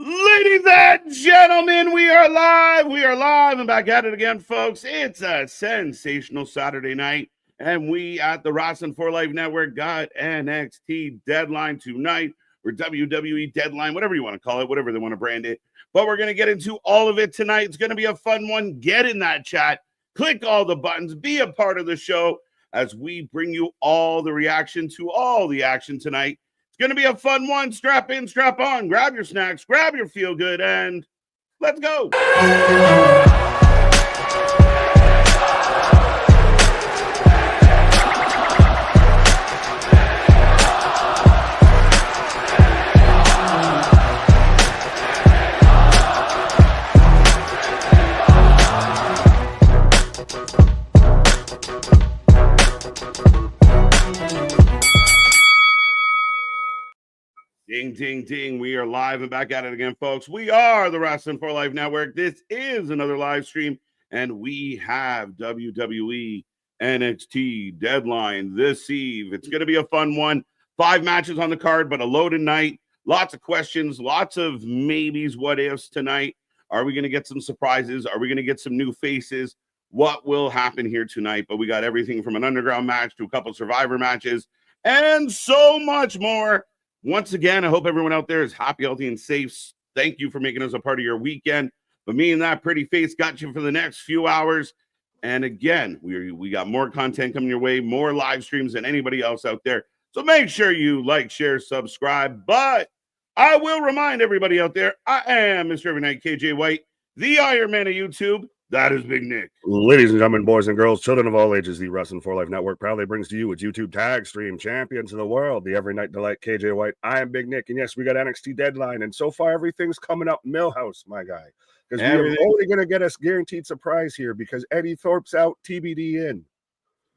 Ladies and gentlemen, we are live. We are live and back at it again, folks. It's a sensational Saturday night, and we at the Wrestling for Life Network got NXT Deadline tonight, or WWE Deadline, whatever you want to call it, whatever they want to brand it. But we're going to get into all of it tonight. It's going to be a fun one. Get in that chat. Click all the buttons. Be a part of the show as we bring you all the reaction to all the action tonight. It's going to be a fun one. Strap in, strap on, grab your snacks, grab your feel good, and let's go. Ding, ding, ding. We are live and back at it again, folks. We are the Wrestling for Life Network. This is another live stream, and we have WWE NXT Deadline this eve. It's going to be a fun one. 5 matches on the card, but a loaded night. Lots of questions, lots of maybes, what ifs tonight. Are we going to get some surprises? Are we going to get some new faces? What will happen here tonight? But we got everything from an underground match to a couple Survivor matches and so much more. Once again, I hope everyone out there is happy, healthy, and safe. Thank you for making us a part of your weekend. But me and that pretty face got you for the next few hours. And again, we got more content coming your way, more live streams than anybody else out there. So make sure you like, share, subscribe. But I will remind everybody out there, I am Mr. Everynight KJ White, the Iron Man of YouTube. That is Big Nick. Ladies and gentlemen, boys and girls, children of all ages, the Wrestling for Life Network proudly brings to you its YouTube tag stream champions of the world, the Every Night Delight, KJ White. I am Big Nick, and yes, we got NXT Deadline, and so far everything's coming up Millhouse, my guy, because we are only going to get us guaranteed surprise here because Eddie Thorpe's out, TBD in.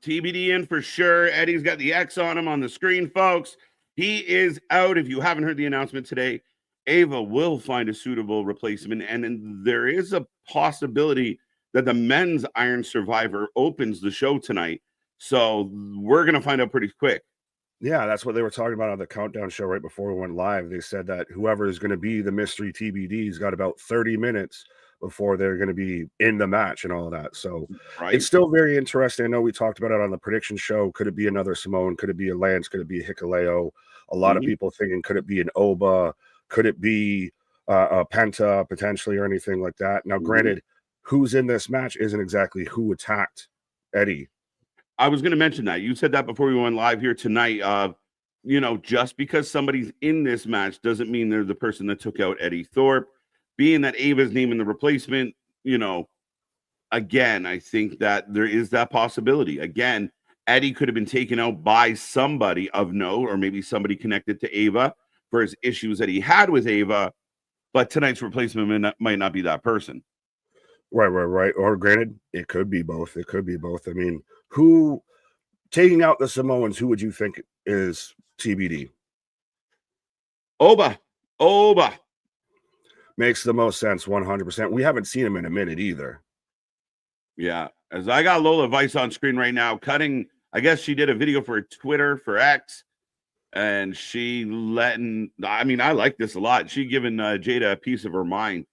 TBD in for sure. Eddie's got the X on him on the screen, folks. He is out. If you haven't heard the announcement today, Ava will find a suitable replacement, and then there is a possibility that the men's Iron Survivor opens the show tonight. So we're going to find out pretty quick. Yeah, that's what they were talking about on the countdown show right before we went live. They said that whoever is going to be the mystery TBD's got about 30 minutes before they're going to be in the match and all that. So It's still very interesting. I know we talked about it on the prediction show. Could it be another Simone? Could it be a Lance? Could it be a Hikuleo? A lot of people thinking, could it be an Oba? Could it be a Penta potentially or anything like that? Now, granted, who's in this match isn't exactly who attacked Eddie. I was going to mention that. You said that before we went live here tonight. Just because somebody's in this match doesn't mean they're the person that took out Eddie Thorpe. Being that Ava's name in the replacement, again, I think that there is that possibility. Again, Eddie could have been taken out by somebody of note, or maybe somebody connected to Ava for his issues that he had with Ava, but tonight's replacement might not be that person. Right. Or granted, it could be both. I mean, who taking out the Samoans, who would you think is TBD? Oba. Makes the most sense, 100%. We haven't seen him in a minute either. Yeah, as I got Lola Vice on screen right now, cutting, I guess she did a video for Twitter, for X, and I like this a lot. She giving Jada a piece of her mind.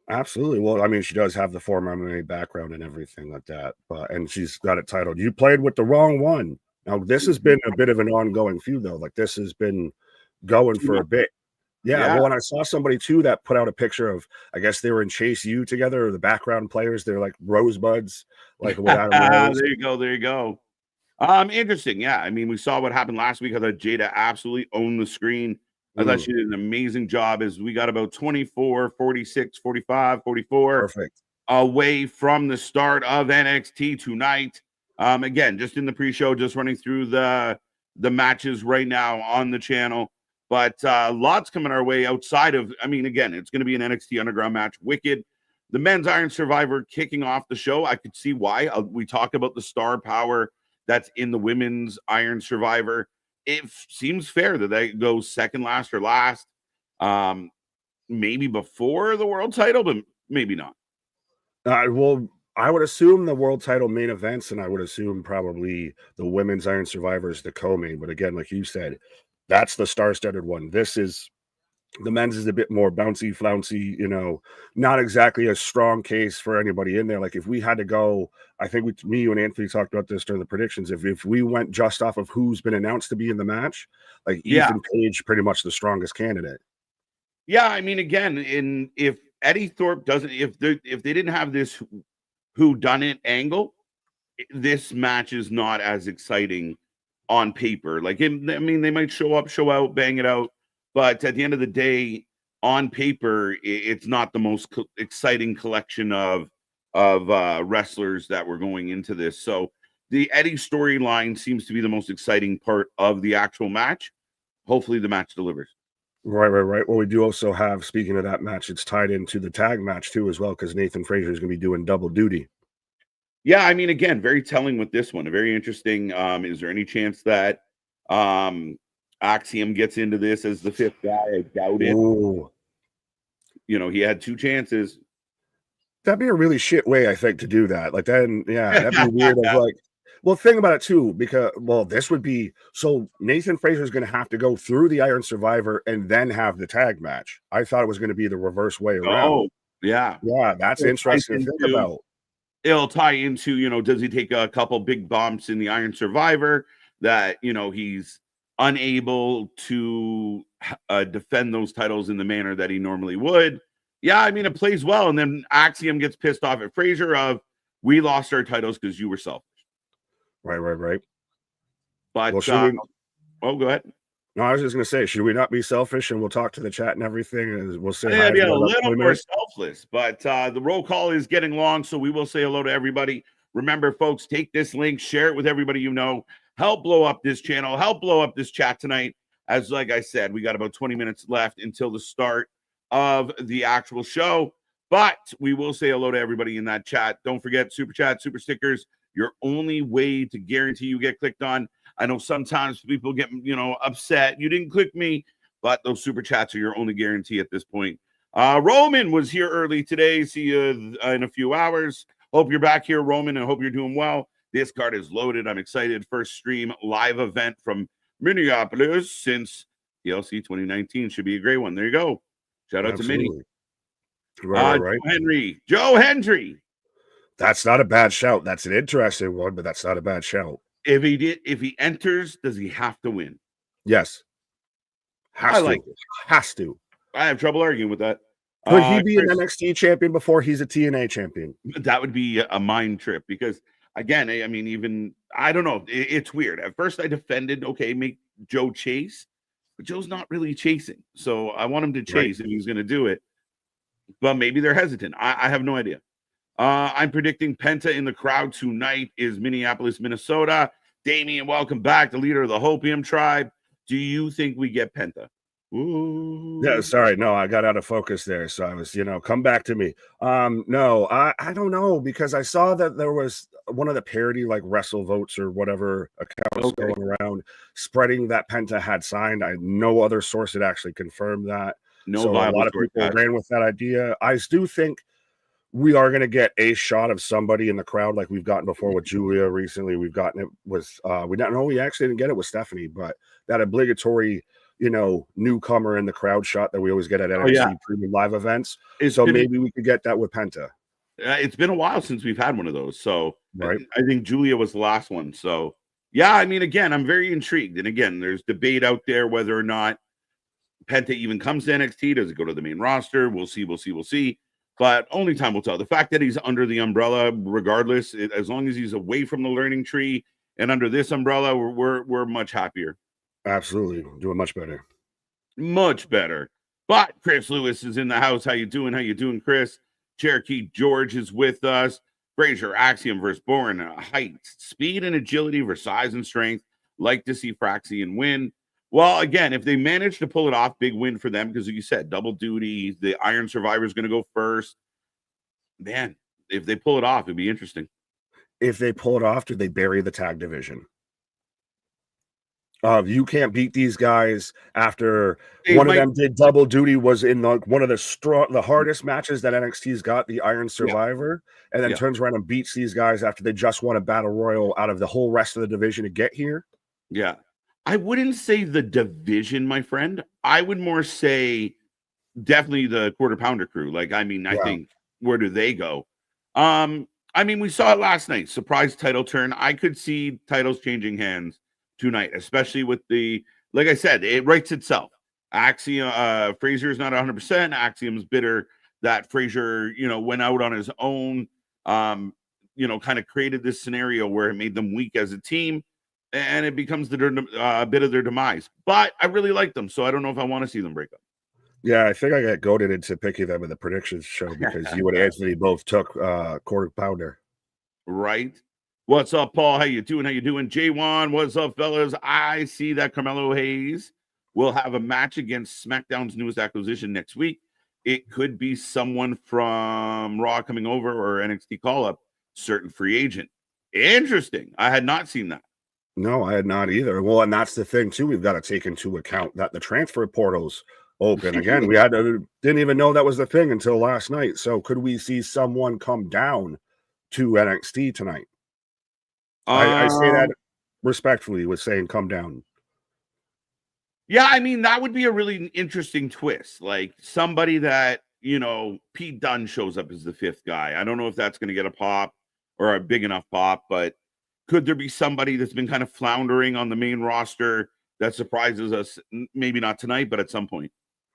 Absolutely. Well, I mean, she does have the former MMA background and everything like that, and she's got it titled, "You Played with the Wrong One." Now, this has been a bit of an ongoing feud, though. Like, this has been going for a bit. Yeah. Well, and I saw somebody, too, that put out a picture of, I guess they were in Chase U together, or the background players. They're like rosebuds, like without a rose. There you go. Interesting. Yeah. I mean, we saw what happened last week. I thought Jada absolutely owned the screen. I thought she did an amazing job as we got about 24, 46, 45, 44 Perfect. Away from the start of NXT tonight. Again, just in the pre-show, just running through the matches right now on the channel. But lots coming our way outside of, again, it's going to be an NXT Underground match. Wicked. The men's Iron Survivor kicking off the show. I could see why. We talked about the star power that's in the women's Iron Survivor. It seems fair that goes second last or last, maybe before the world title, but maybe not. Well, I would assume the world title main events, and I would assume probably the women's Iron Survivor is the co-main. But again, like you said, that's the star-studded one. This is The men's is a bit more bouncy, flouncy, not exactly a strong case for anybody in there. Like if we had to go, I think me, you, and Anthony talked about this during the predictions. If we went just off of who's been announced to be in the match, like Ethan Page, pretty much the strongest candidate. Yeah, I mean, again, if Eddie Thorpe doesn't, if they didn't have this whodunit angle, this match is not as exciting on paper. Like, I mean, they might show up, show out, bang it out, but at the end of the day, on paper, it's not the most exciting collection of wrestlers that were going into this. So the Eddie storyline seems to be the most exciting part of the actual match. Hopefully, the match delivers. Right. Well, we do also have, speaking of that match, it's tied into the tag match too, as well, because Nathan Frazier is going to be doing double duty. Yeah, I mean, again, very telling with this one. Very interesting. Is there any chance that Axiom gets into this as the fifth guy? I doubt it. Ooh. He had 2 chances. That'd be a really shit way, I think, to do that. Like, then, yeah, that'd be weird. Of like, well, think about it too, because this would be so Nathan Frazier is going to have to go through the Iron Survivor and then have the tag match. I thought it was going to be the reverse way around. Oh, yeah, that's interesting to think about. It'll tie into, does he take a couple big bumps in the Iron Survivor that, he's unable to defend those titles in the manner that he normally would? Yeah, I mean, it plays well. And then Axiom gets pissed off at Frazier of, we lost our titles because you were selfish. Right. But, go ahead. No, I was just going to say, should we not be selfish? And we'll talk to the chat and everything. And we'll say hi. Yeah, a little more selfless. But the roll call is getting long, so we will say hello to everybody. Remember, folks, take this link, share it with everybody you know. Help blow up this channel. Help blow up this chat tonight. As like I said, we got about 20 minutes left until the start of the actual show. But we will say hello to everybody in that chat. Don't forget, super chat, super stickers. Your only way to guarantee you get clicked on. I know sometimes people get, upset. You didn't click me, but those super chats are your only guarantee at this point. Roman was here early today. See you in a few hours. Hope you're back here, Roman, and hope you're doing well. This card is loaded. I'm excited. First stream live event from Minneapolis since TLC 2019. Should be a great one. There you go. Shout out to Minnie. Right. Joe Hendry. That's not a bad shout. That's an interesting one, but that's not a bad shout. If he enters, does he have to win? Yes. Has to. I have trouble arguing with that. Could he be an NXT champion before he's a TNA champion? That would be a mind trip because, again, I mean, I don't know. It's weird. At first, I defended, make Joe chase, but Joe's not really chasing. So I want him to chase if he's going to do it. But maybe they're hesitant. I have no idea. I'm predicting Penta in the crowd tonight is Minneapolis, Minnesota. Damian, welcome back, the leader of the Hopium tribe. Do you think we get Penta? Ooh. Yeah, sorry. No, I got out of focus there. So I was, come back to me. No, I don't know, because I saw that there was one of the parody like Wrestle Votes or whatever accounts going around spreading that Penta had signed. No other source had actually confirmed that. So a lot of people ran with that idea. I do think we are going to get a shot of somebody in the crowd like we've gotten before with Julia recently. We've gotten it with we don't know, we actually didn't get it with Stephanie, but that obligatory newcomer in the crowd shot that we always get at NXT premium live events. So maybe we could get that with Penta. It's been a while since we've had one of those. So I think Julia was the last one. So yeah, I mean, again, I'm very intrigued. And again, there's debate out there whether or not Penta even comes to NXT. Does it go to the main roster? We'll see. But only time will tell. The fact that he's under the umbrella, regardless, as long as he's away from the learning tree and under this umbrella, we're much happier. Absolutely. Doing much better. Much better. But Chris Lewis is in the house. How you doing, Chris? Cherokee George is with us. Frazier, Axiom versus Bourne. Height, speed, and agility versus size and strength. Like to see Fraxian win. Well, again, if they manage to pull it off, big win for them, because you said double duty, the Iron Survivor is going to go first. Man, if they pull it off, it'd be interesting. If they pull it off, do they bury the tag division? You can't beat these guys after one of them did double duty, was in one of the hardest matches that NXT's got, the Iron Survivor, and then turns around and beats these guys after they just won a battle royal out of the whole rest of the division to get here. Yeah. I wouldn't say the division, my friend. I would more say definitely the Quarter Pounder crew. Like, I mean, I Yeah. think, where do they go? I mean, we saw it last night. Surprise title turn. I could see titles changing hands tonight, especially with like I said, it writes itself. Axiom, Frazier is not 100%. Axiom's bitter that Frazier, went out on his own, kind of created this scenario where it made them weak as a team, and it becomes a bit of their demise. But I really like them, so I don't know if I want to see them break up. Yeah, I think I got goaded into picking them in the predictions show because you and Anthony both took Quarter Pounder. Right. What's up, Paul? How you doing? J1, what's up, fellas? I see that Carmelo Hayes will have a match against SmackDown's newest acquisition next week. It could be someone from Raw coming over or NXT call-up, certain free agent. Interesting. I had not seen that. No, I had not either. Well, and that's the thing, too. We've got to take into account that the transfer portal's open. Again, we didn't even know that was the thing until last night. So could we see someone come down to NXT tonight? I say that respectfully with saying come down. Yeah, I mean, that would be a really interesting twist. Like somebody that, Pete Dunne shows up as the fifth guy. I don't know if that's going to get a pop or a big enough pop, but could there be somebody that's been kind of floundering on the main roster that surprises us? Maybe not tonight, but at some point.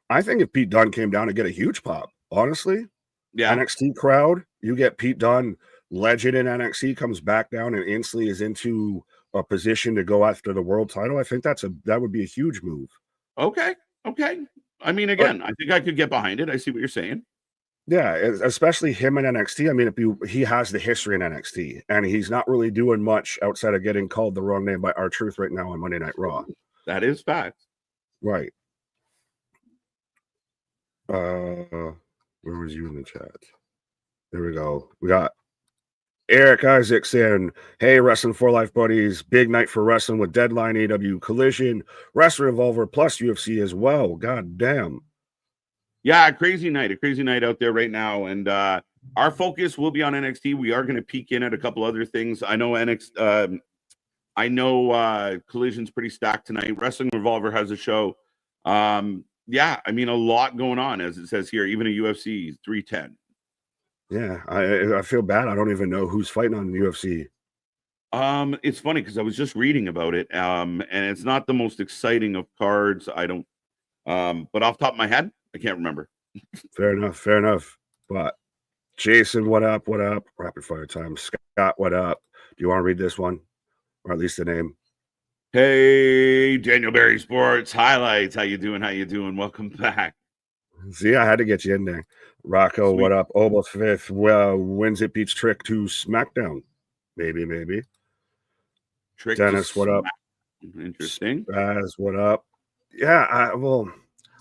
I think if Pete Dunne came down to get a huge pop, honestly. Yeah. NXT crowd, you get Pete Dunne, legend in NXT, comes back down and instantly is into a position to go after the world title. I think that would be a huge move. Okay. I mean, again, I think I could get behind it. I see what you're saying. Yeah, especially him in NXT. I mean, he has the history in NXT, and he's not really doing much outside of getting called the wrong name by R-Truth right now on Monday Night Raw. That is fact. Right. Where was you in the chat? There we go. We got Eric Isaacson. Hey, Wrestling for Life buddies. Big night for wrestling with Deadline, AW Collision, Wrestling Revolver, plus UFC as well. God damn. Yeah, a crazy night out there right now. And our focus will be on NXT. We are going to peek in at a couple other things. I know Collision's pretty stacked tonight. Wrestling Revolver has a show. Yeah, I mean, a lot going on, as it says here, even a UFC 310. Yeah, I feel bad. I don't even know who's fighting on the UFC. It's funny because I was just reading about it. And it's not the most exciting of cards. I don't, but off the top of my head, I can't remember. Fair enough. But Jason, what up? Rapid fire time. Scott, what up? Do you want to read this one? Or at least the name? Hey, Daniel Berry Sports Highlights. How you doing? Welcome back. See, I had to get you in there. Rocco, sweet. What up? Oba Fifth, wins it beats Trick to SmackDown. Maybe. Trick Dennis, what up? Interesting. Spaz, what up? Yeah,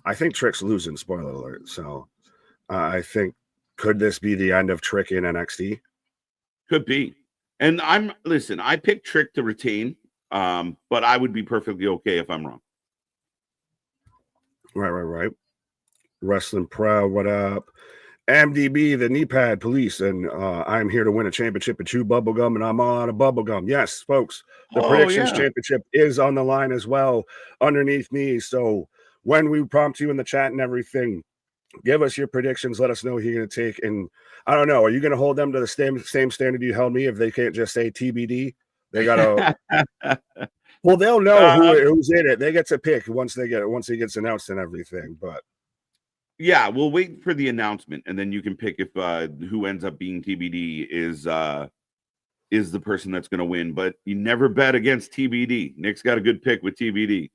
I think Trick's losing, spoiler alert. So I think, could this be the end of Trick in NXT? Could be. And I picked Trick to retain, but I would be perfectly okay if I'm wrong. Right. Wrestling Proud, what up? MDB, the knee pad police, and I'm here to win a championship and chew bubblegum, and I'm all out of bubblegum. Yes, folks, the Predictions Championship is on the line as well underneath me. So when we prompt you in the chat and everything, give us your predictions. Let us know who you're going to take. And I don't know, are you going to hold them to the same standard you held me if they can't just say TBD? They got to... Well, they'll know who's in it. They get to pick once it gets announced and everything, but... Yeah, we'll wait for the announcement, and then you can pick if who ends up being TBD is the person that's going to win. But you never bet against TBD. Nick's got a good pick with TBD.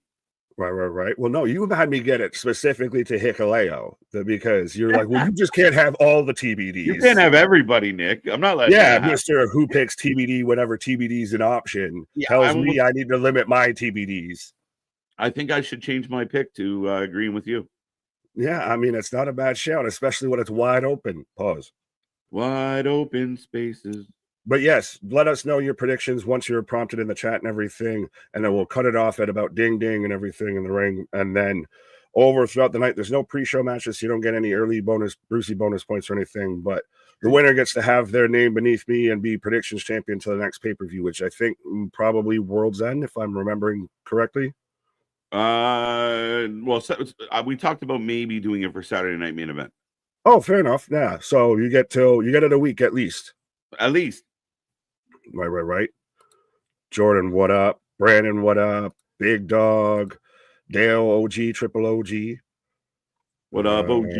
Right. Well, no, you had me get it specifically to Hikaleo because you're like, well, you just can't have all the TBDs. You can't have everybody, Nick. I'm not letting that happen. Mr. Who picks TBD whenever TBD is an option tells me I need to limit my TBDs. I think I should change my pick to agreeing with you. Yeah, I mean, it's not a bad shout, especially when it's wide open. Pause. Wide open spaces. But yes, let us know your predictions once you're prompted in the chat and everything, and then we'll cut it off at about ding ding and everything in the ring. And then over throughout the night, there's no pre-show matches, so you don't get any early Brucey bonus points or anything. But the winner gets to have their name beneath me and be predictions champion to the next pay-per-view, which I think probably World's End, if I'm remembering correctly. Well, we talked about maybe doing it for Saturday Night Main Event. Oh, fair enough. Yeah. So you get it a week at least. At least. Right. Jordan, what up? Brandon, what up? Big Dog, Dale, OG, Triple OG. What up, OG?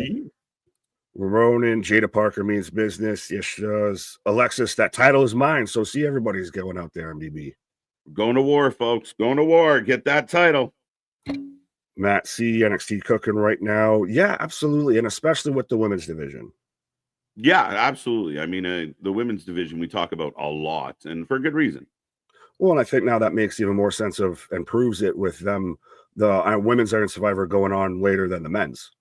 Ronan, Jada Parker means business. Yes, she does. Alexis, that title is mine. So see, everybody's going out there, MDB. Going to war, folks. Going to war. Get that title. Matt C, NXT cooking right now. Yeah, absolutely. And especially with the women's division. Yeah, absolutely. I mean, the women's division we talk about a lot, and for good reason. Well, and I think now that makes even more sense of and proves it with them, the women's Iron Survivor going on later than the men's.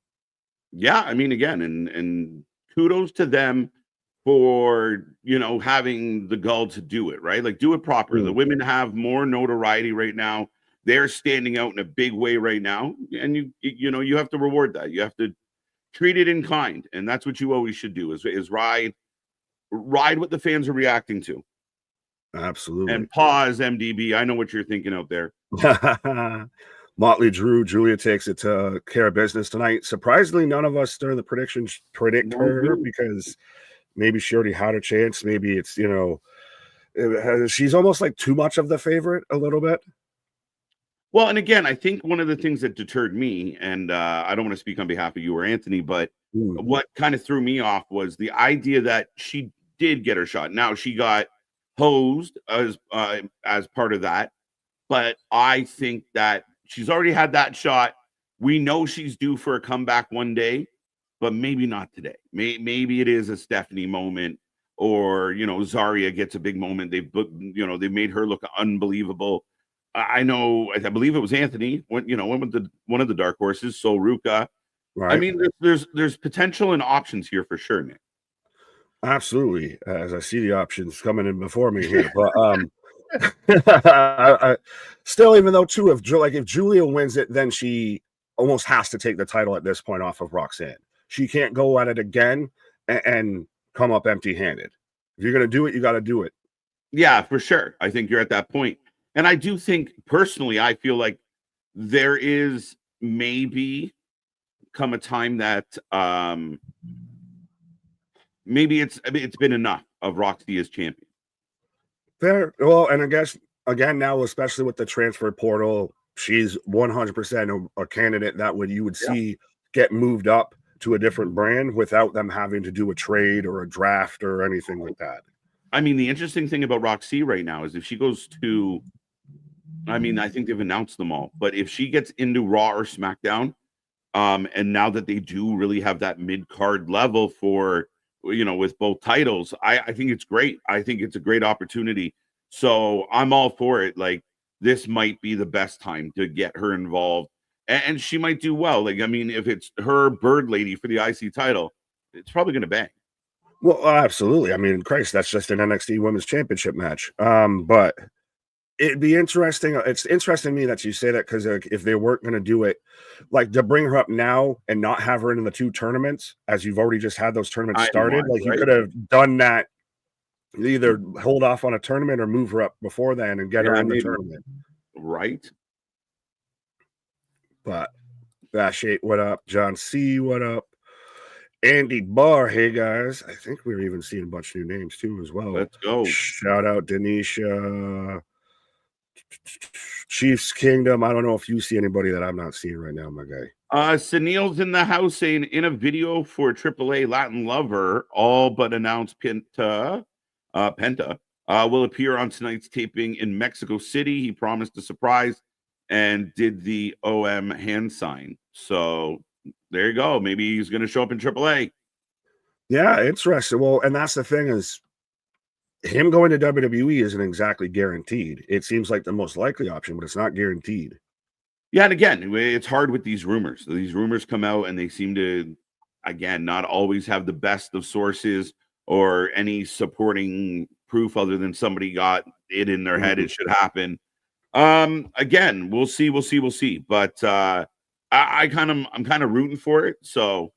Yeah, I mean, again, and kudos to them for, you know, having the gall to do it, right? Like, do it proper. The women have more notoriety right now. They're standing out in a big way right now, and you know, you have to reward that. You have to treat it in kind, and that's what you always should do: is ride what the fans are reacting to. Absolutely. And pause, MDB. I know what you're thinking out there. Motley Drew, Julia takes it to care of business tonight. Surprisingly, none of us during the predictions predict her because maybe she already had a chance. Maybe it's, you know, she's almost like too much of the favorite a little bit. Well, and again, I think one of the things that deterred me, and I don't want to speak on behalf of you or Anthony, but what kind of threw me off was the idea that she did get her shot. Now, she got hosed as part of that, but I think that she's already had that shot. We know she's due for a comeback one day, but maybe not today. Maybe it is a Stephanie moment, or, you know, Zarya gets a big moment. They made her look unbelievable. I believe it was Anthony went with one of the dark horses, Sol Ruka. Right. I mean, there's potential and options here for sure, Nick. Absolutely, as I see the options coming in before me here, but I still, even though too, if Julia wins it, then she almost has to take the title at this point off of Roxanne. She can't go at it again and come up empty-handed. If you're gonna do it, you got to do it. Yeah, for sure. I think you're at that point. And I do think, personally, I feel like there is maybe come a time that maybe it's been enough of Roxy as champion. Fair. Well, and I guess, again, now, especially with the transfer portal, she's 100% a candidate that you would see get moved up to a different brand without them having to do a trade or a draft or anything like that. I mean, the interesting thing about Roxy right now is if she goes to, I mean, I think they've announced them all, but if she gets into Raw or SmackDown, and now that they do really have that mid-card level for, you know, with both titles, I think it's great. I think it's a great opportunity. So I'm all for it. Like, this might be the best time to get her involved, and she might do well. Like, I mean, if it's her Bird Lady for the IC title, it's probably going to bang. Well, absolutely. I mean, Christ, that's just an NXT Women's Championship match. But it'd be interesting. It's interesting to me that you say that, because if they weren't going to do it, like, to bring her up now and not have her in the two tournaments, as you've already just had those tournaments started, like, you could have done that. Either hold off on a tournament or move her up before then and get her in the tournament. Right. But Bash 8, what up? John C, what up? Andy Barr, hey guys. I think we're even seeing a bunch of new names too as well. Let's go. Shout out Denisha. Chiefs Kingdom. I don't know if you see anybody that I'm not seeing right now, my guy. Sunil's in the house saying, in a video for AAA Latin Lover, all but announced Penta will appear on tonight's taping in Mexico City. He promised a surprise and did the OM hand sign. So there you go. Maybe he's going to show up in AAA. Yeah, interesting. Well, and that's the thing, is him going to WWE isn't exactly guaranteed. It seems like the most likely option, but it's not guaranteed. Yeah, and again, it's hard with these rumors. These rumors come out and they seem to, again, not always have the best of sources or any supporting proof other than somebody got it in their head it should happen. Again, we'll see. But I'm kind of rooting for it. So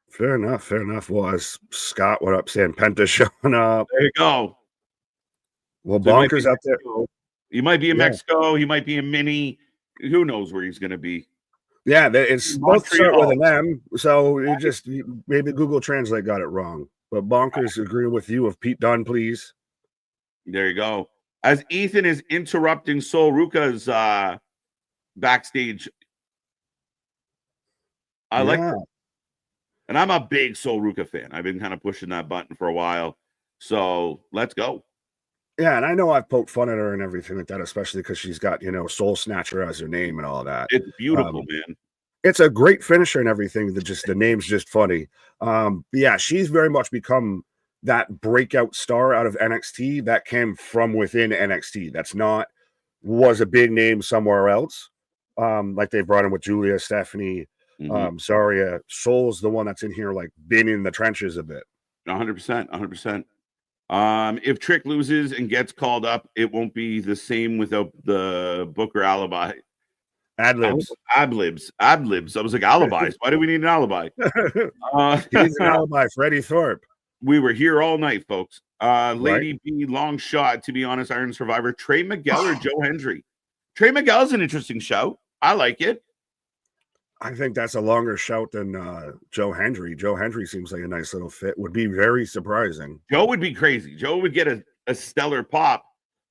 fair enough. Well, as Scott, what up, saying Penta showing up. There you go. Well, so Bonkers out there. He might be in Mexico. He might be in Mini. Who knows where he's going to be? Yeah, it's both start with an M. So maybe Google Translate got it wrong. But Bonkers agree with you of Pete Dunne, please. There you go. As Ethan is interrupting Sol Ruka's backstage. I like that. And I'm a big Sol Ruka fan. I've been kind of pushing that button for a while. So let's go. Yeah, and I know I've poked fun at her and everything like that, especially because she's got, Soul Snatcher as her name and all that. It's beautiful, man. It's a great finisher and everything. The name's just funny. Yeah, she's very much become that breakout star out of NXT that came from within NXT. That's not was a big name somewhere else. Like they brought in with Julia, Stephanie, Zarya. Soul's the one that's in here, like been in the trenches a bit. 100%, 100%. If Trick loses and gets called up, it won't be the same without the Booker alibi. Ad-libs. I was like, alibis. Why do we need an alibi? He needs an alibi, Freddie Thorpe. We were here all night, folks. Lady B, long shot, to be honest, Iron Survivor. Trey Miguel or Joe Hendry? Trey Miguel's an interesting shout. I like it. I think that's a longer shout than Joe Hendry. Joe Hendry seems like a nice little fit. Would be very surprising. Joe would be crazy. Joe would get a stellar pop,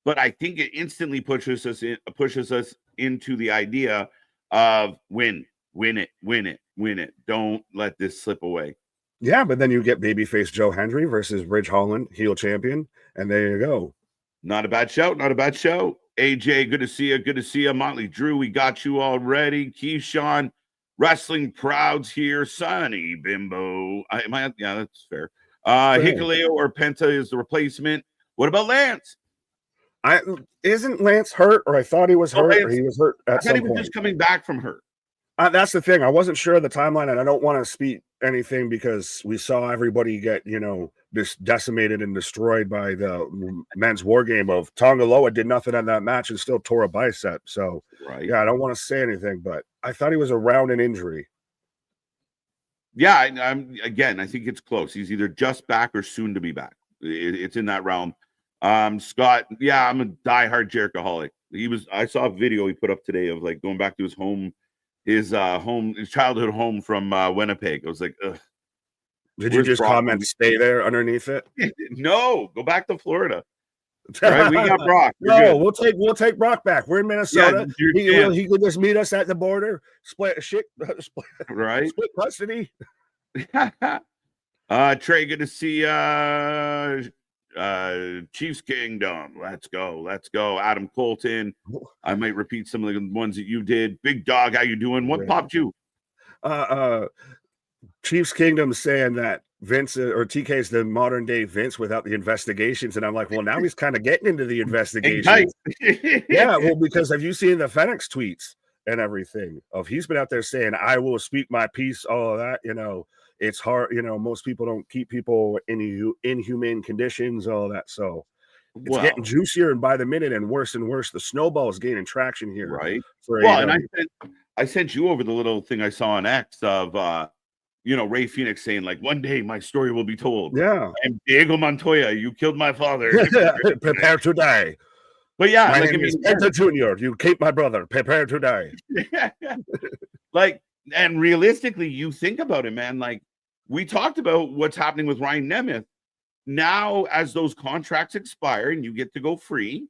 but I think it instantly pushes us into the idea of win it. Don't let this slip away. Yeah, but then you get babyface Joe Hendry versus Ridge Holland, heel champion, and there you go. Not a bad shout. Not a bad show. AJ, good to see you. Good to see you. Motley Drew, we got you already. Keyshawn, Wrestling Prouds here. Sonny Bimbo. Yeah, that's fair. Hikuleo or Penta is the replacement. What about Lance? Isn't Lance hurt, or I thought he was hurt, or he was hurt at some point. He was just coming back from hurt. That's the thing. I wasn't sure of the timeline, and I don't want to speak anything because we saw everybody get, decimated and destroyed by the men's war game of Tonga Loa did nothing in that match and still tore a bicep. So, yeah, I don't want to say anything, but I thought he was around an injury. Yeah, I think it's close. He's either just back or soon to be back. It's in that realm. Scott, yeah, I'm a diehard Jerichoholic. I saw a video he put up today of like going back to his home. His childhood home from Winnipeg. I was like, ugh. Did you just comment stay there underneath it? No, go back to Florida. Right? We got Brock. No, we'll take Brock back. We're in Minnesota. Yeah, he could just meet us at the border, split custody. Trey, good to see Chiefs Kingdom. Let's go. Adam Colton. I might repeat some of the ones that you did. Big Dog, how you doing? What popped you? Chiefs Kingdom saying that Vince or TK is the modern day Vince without the investigations, and I'm like, well, now he's kind of getting into the investigations. Yeah, well, because have you seen the Fenix tweets and everything of he's been out there saying I will speak my piece, all of that, It's hard, most people don't keep people in inhumane conditions, all that. So it's getting juicier and by the minute and worse. The snowball is gaining traction here. Right. And I sent you over the little thing I saw on X of, Ray Phoenix saying like, one day my story will be told. Yeah. I'm Diego Montoya. You killed my father. Prepare to die. But yeah, my name is Penta Jr. You keep my brother. Prepare to die. And realistically, you think about it, man, like, we talked about what's happening with Ryan Nemeth. Now, as those contracts expire and you get to go free,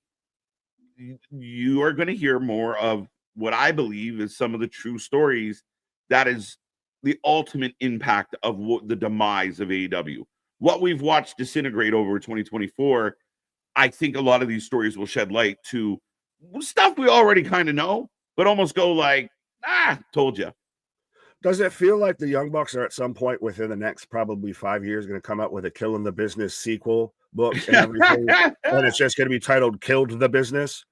you are going to hear more of what I believe is some of the true stories. That is the ultimate impact of the demise of AEW. What we've watched disintegrate over 2024, I think a lot of these stories will shed light to stuff we already kind of know, but almost go like, told you. Does it feel like the Young Bucks are at some point within the next probably 5 years going to come out with a Killing the Business sequel book and everything? And it's just going to be titled Killed the Business?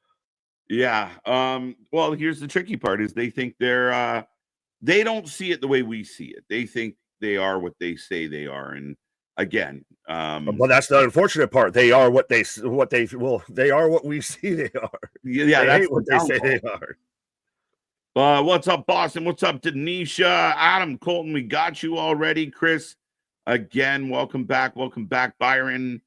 Yeah. Well, here's the tricky part is they think they don't see it the way we see it. They think they are what they say they are. And again, well, that's the unfortunate part. They are they are what we see they are. Yeah, that's what they say they are. What's up, Boston? What's up, Denisha? Adam Colton, we got you already. Chris, again, welcome back. Byron.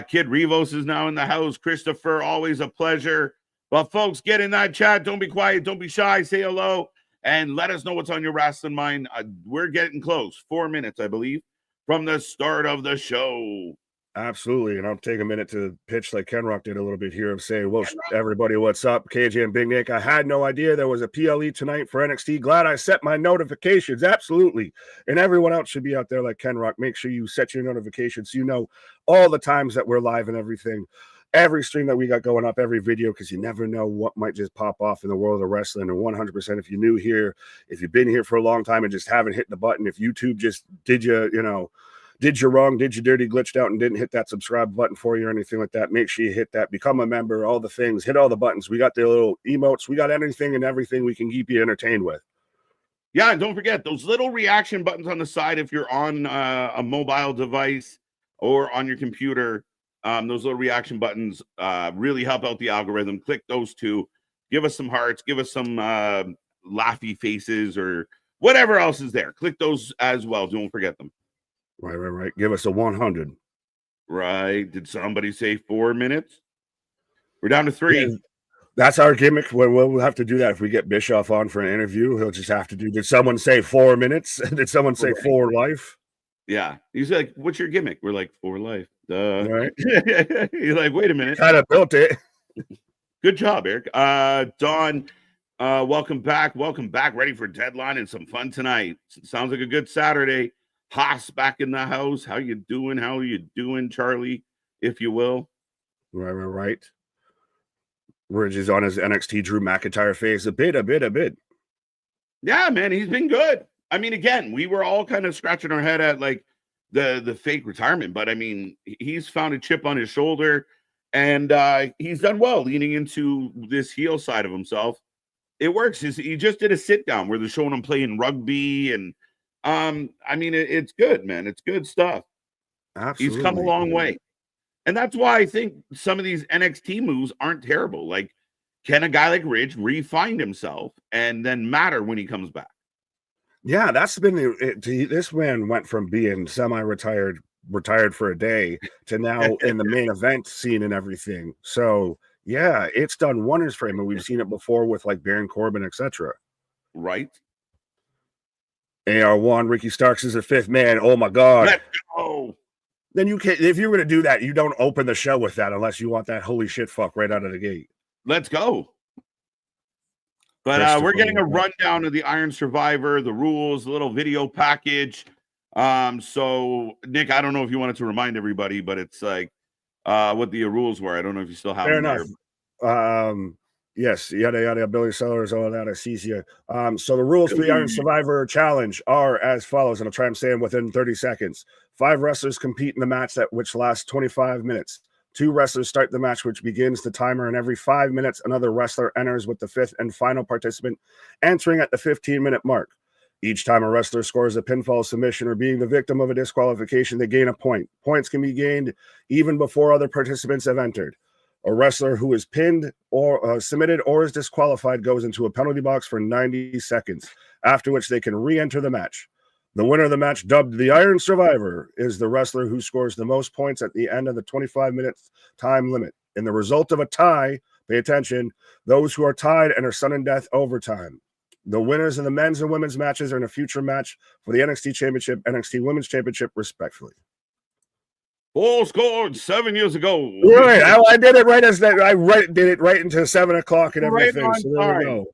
Kid Rivos is now in the house. Christopher, always a pleasure. But folks, get in that chat. Don't be quiet. Don't be shy. Say hello and let us know what's on your wrestling mind. We're getting close. 4 minutes, I believe, from the start of the show. Absolutely. And I'll take a minute to pitch like Ken Rock did a little bit here of saying, well, everybody, what's up? KJ and Big Nick. I had no idea there was a PLE tonight for NXT. Glad I set my notifications. Absolutely. And everyone else should be out there like Ken Rock. Make sure you set your notifications so you know all the times that we're live and everything. Every stream that we got going up, every video, because you never know what might just pop off in the world of wrestling. And 100%, if you're new here, if you've been here for a long time and just haven't hit the button, if YouTube just did you wrong, did you dirty, glitched out, and didn't hit that subscribe button for you or anything like that, make sure you hit that, become a member, all the things, hit all the buttons. We got the little emotes. We got anything and everything we can keep you entertained with. Yeah, and don't forget those little reaction buttons on the side if you're on a mobile device or on your computer. Those little reaction buttons really help out the algorithm. Click those two. Give us some hearts. Give us some laughy faces or whatever else is there. Click those as well. Don't forget them. Right. Give us a 100. Right. Did somebody say 4 minutes? We're down to 3. Yeah, that's our gimmick. We'll have to do that if we get Bischoff on for an interview. He'll just have to do, did someone say 4 minutes? Did someone say 4 life? Yeah. He's like, what's your gimmick? We're like, 4 life. Right. You're like, wait a minute. Kind of built it. Good job, Eric. Don, welcome back. Welcome back. Ready for Deadline and some fun tonight. Sounds like a good Saturday. Haas back in the house. How you doing? How are you doing, Charlie, if you will? Right. Ridge is on his NXT Drew McIntyre phase a bit. Yeah, man, he's been good. I mean, again, we were all kind of scratching our head at like the fake retirement, but I mean, he's found a chip on his shoulder and he's done well leaning into this heel side of himself. It works. He just did a sit down where they're showing him playing rugby and I mean, it's good, man. It's good stuff. Absolutely. He's come a long way. And that's why I think some of these NXT moves aren't terrible. Like, can a guy like Ridge refine himself and then matter when he comes back? Yeah, that's been this man went from being retired for a day to now in the main event scene and everything. So yeah, it's done wonders for him. And we've seen it before with like Baron Corbin, etc. Right. AR1, Ricky Starks is a 5th man. Oh my God. Let's go. Then you can't, if you're going to do that, you don't open the show with that unless you want that holy shit fuck right out of the gate. Let's go. But we're getting a rundown of the Iron Survivor, the rules, a little video package. So Nick, I don't know if you wanted to remind everybody, but it's like what the rules were. I don't know if you still have Fair them enough. Yes, yada, Billy Sellers, all of that. I see you. So the rules for the Iron Survivor Challenge are as follows, and I'll try and say them within 30 seconds. 5 wrestlers compete in the match which lasts 25 minutes. 2 wrestlers start the match, which begins the timer, and every 5 minutes, another wrestler enters with the 5th and final participant entering at the 15-minute mark. Each time a wrestler scores a pinfall, submission, or being the victim of a disqualification, they gain a point. Points can be gained even before other participants have entered. A wrestler who is pinned or submitted or is disqualified goes into a penalty box for 90 seconds, after which they can re-enter the match. The winner of the match, dubbed the Iron Survivor, is the wrestler who scores the most points at the end of the 25-minute time limit. In the result of a tie, pay attention, those who are tied enter sudden death overtime. The winners of the men's and women's matches are in a future match for the NXT Championship, NXT Women's Championship, respectively. Full scored 7 years ago. Right, I did it right as that. Did it right into 7 o'clock and everything. Right, so there we go.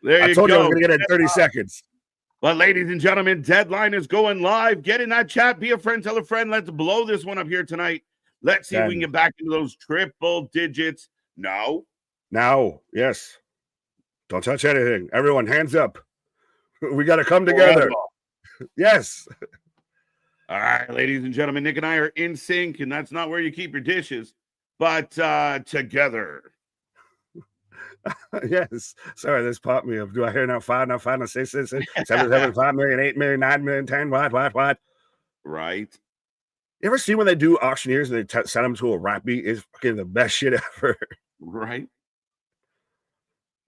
There I told you I was going to get it in 30 seconds. But ladies and gentlemen, Deadline is going live. Get in that chat. Be a friend. Tell a friend. Let's blow this one up here tonight. Let's see if we can get back into those triple digits. Now, yes. Don't touch anything. Everyone, hands up. We got to come together. Yes. All right, ladies and gentlemen, Nick and I are in sync, and that's not where you keep your dishes, but together. Yes. Sorry, this popped me up. Do I hear now 5, now 6, 7, 5 million, 8 million, 9 million, 10, what? Right. You ever see when they do auctioneers and they send them to a rap beat? It's fucking the best shit ever. Right.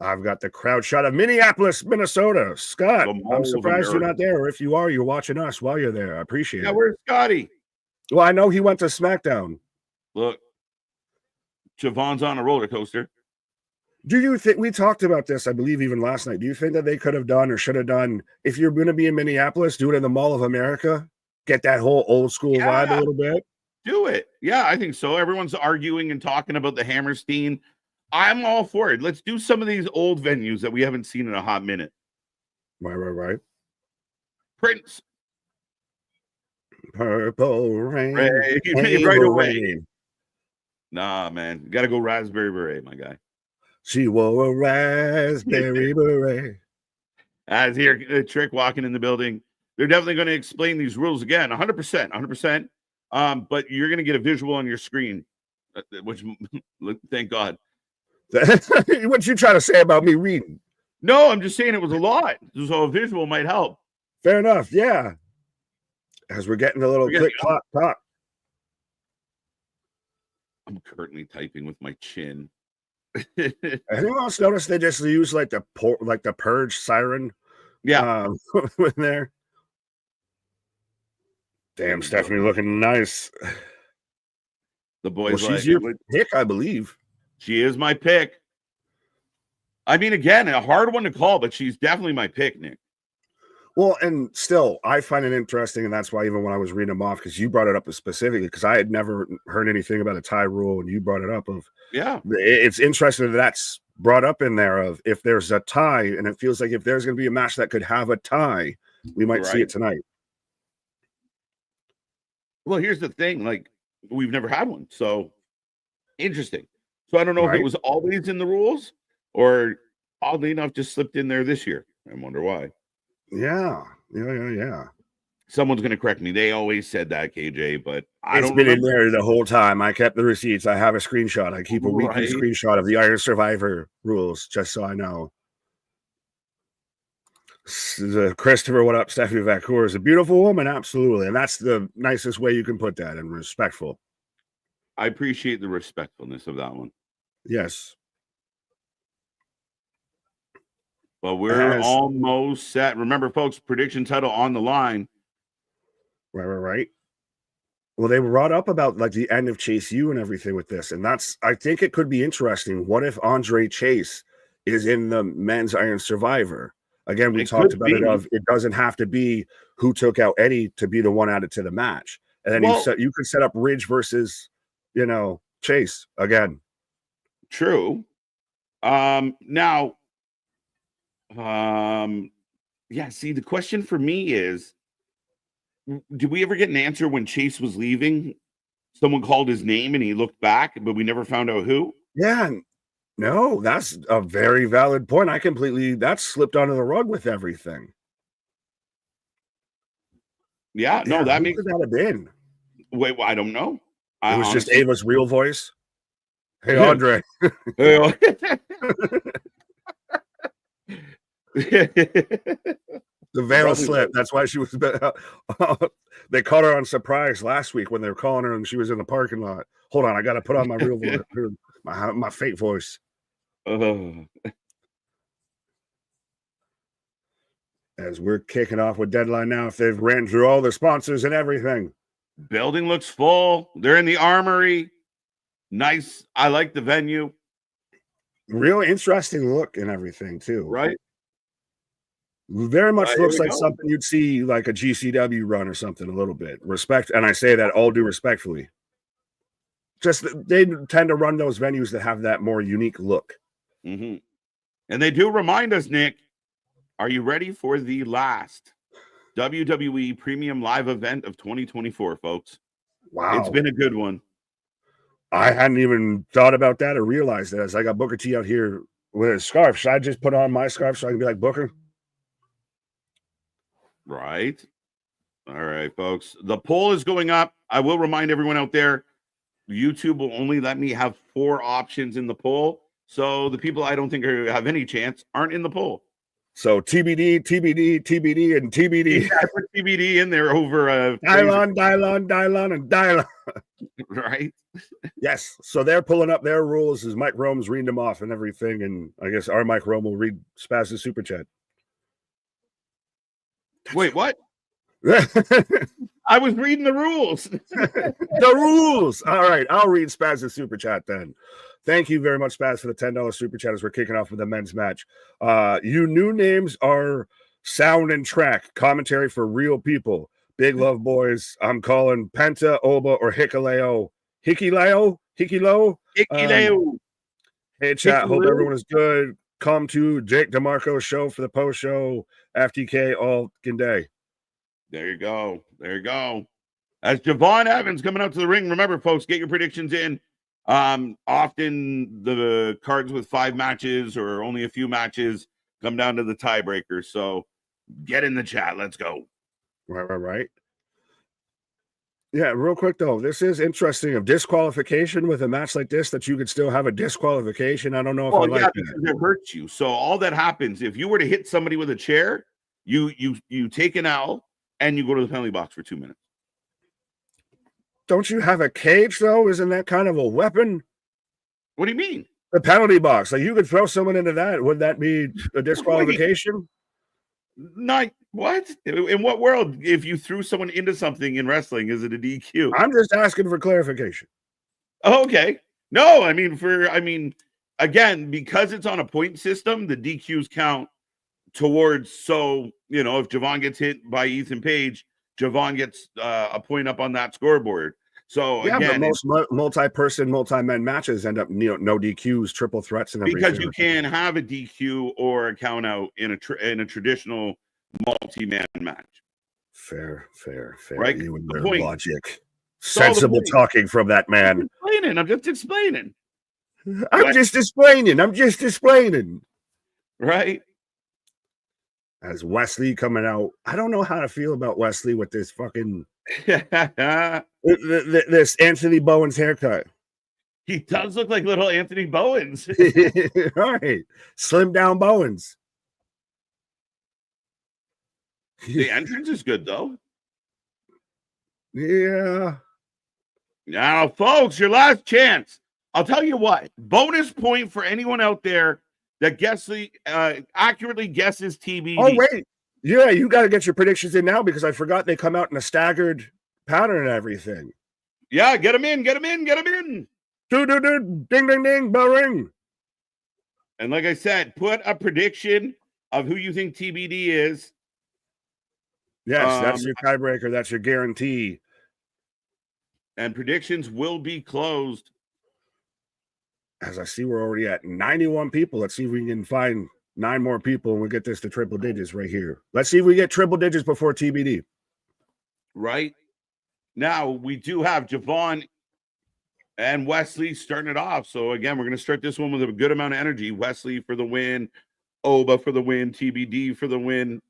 I've got the crowd shot of Minneapolis, Minnesota. Scott, I'm surprised you're not there. Or if you are, you're watching us while you're there. I appreciate it. Yeah, where's Scotty? Well, I know he went to SmackDown. Look, Javon's on a roller coaster. Do you think we talked about this? I believe even last night. Do you think that they could have done or should have done, if you're going to be in Minneapolis, do it in the Mall of America, get that whole old school vibe a little bit? Do it. Yeah, I think so. Everyone's arguing and talking about the Hammerstein. I'm all for it. Let's do some of these old venues that we haven't seen in a hot minute. Right. Prince. Purple rain. Right away. Rain. Nah, man. You got to go raspberry beret, my guy. She wore a raspberry beret. As here, Trick walking in the building. They're definitely going to explain these rules again. 100%. But you're going to get a visual on your screen, which, thank God. What you trying to say about me reading? No, I'm just saying it was a lot. So a visual might help. Fair enough. Yeah. As we're getting a little click, clock, talk. I'm currently typing with my chin. Anyone else notice they just use like the purge siren? Yeah. With there. Damn, Stephanie looking nice. The boys, she's your pick, I believe. She is my pick. I mean, again, a hard one to call, but she's definitely my pick, Nick. Well, and still, I find it interesting, and that's why even when I was reading them off, because you brought it up specifically, because I had never heard anything about a tie rule, and you brought it up. It's interesting that that's brought up in there of if there's a tie, and it feels like if there's going to be a match that could have a tie, we might see it tonight. Well, here's the thing, like, we've never had one, so interesting. So I don't know if it was always in the rules or oddly enough just slipped in there this year. I wonder why. Yeah. Someone's going to correct me. They always said that, KJ, but it's been in there the whole time. I kept the receipts. I have a screenshot. I keep a weekly screenshot of the Iron Survivor rules just so I know. Christopher, what up? Stephanie Vacour is a beautiful woman, absolutely, and that's the nicest way you can put that, and respectful. I appreciate the respectfulness of that one. Yes. But we're almost set. Remember, folks, prediction title on the line. Right. Well, they brought up about like the end of Chase U and everything with this, and I think it could be interesting. What if Andre Chase is in the men's Iron Survivor? Again, we talked about it doesn't have to be who took out Eddie to be the one added to the match. And then you could set up Ridge versus, Chase again. True. Now, see, the question for me is, did we ever get an answer when Chase was leaving? Someone called his name and he looked back, but we never found out who? Yeah. No, that's a very valid point. That's slipped under the rug with everything. Yeah, no, that makes could that have been? Wait, well, I don't know. It was just Ava's real voice. Hey, Andre. Hey, the veil slipped. That's why she was. They caught her on surprise last week when they were calling her and she was in the parking lot. Hold on, I got to put on my real voice, my fake voice. As we're kicking off with Deadline now, if they've ran through all the sponsors and everything. Building looks full. They're in the Armory. Nice. I like the venue. Real interesting look and everything too. Right. Very much looks like something you'd see like a GCW run or something a little bit. Respect, and I say that all due respectfully. Just they tend to run those venues that have that more unique look. Mm-hmm. And they do remind us, Nick, are you ready for the last WWE Premium Live event of 2024, folks? Wow. It's been a good one. I hadn't even thought about that or realized that as I got Booker T out here with his scarf. Should I just put on my scarf so I can be like Booker? Right. All right, folks. The poll is going up. I will remind everyone out there, YouTube will only let me have 4 options in the poll. So the people I don't think have any chance aren't in the poll. So TBD, TBD, and TBD. Yeah, I put TBD in there over Dylon, and Dylon. Right. Yes. So they're pulling up their rules as Mike Rome's reading them off and everything. And I guess our Mike Rome will read Spaz's super chat. Wait, what? I was reading the rules. The rules. All right. I'll read Spaz's super chat then. Thank you very much, Spaz, for the $10 super chat as we're kicking off with the men's match. You new names are sound and track. Commentary for real people. Big love, boys. I'm calling Penta, Oba, or Hikuleo. Hikilo? Hey, chat. Hope everyone is good. Come to Jake DeMarco's show for the post show. FTK all day. There you go. There you go. As Javon Evans coming out to the ring. Remember, folks, get your predictions in. Often the cards with 5 matches or only a few matches come down to the tiebreaker. So get in the chat. Let's go. Right. Yeah, real quick though, this is interesting of disqualification with a match like this, that you could still have a disqualification. I don't know if I like that. Because it hurts you. So all that happens if you were to hit somebody with a chair, you take an L and you go to the penalty box for 2 minutes. Don't you have a cage though? Isn't that kind of a weapon? What do you mean? The penalty box. Like you could throw someone into that. Would that be a disqualification? Not what? In what world, if you threw someone into something in wrestling, is it a DQ? I'm just asking for clarification. Oh, okay. No, I mean, again, because it's on a point system, the DQs count towards. So, if Javon gets hit by Ethan Page, Javon gets a point up on that scoreboard. So yeah, again, but most multi-person, multi-men matches end up no DQs, triple threats, and everything. Because you can have a DQ or a count out in a traditional multi-man match. Fair. Right? You and your logic. Solve Sensible talking from that man. I'm just explaining. I'm just explaining. Right? As Wesley coming out, I don't know how to feel about Wesley with this fucking this Anthony Bowens haircut. He does look like little Anthony Bowens. All right. Slim down Bowens. The entrance is good, though. Yeah. Now, folks, your last chance. I'll tell you what. Bonus point for anyone out there that accurately guesses TBD. Oh, wait. Yeah, you got to get your predictions in now because I forgot they come out in a staggered pattern and everything. Yeah, get them in. Ding, ding, ding, bell ring. And like I said, put a prediction of who you think TBD is. Yes, that's your tiebreaker. That's your guarantee. And predictions will be closed. As I see, we're already at 91 people. Let's see if we can find 9 more people and we'll get this to triple digits right here. Let's see if we get triple digits before TBD. Right. Now, we do have Javon and Wesley starting it off. So, again, we're going to start this one with a good amount of energy. Wesley for the win. Oba for the win. TBD for the win.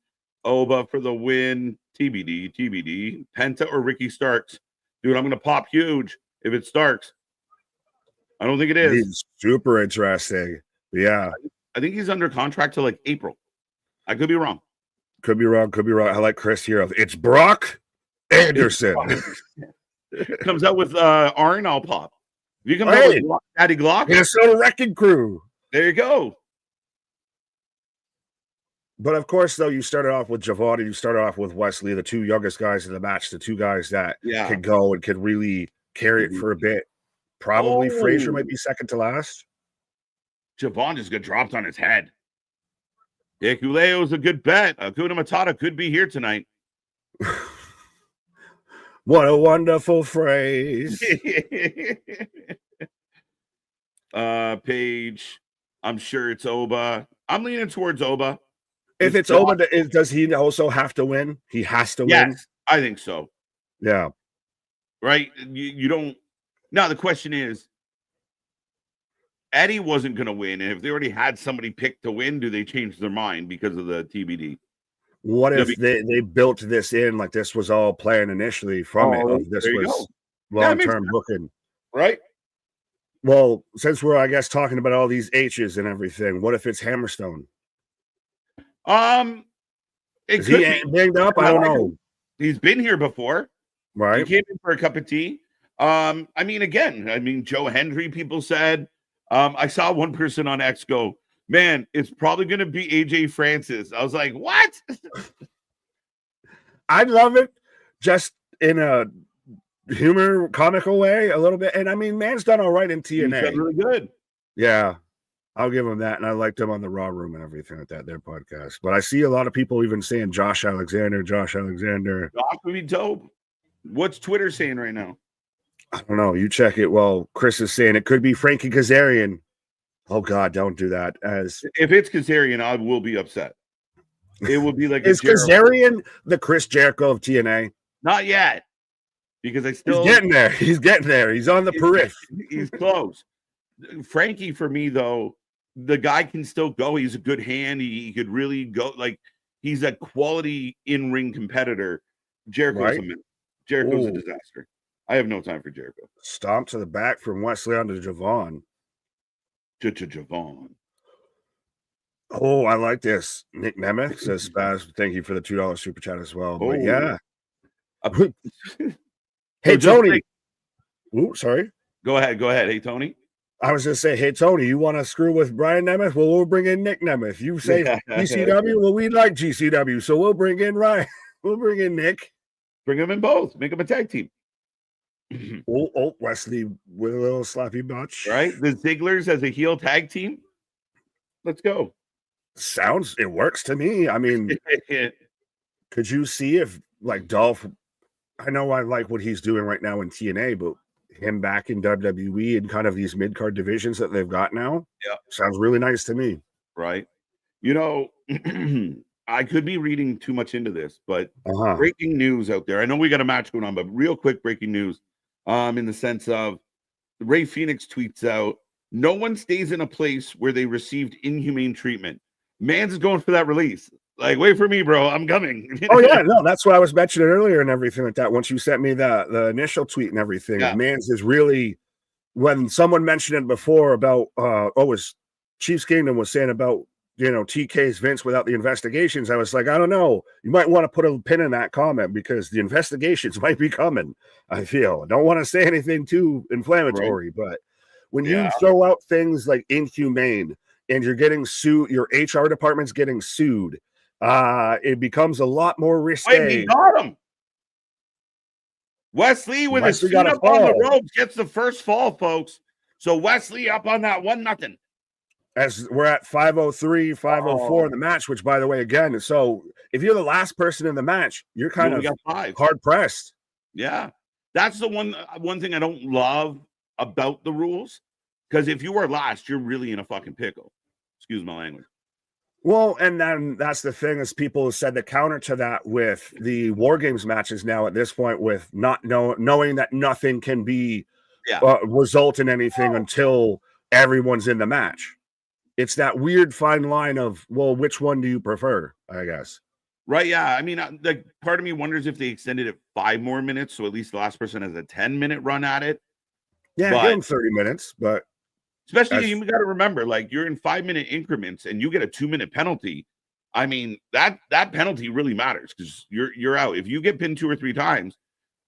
Oba for the win. TBD. Penta or Ricky Starks. Dude, I'm going to pop huge if it's Starks. I don't think it is. He's super interesting. Yeah. I think he's under contract till like April. I could be wrong. Could be wrong. I like Chris here. It's Brock Anderson. Comes out with Arn, I'll pop. If you come out with Daddy Glock. Minnesota Wrecking Crew. There you go. But of course, though, you started off with Javon and you started off with Wesley, the 2 youngest guys in the match, the 2 guys that could go and could really carry it for a bit. Probably Frazier might be second to last. Javon just got dropped on his head. Hikuleo's a good bet. Hakuna Matata could be here tonight. What a wonderful phrase. Page. I'm sure it's Oba. I'm leaning towards Oba. If it's Oba, does he also have to win? He has to win? Yes, I think so. Yeah. Right? You don't. Now, the question is, Eddie wasn't going to win. And if they already had somebody picked to win, do they change their mind because of the TBD? What if they built this in like this was all planned initially from it? This was long-term booking. Right? Well, since we're, I guess, talking about all these H's and everything, what if it's Hammerstone? Is he banged up? I don't know. He's been here before. Right. He came in for a cup of tea. Joe Hendry, people said. I saw one person on X go, man, it's probably going to be AJ Francis. I was like, what? I love it. Just in a humor, comical way a little bit. And I mean, man's done all right in TNA. He's done really good. Yeah. I'll give him that. And I liked him on the Raw Room and everything like that, their podcast. But I see a lot of people even saying Josh Alexander. Josh would be dope. What's Twitter saying right now? I don't know. You check it. Well, Chris is saying it could be Frankie Kazarian. Oh, God, don't do that. If it's Kazarian, I will be upset. It will be like is Kazarian the Chris Jericho of TNA? Not yet. Because he's getting there. He's getting there. He's on the periphery. He's close. Frankie, for me, though, the guy can still go. He's a good hand. He could really go. Like, he's a quality in-ring competitor. Jericho's a disaster. I have no time for Jericho. Stomp to the back from Wesley onto Javon. To Javon. Oh, I like this. Nick Nemeth says, Spaz, thank you for the $2 super chat as well. But yeah. Hey, Tony. Sorry. Go ahead. Hey, Tony. I was going to say, hey, Tony, you want to screw with Brian Nemeth? Well, we'll bring in Nick Nemeth. You say GCW? Well, we like GCW, so we'll bring in Ryan. We'll bring in Nick. Bring them in both. Make them a tag team. Wesley with a little slappy botch. Right? The Zigglers as a heel tag team? Let's go. It works to me. I mean, could you see if, like, Dolph, I know I like what he's doing right now in TNA, but him back in WWE and kind of these mid-card divisions that they've got now. Yeah. Sounds really nice to me. Right. You know, I could be reading too much into this, but breaking news out there. I know we got a match going on, but real quick breaking news in the sense of Ray Phoenix tweets out, no one stays in a place where they received inhumane treatment. Mans is going for that release. Like, wait for me, bro. I'm coming. Oh, yeah. No, that's what I was mentioning earlier and everything like that. Once you sent me the initial tweet and everything, Mans is really, when someone mentioned it before about, was Chiefs Kingdom was saying about, TK's Vince without the investigations. I was like, I don't know. You might want to put a pin in that comment because the investigations might be coming, I feel. I don't want to say anything too inflammatory, but when you throw out things like inhumane and you're getting sued, your HR department's getting sued, it becomes a lot more risky. Wait, he got him. Wesley with his feet up on the ropes gets the first fall, folks. So Wesley up on that 1-0. As we're at 5:03, 5:04 in the match, which, by the way, again, so if you're the last person in the match, you're kind of hard pressed. Yeah, that's the one thing I don't love about the rules, because if you are last, you're really in a fucking pickle. Excuse my language. Well, and then that's the thing, is people have said the counter to that with the War Games matches now at this point, with not knowing that nothing can be result in anything until everyone's in the match. It's that weird fine line of, well, which one do you prefer, I guess. Right, yeah. I mean, like, part of me wonders if they extended it 5 more minutes, so at least the last person has a 10-minute run at it. Yeah, give them 30 minutes, but... Especially, you got to remember, like, you're in 5-minute increments and you get a 2-minute penalty. I mean, that penalty really matters because you're out. If you get pinned 2 or 3 times,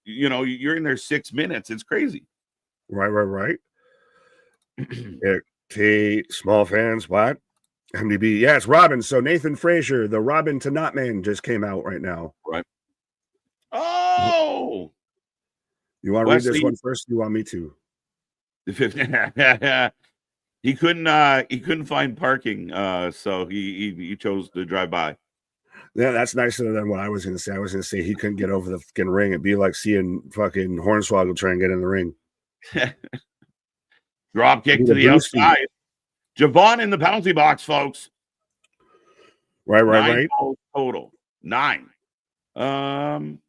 you're in there 6 minutes. It's crazy. Right. Small fans, what? MDB. Yeah, it's Robin. So Nathan Frazier, the Robin to Not Man, just came out right now. Right. Oh! You want to read this one first? You want me to? He couldn't find parking, so he chose to drive by. Yeah, that's nicer than what I was going to say. I was going to say he couldn't get over the fucking ring. It'd be like seeing fucking Hornswoggle try and get in the ring. Drop kick to the outside. Javon in the penalty box, folks. Right. Total 9. Javon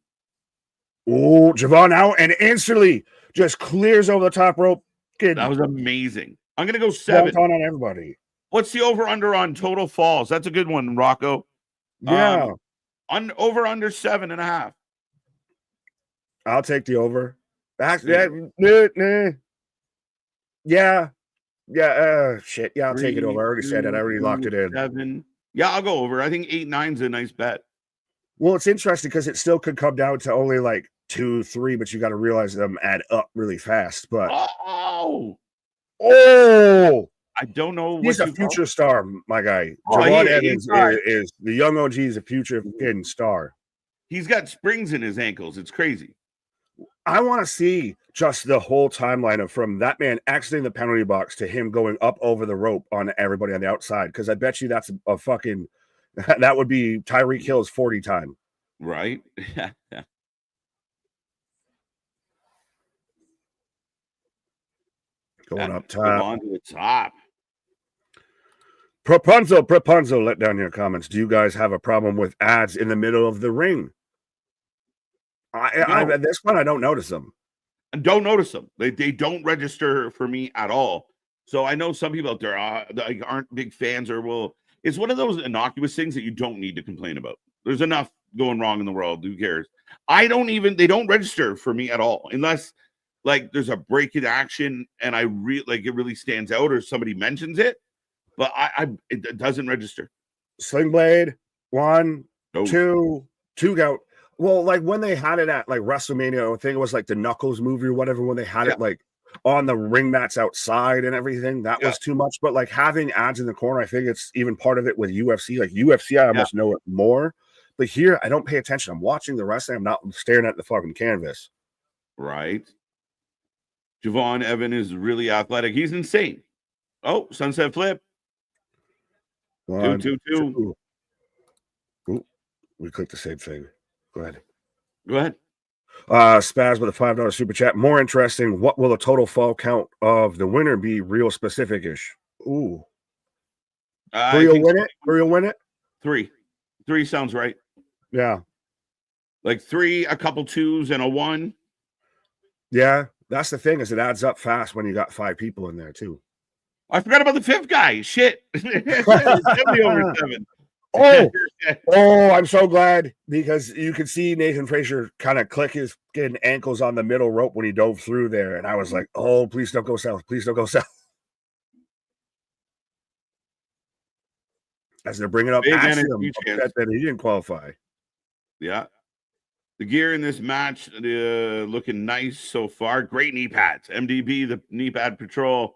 out and instantly just clears over the top rope. That was amazing. I'm gonna go 7 on everybody. What's the over/under on total falls? That's a good one, Rocco. Yeah, over under 7.5. I'll take the over. Shit. Yeah, I'll take it over. I already said it. I already locked it in. 7. Yeah, I'll go over. I think 8-9's a nice bet. Well, it's interesting because it still could come down to only like 2, 3, but you got to realize them add up really fast. But I don't know. He's a future star, my guy. Javon Evans is the young OG. Is a future fucking star. He's got springs in his ankles. It's crazy. I want to see just the whole timeline of from that man exiting the penalty box to him going up over the rope on everybody on the outside. Because I bet you that's a fucking that would be Tyreek Hill's 40 time. Right? Going up top. On to the top. Propunzo, let down your comments. Do you guys have a problem with ads in the middle of the ring? At this point, I don't notice them. Don't notice them. They don't register for me at all. So I know some people out there aren't big fans or it's one of those innocuous things that you don't need to complain about. There's enough going wrong in the world. Who cares? They don't register for me at all unless like there's a break in action and it really stands out or somebody mentions it. But it doesn't register. Sling Blade, 1, 2 go. Well, like when they had it at like WrestleMania, I think it was like the Knuckles movie or whatever, when they had it like on the ring mats outside and everything, that was too much. But like having ads in the corner, I think it's even part of it with UFC. Like UFC, I almost know it more. But here, I don't pay attention. I'm watching the wrestling. I'm not staring at the fucking canvas. Right. Javon Evan is really athletic. He's insane. Oh, sunset flip. 1, 2, 2. Ooh, we clicked the same thing. Go ahead. Spaz with a $5 super chat. More interesting. What will the total fall count of the winner be? Real specific-ish. Ooh. Three will win it? 3. 3 sounds right. Yeah. Like 3, a couple 2s, and a 1. Yeah. That's the thing, is it adds up fast when you got 5 people in there, too. I forgot about the 5th guy. Shit. It's definitely over 7. Oh, I'm so glad, because you could see Nathan Frazier kind of click his ankles on the middle rope when he dove through there. And I was like, oh, please don't go south. Please don't go south. As they're bringing up Axiom, that he didn't qualify. Yeah. The gear in this match looking nice so far. Great knee pads. MDB, the knee pad patrol,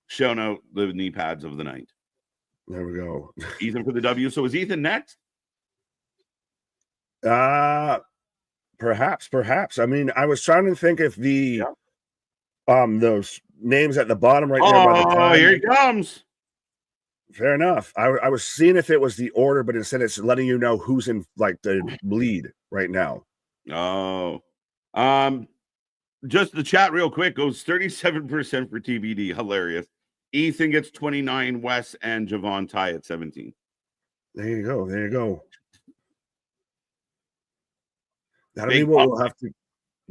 showing out the knee pads of the night. There we go. Ethan for the W. So is Ethan next? Perhaps. I mean, I was trying to think if those names at the bottom right there by the time. Oh, here he comes. Fair enough. I was seeing if it was the order, but instead it's letting you know who's in like the lead right now. Oh. Just the chat real quick goes 37% for TBD. Hilarious. Ethan gets 29, Wes and Javon tie at 17. There you go. That'll be what we'll have to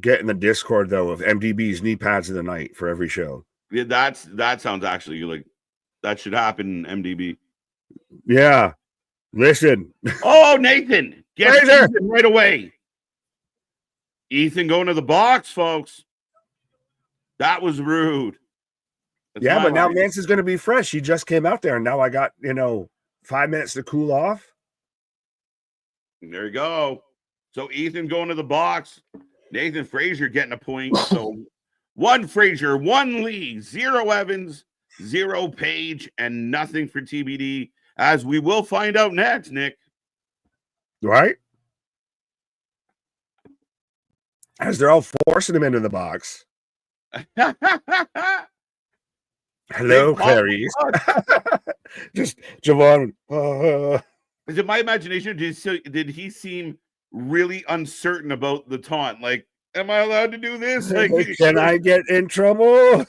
get in the Discord, though, of MDB's knee pads of the night for every show. Yeah, that sounds actually like that should happen in MDB. Yeah. Listen. Oh, Nathan. Get Ethan right away. Ethan going to the box, folks. That was rude. That's but now Nance is going to be fresh. He just came out there, and now I got, 5 minutes to cool off. There you go. So Ethan going to the box. Nathan Frazier getting a point. So 1 Frazier, 1 Lee, 0 Evans, 0 Page, and nothing for TBD, as we will find out next, Nick. Right? As they're all forcing him into the box. Hello, Clarice. Just Javon. Is it my imagination? Did he seem really uncertain about the taunt? Like, am I allowed to do this? Like, can I get in trouble?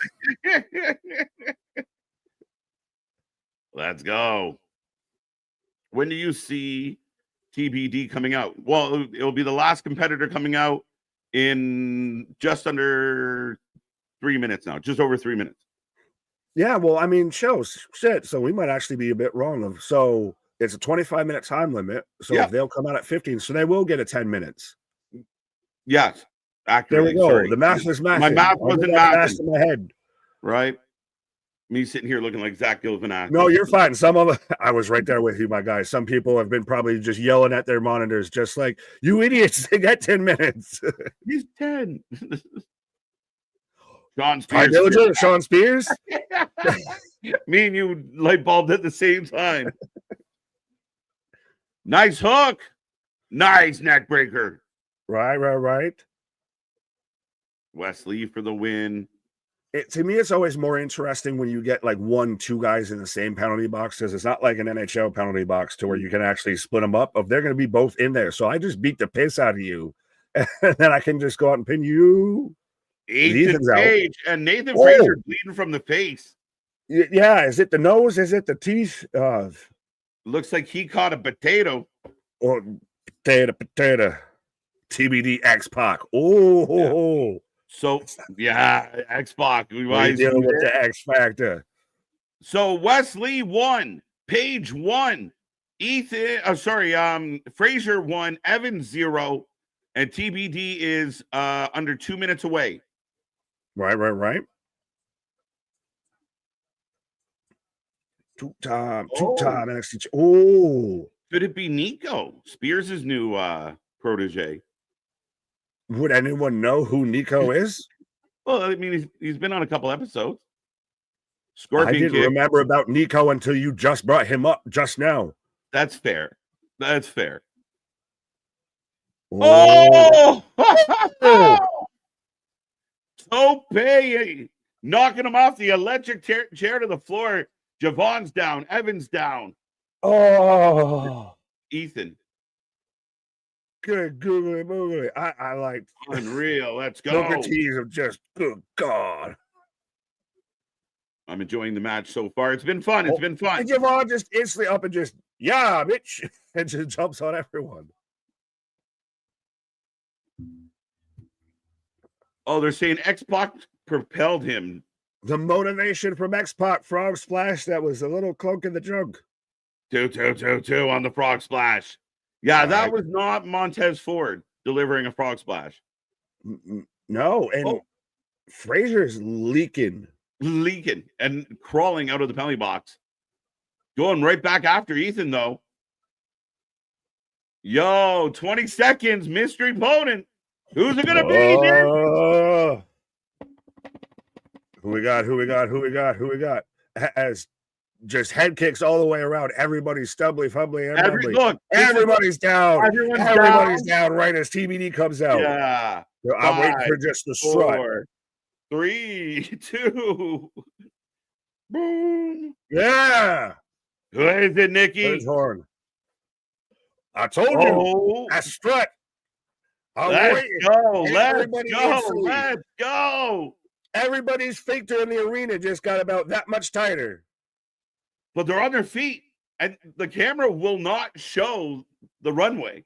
Let's go. When do you see TBD coming out? Well, it'll be the last competitor coming out in just under 3 minutes now, just over 3 minutes. Yeah, well, I mean, shows shit. So we might actually be a bit wrong. So it's a 25-minute time limit. So if they'll come out at 15, so they will get a 10 minutes. Yes, there we go. Sorry. The math is math. My math wasn't math in my head. Right. Me sitting here looking like Zach Galifianakis. No, you're fine. I was right there with you, my guy. Some people have been probably just yelling at their monitors, just like, you idiots, they got 10 minutes. He's 10. Sean Spears? Me and you light bulbed at the same time. Nice hook. Nice neck breaker. Right. Wesley for the win. To me, it's always more interesting when you get like 1-2 guys in the same penalty box, because it's not like an NHL penalty box to where you can actually split them up. If they're going to be both in there, so I just beat the piss out of you, and then I can just go out and pin you. Ethan Page and Nathan Frazier bleeding from the face. Yeah, is it the nose? Is it the teeth? Looks like he caught a potato. Or potato. TBD X-Pac. Oh. Yeah. So, yeah, X-Pac. We're dealing with the X Factor. So, Wesley won. Page won. Frazier won. Evans 0. And TBD is under 2 minutes away. Right. Two-time NXT. Oh. Could it be Nico? Spears' new protege. Would anyone know who Nico is? Well, I mean, he's been on a couple episodes. Scorpion I didn't remember about Nico until you just brought him up just now. That's fair. Oh! Tope knocking him off the electric chair to the floor. Javon's down. Evans down. Oh, Ethan. Good googly moogly. I like unreal. Let's go. Socrates of just good God. I'm enjoying the match so far. It's been fun. It's been fun. And Javon just instantly up and just, yeah, bitch, and just jumps on everyone. Oh, they're saying X-Pac propelled him. The motivation from X-Pac frog splash, that was a little cloak in the jug. 2 on the frog splash. Yeah, that was not Montez Ford delivering a frog splash. No, and Frazier's leaking and crawling out of the penalty box. Going right back after Ethan, though. Yo, 20 seconds, mystery opponent. Who's it gonna be, dude? Who we got? As just head kicks all the way around. Everybody's stumbly, fumbly, and everybody's down. Everybody's down right as TBD comes out. Yeah. So I'm waiting for just the strut. 3, 2, boom. Yeah. Who is it, Nikki? Horn. I told you. That's strut. Let's go. Everybody's factor in the arena just got about that much tighter. But they're on their feet, and the camera will not show the runway.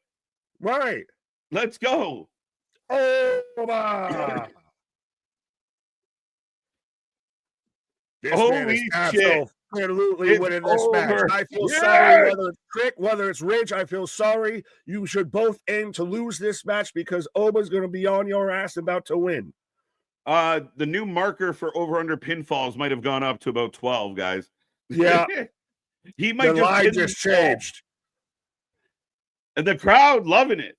Right. Let's go. Holy shit. Absolutely winning this match. I feel sorry, whether it's Trick, whether it's Ridge, I feel sorry. You should both aim to lose this match because Oba's going to be on your ass about to win. The new marker for over-under pinfalls might have gone up to about 12, guys. Yeah. He might the line just changed. And the crowd loving it.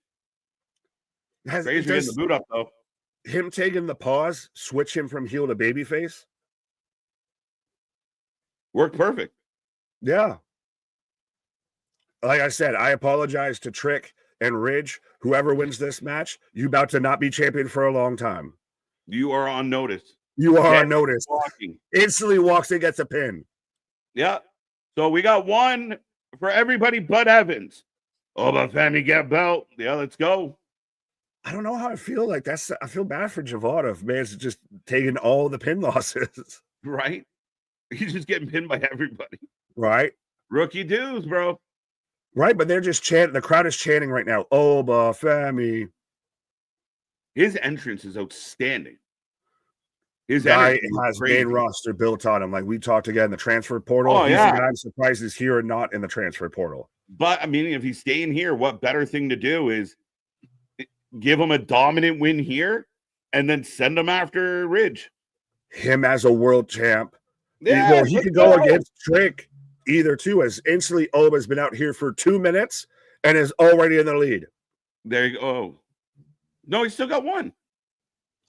Frazier getting the boot up, though. Him taking the pause, switch him from heel to babyface. Worked perfect. Yeah. Like I said, I apologize to Trick and Ridge. Whoever wins this match, you about to not be champion for a long time. You are on notice. You are on notice. Instantly walks and gets a pin. Yeah. So we got one for everybody but Evans. Oba family get belt. Yeah, let's go. I don't know how I feel. Like I feel bad for Javon if man's just taking all the pin losses. Right? He's just getting pinned by everybody. Right. Rookie dudes, bro. Right, but they're just chanting. The crowd is chanting right now. Oba family. His entrance is outstanding. His guy has main roster built on him. Like we talked again, the transfer portal. Oh, yeah. I'm surprised he's here and not in the transfer portal. But I mean, if he's staying here, what better thing to do is give him a dominant win here and then send him after Ridge. Him as a world champ. Yeah, well, he could go against Trick either too, as instantly Oba's been out here for 2 minutes and is already in the lead. There you go. Oh. No, he's still got one.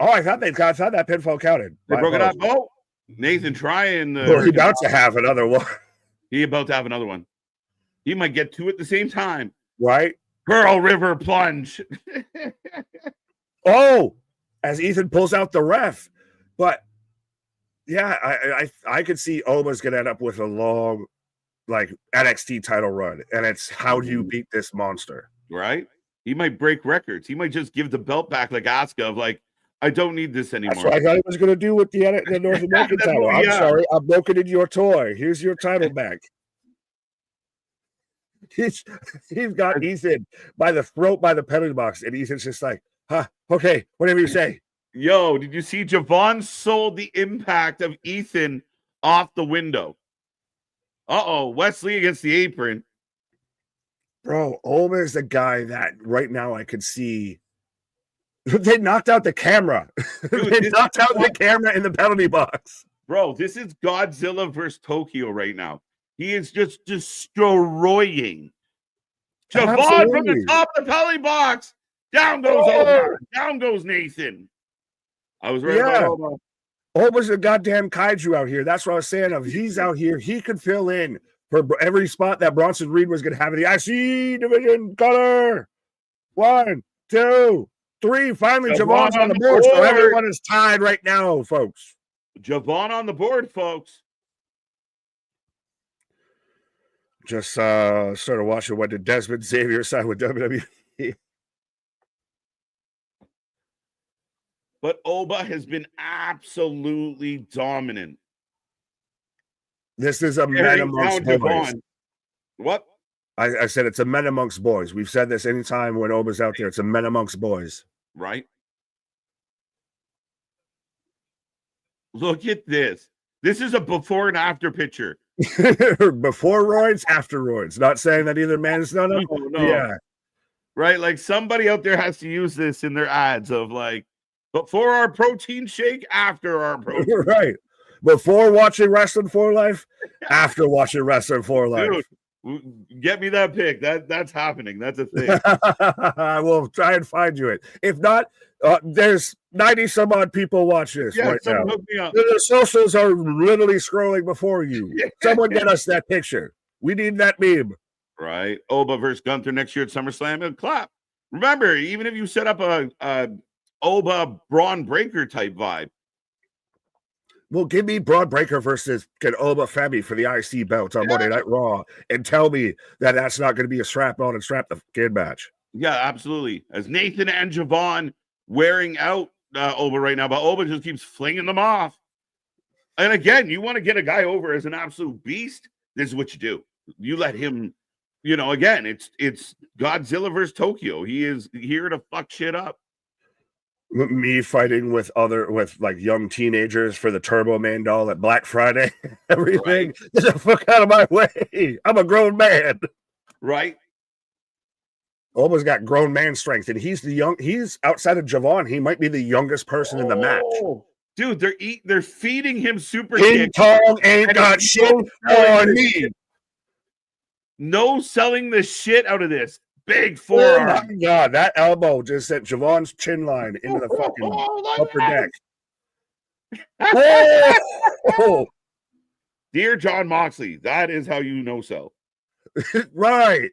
Oh, I thought that pinfall counted. They broke it up. Oh, Nathan trying. He's about to have another one. He about to have another one. He might get two at the same time. Right? Pearl River plunge. Oh, as Ethan pulls out the ref. But yeah, I could see Oba's gonna end up with a long, like, NXT title run, and it's how do you beat this monster? Right? He might break records. He might just give the belt back like Asuka of like, I don't need this anymore. That's what I thought he was gonna do with the North American title. I'm sorry, I'm broken in your toy. Here's your title back. He's got Ethan by the throat by the penalty box, and Ethan's just like, huh, okay, whatever you say. Yo, did you see Javon sold the impact of Ethan off the window? Uh-oh, Wesley against the apron. Bro, Oba is the guy that right now I could see. They knocked out the camera. Dude, they knocked out the camera in the penalty box. Bro, this is Godzilla versus Tokyo right now. He is just destroying Javon from the top of the penalty box. Down goes Oba. Down goes Nathan. I was right about Oba. Oba's a goddamn kaiju out here. That's what I was saying. Of he's out here, he could fill in for every spot that Bronson Reed was going to have in the IC division color. 1, 2, 3. Finally, Javon's on the board. So everyone is tied right now, folks. Javon on the board, folks. Just started watching what did Desmond Xavier sign with WWE. But Oba has been absolutely dominant. This is a men amongst boys. What? I said it's a men amongst boys. We've said this anytime when Oba's out there. It's a men amongst boys. Right? Look at this. This is a before and after picture. Before roids, after roids. Not saying that either man is none of them. No. Yeah. Right? Like somebody out there has to use this in their ads of like, before our protein shake, after our protein. Right. Before watching Wrestling for Life, after watching Wrestling for Life. Dude, get me that pic. That's happening. That's a thing. I will try and find you it. If not, there's 90 some odd people watch this right now. The socials are literally scrolling before you. Someone get us that picture. We need that meme. Right. Oba versus Gunther next year at SummerSlam and clap. Remember, even if you set up a Oba Braun Breaker type vibe. Well, give me Braun Breaker versus Oba Femi for the IC belt on Monday Night Raw and tell me that that's not going to be a strap on and strap the kid match. Yeah, absolutely. As Nathan and Javon wearing out Oba right now, but Oba just keeps flinging them off. And again, you want to get a guy over as an absolute beast, this is what you do. You let him, again, it's Godzilla versus Tokyo. He is here to fuck shit up. Me fighting with like young teenagers for the Turbo Man doll at Black Friday, everything. Right. Get the fuck out of my way. I'm a grown man. Right. Oba's got grown man strength, and he's outside of Javon, he might be the youngest person in the match. Dude, they're feeding him super King Kong ain't got shit on me. No selling the shit out of this. Big forearm. Oh my God, that elbow just sent Javon's chin line into the fucking upper deck. Oh. Dear John Moxley, that is how you know so. Right.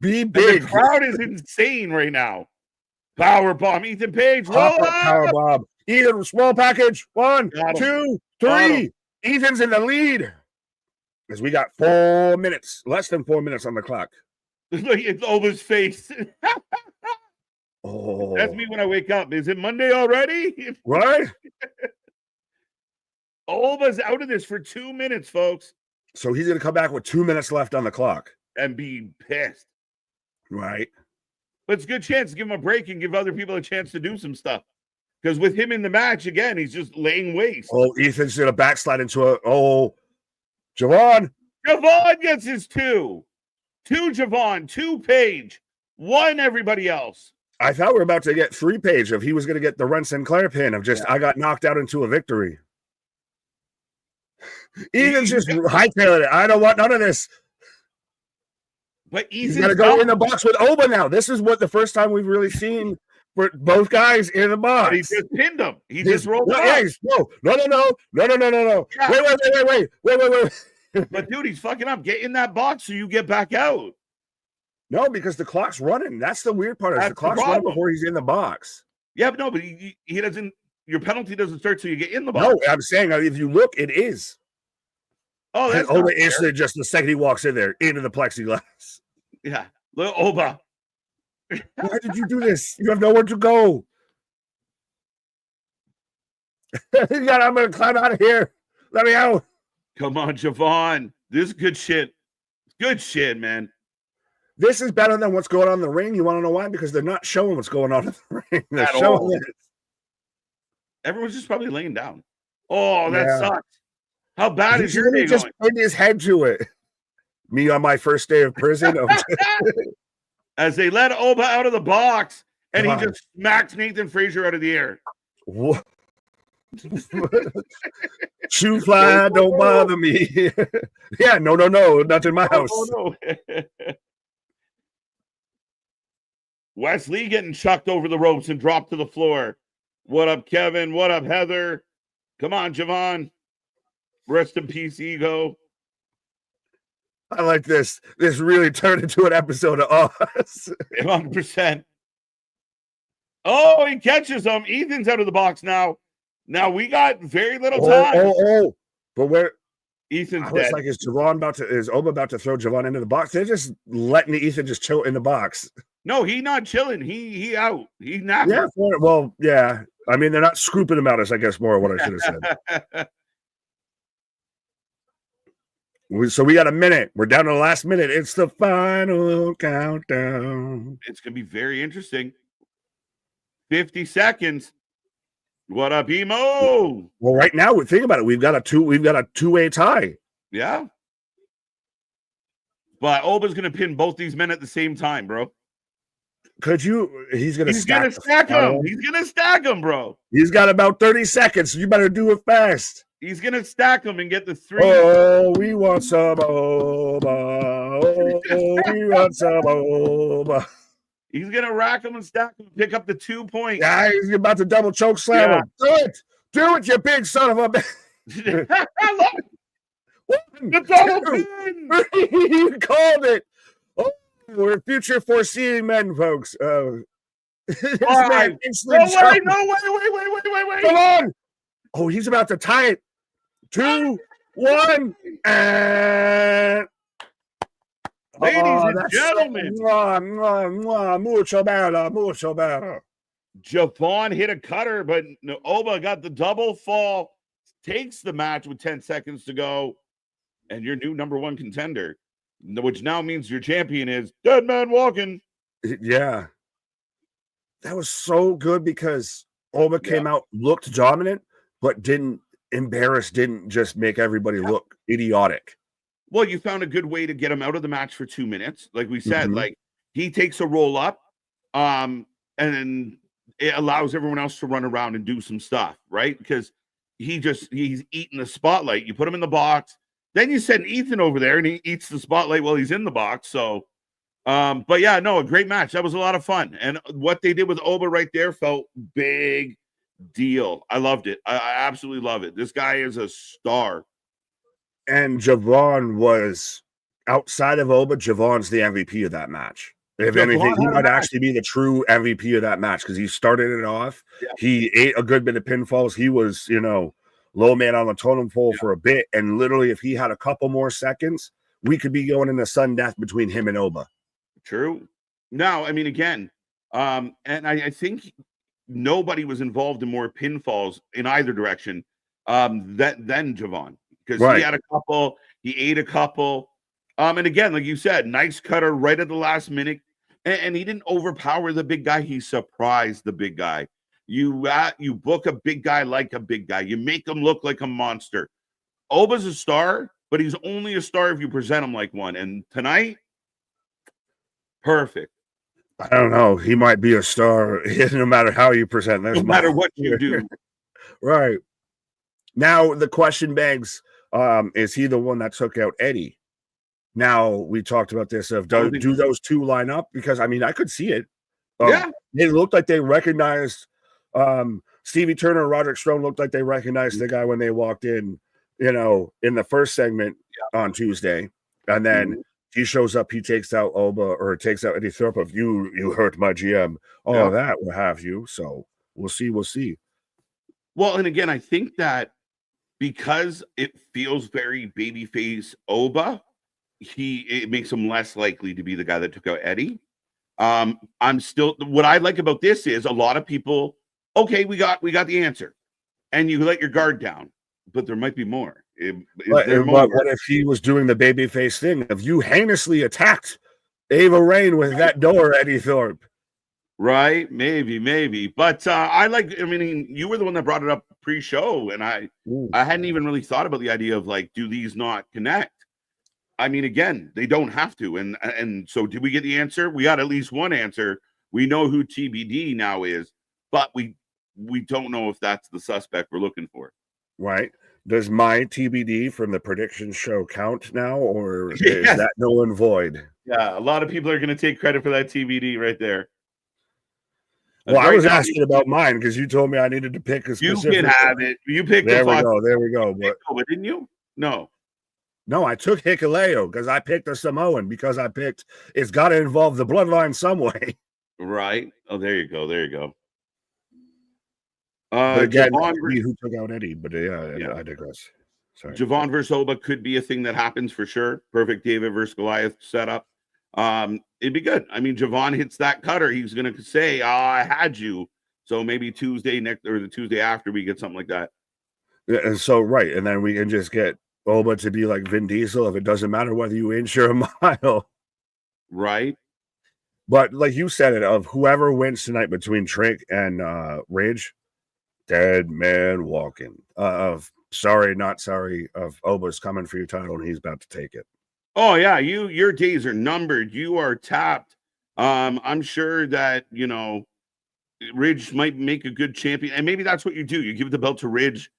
Be big. The crowd is insane right now. Power bomb, Ethan Page. Power bomb. Ethan, small package. 1, 2, 3. Ethan's in the lead. Because we got 4 minutes, less than 4 minutes on the clock. Look at Oba's face. Oh, that's me when I wake up. Is it Monday already? Right. Oba's out of this for 2 minutes, folks. So he's going to come back with 2 minutes left on the clock and be pissed. Right. But it's a good chance to give him a break and give other people a chance to do some stuff. Because with him in the match, again, he's just laying waste. Oh, Ethan's going to backslide into Javon. Javon gets his 2. 2 Javon, 2 Page, 1 everybody else. I thought we were about to get 3 Page if he was going to get the Ren Sinclair pin of just I got knocked out into a victory. Ethan's just hightailing it. I don't want none of this. But he's got to go in the box with Oba now. This is the first time we've really seen for both guys in the box. But he just pinned them. He just rolled No. Yeah. Wait. But dude, he's fucking up. Get in that box so you get back out. No, because the clock's running. That's the weird part. Is the clock's running before he's in the box. Yeah, but no, but he doesn't. Your penalty doesn't start till you get in the box. No, I'm saying if you look, it is. Oh, that's Oba instantly just the second he walks in there into the plexiglass. Yeah, little Oba. Why did you do this? You have nowhere to go. I'm gonna climb out of here. Let me out. Come on, Javon. This is good shit. Good shit, man. This is better than what's going on in the ring. You want to know why? Because they're not showing what's going on in the ring. They're showing it. Everyone's just probably laying down. Oh, that sucks. How bad is your day just going? pinned his head to it. Me on my first day of prison. As they let Oba out of the box, and he just smacks Nathan Frazier out of the air. What? Shoe fly, don't bother me. Yeah, no, not in my house. No. Wesley getting chucked over the ropes and dropped to the floor. What up, Kevin? What up, Heather? Come on, Javon. Rest in peace, Ego. I like this. This really turned into an episode of us. 100%. Oh, he catches him. Ethan's out of the box now. Now we got very little time. But where Ethan's dead. It's like, is Oba about to throw Javon into the box? They're just letting Ethan just chill in the box. No, he not chilling. He out. He's not. Yeah, well, yeah. I mean, they're not scooping him out, is I guess more what I should have said. So we got a minute. We're down to the last minute. It's the final countdown. It's going to be very interesting. 50 seconds. What up, Emo? Well, right now, think about it. We've got a two-way tie. Yeah. But Oba's going to pin both these men at the same time, bro. Could you? He's going to stack him. He's going to stack him, bro. He's got about 30 seconds. So you better do it fast. He's going to stack him and get the 3. Oh, we want some Oba. Oh, we want some Oba. He's going to rack him and stack him and pick up the 2 points. Yeah, he's about to double choke slam him. Do it, you big son of a bitch. I love it. The double pin. You called it. Oh, we're future foreseeing men, folks. This man wait. Come on. Oh, he's about to tie it. 2, 1, and ladies and gentlemen, mucho better. Javon hit a cutter, but Oba got the double fall, takes the match with 10 seconds to go, and your new number 1 contender, which now means your champion is Dead Man Walking. Yeah. That was so good because Oba came out, looked dominant, but didn't just make everybody look idiotic. Well, you found a good way to get him out of the match for 2 minutes. Like we said, like he takes a roll up, and then it allows everyone else to run around and do some stuff, right? Because he's eating the spotlight. You put him in the box, then you send Ethan over there and he eats the spotlight while he's in the box. So, but yeah, no, a great match. That was a lot of fun. And what they did with Oba right there felt big deal. I loved it. I absolutely love it. This guy is a star. And Javon was outside of Oba. Javon's the MVP of that match. If anything, he might actually be the true MVP of that match because he started it off. Yeah. He ate a good bit of pinfalls. He was, low man on the totem pole for a bit. And literally, if he had a couple more seconds, we could be going into sudden death between him and Oba. True. Now, I mean, again, and I think nobody was involved in more pinfalls in either direction than Javon. Because he had a couple, he ate a couple. And again, like you said, nice cutter right at the last minute. And he didn't overpower the big guy. He surprised the big guy. You book a big guy like a big guy. You make him look like a monster. Oba's a star, but he's only a star if you present him like one. And tonight, perfect. I don't know. He might be a star no matter how you present. No matter what you do. Right. Now, the question begs, is he the one that took out Eddie? Now, we talked about this of do those two line up? Because, I mean, I could see it. It looked like they recognized Stevie Turner and Roderick Strong looked like they recognized the guy when they walked in, in the first segment on Tuesday. And then he shows up, he takes out Oba or takes out Eddie Thorpe of you hurt my GM. That will have you. So we'll see. Well, and again, I think that because it feels very babyface Oba, it makes him less likely to be the guy that took out Eddie. I'm still, what I like about this is a lot of people, okay, we got the answer, and you let your guard down, but there might be more. What if he was doing the babyface thing? If you heinously attacked Ava Raine with that door, Eddie Thorpe. Right, maybe, but I mean, you were the one that brought it up pre-show, and I hadn't even really thought about the idea of like, do these not connect? I mean, again, they don't have to, and so did we get the answer? We got at least one answer. We know who TBD now is, but we don't know if that's the suspect we're looking for. Right? Does my TBD from the prediction show count now, or is that null and void? Yeah, a lot of people are going to take credit for that TBD right there. Well, I was asking about mine because you told me I needed to pick a specific. You can have it. You picked. There we go. But didn't you? No, I took Hikuleo because I picked a Samoan because I picked it's got to involve the bloodline some way. Right. Oh, there you go. But again, who took out Eddie? But yeah, I digress. Sorry. Javon versus Oba could be a thing that happens for sure. Perfect David versus Goliath setup. It'd be good. I mean, Javon hits that cutter. He's going to say, I had you. So maybe Tuesday next or the Tuesday after we get something like that. Yeah, and so, right. And then we can just get Oba to be like Vin Diesel if it doesn't matter whether you inch or a mile. Right. But like you said it, of whoever wins tonight between Trick and Ridge, dead man walking. Of sorry, not sorry, of Oba's coming for your title and he's about to take it. Oh yeah, your days are numbered. You are tapped. I'm sure that Ridge might make a good champion, and maybe that's what you do. You give the belt to Ridge.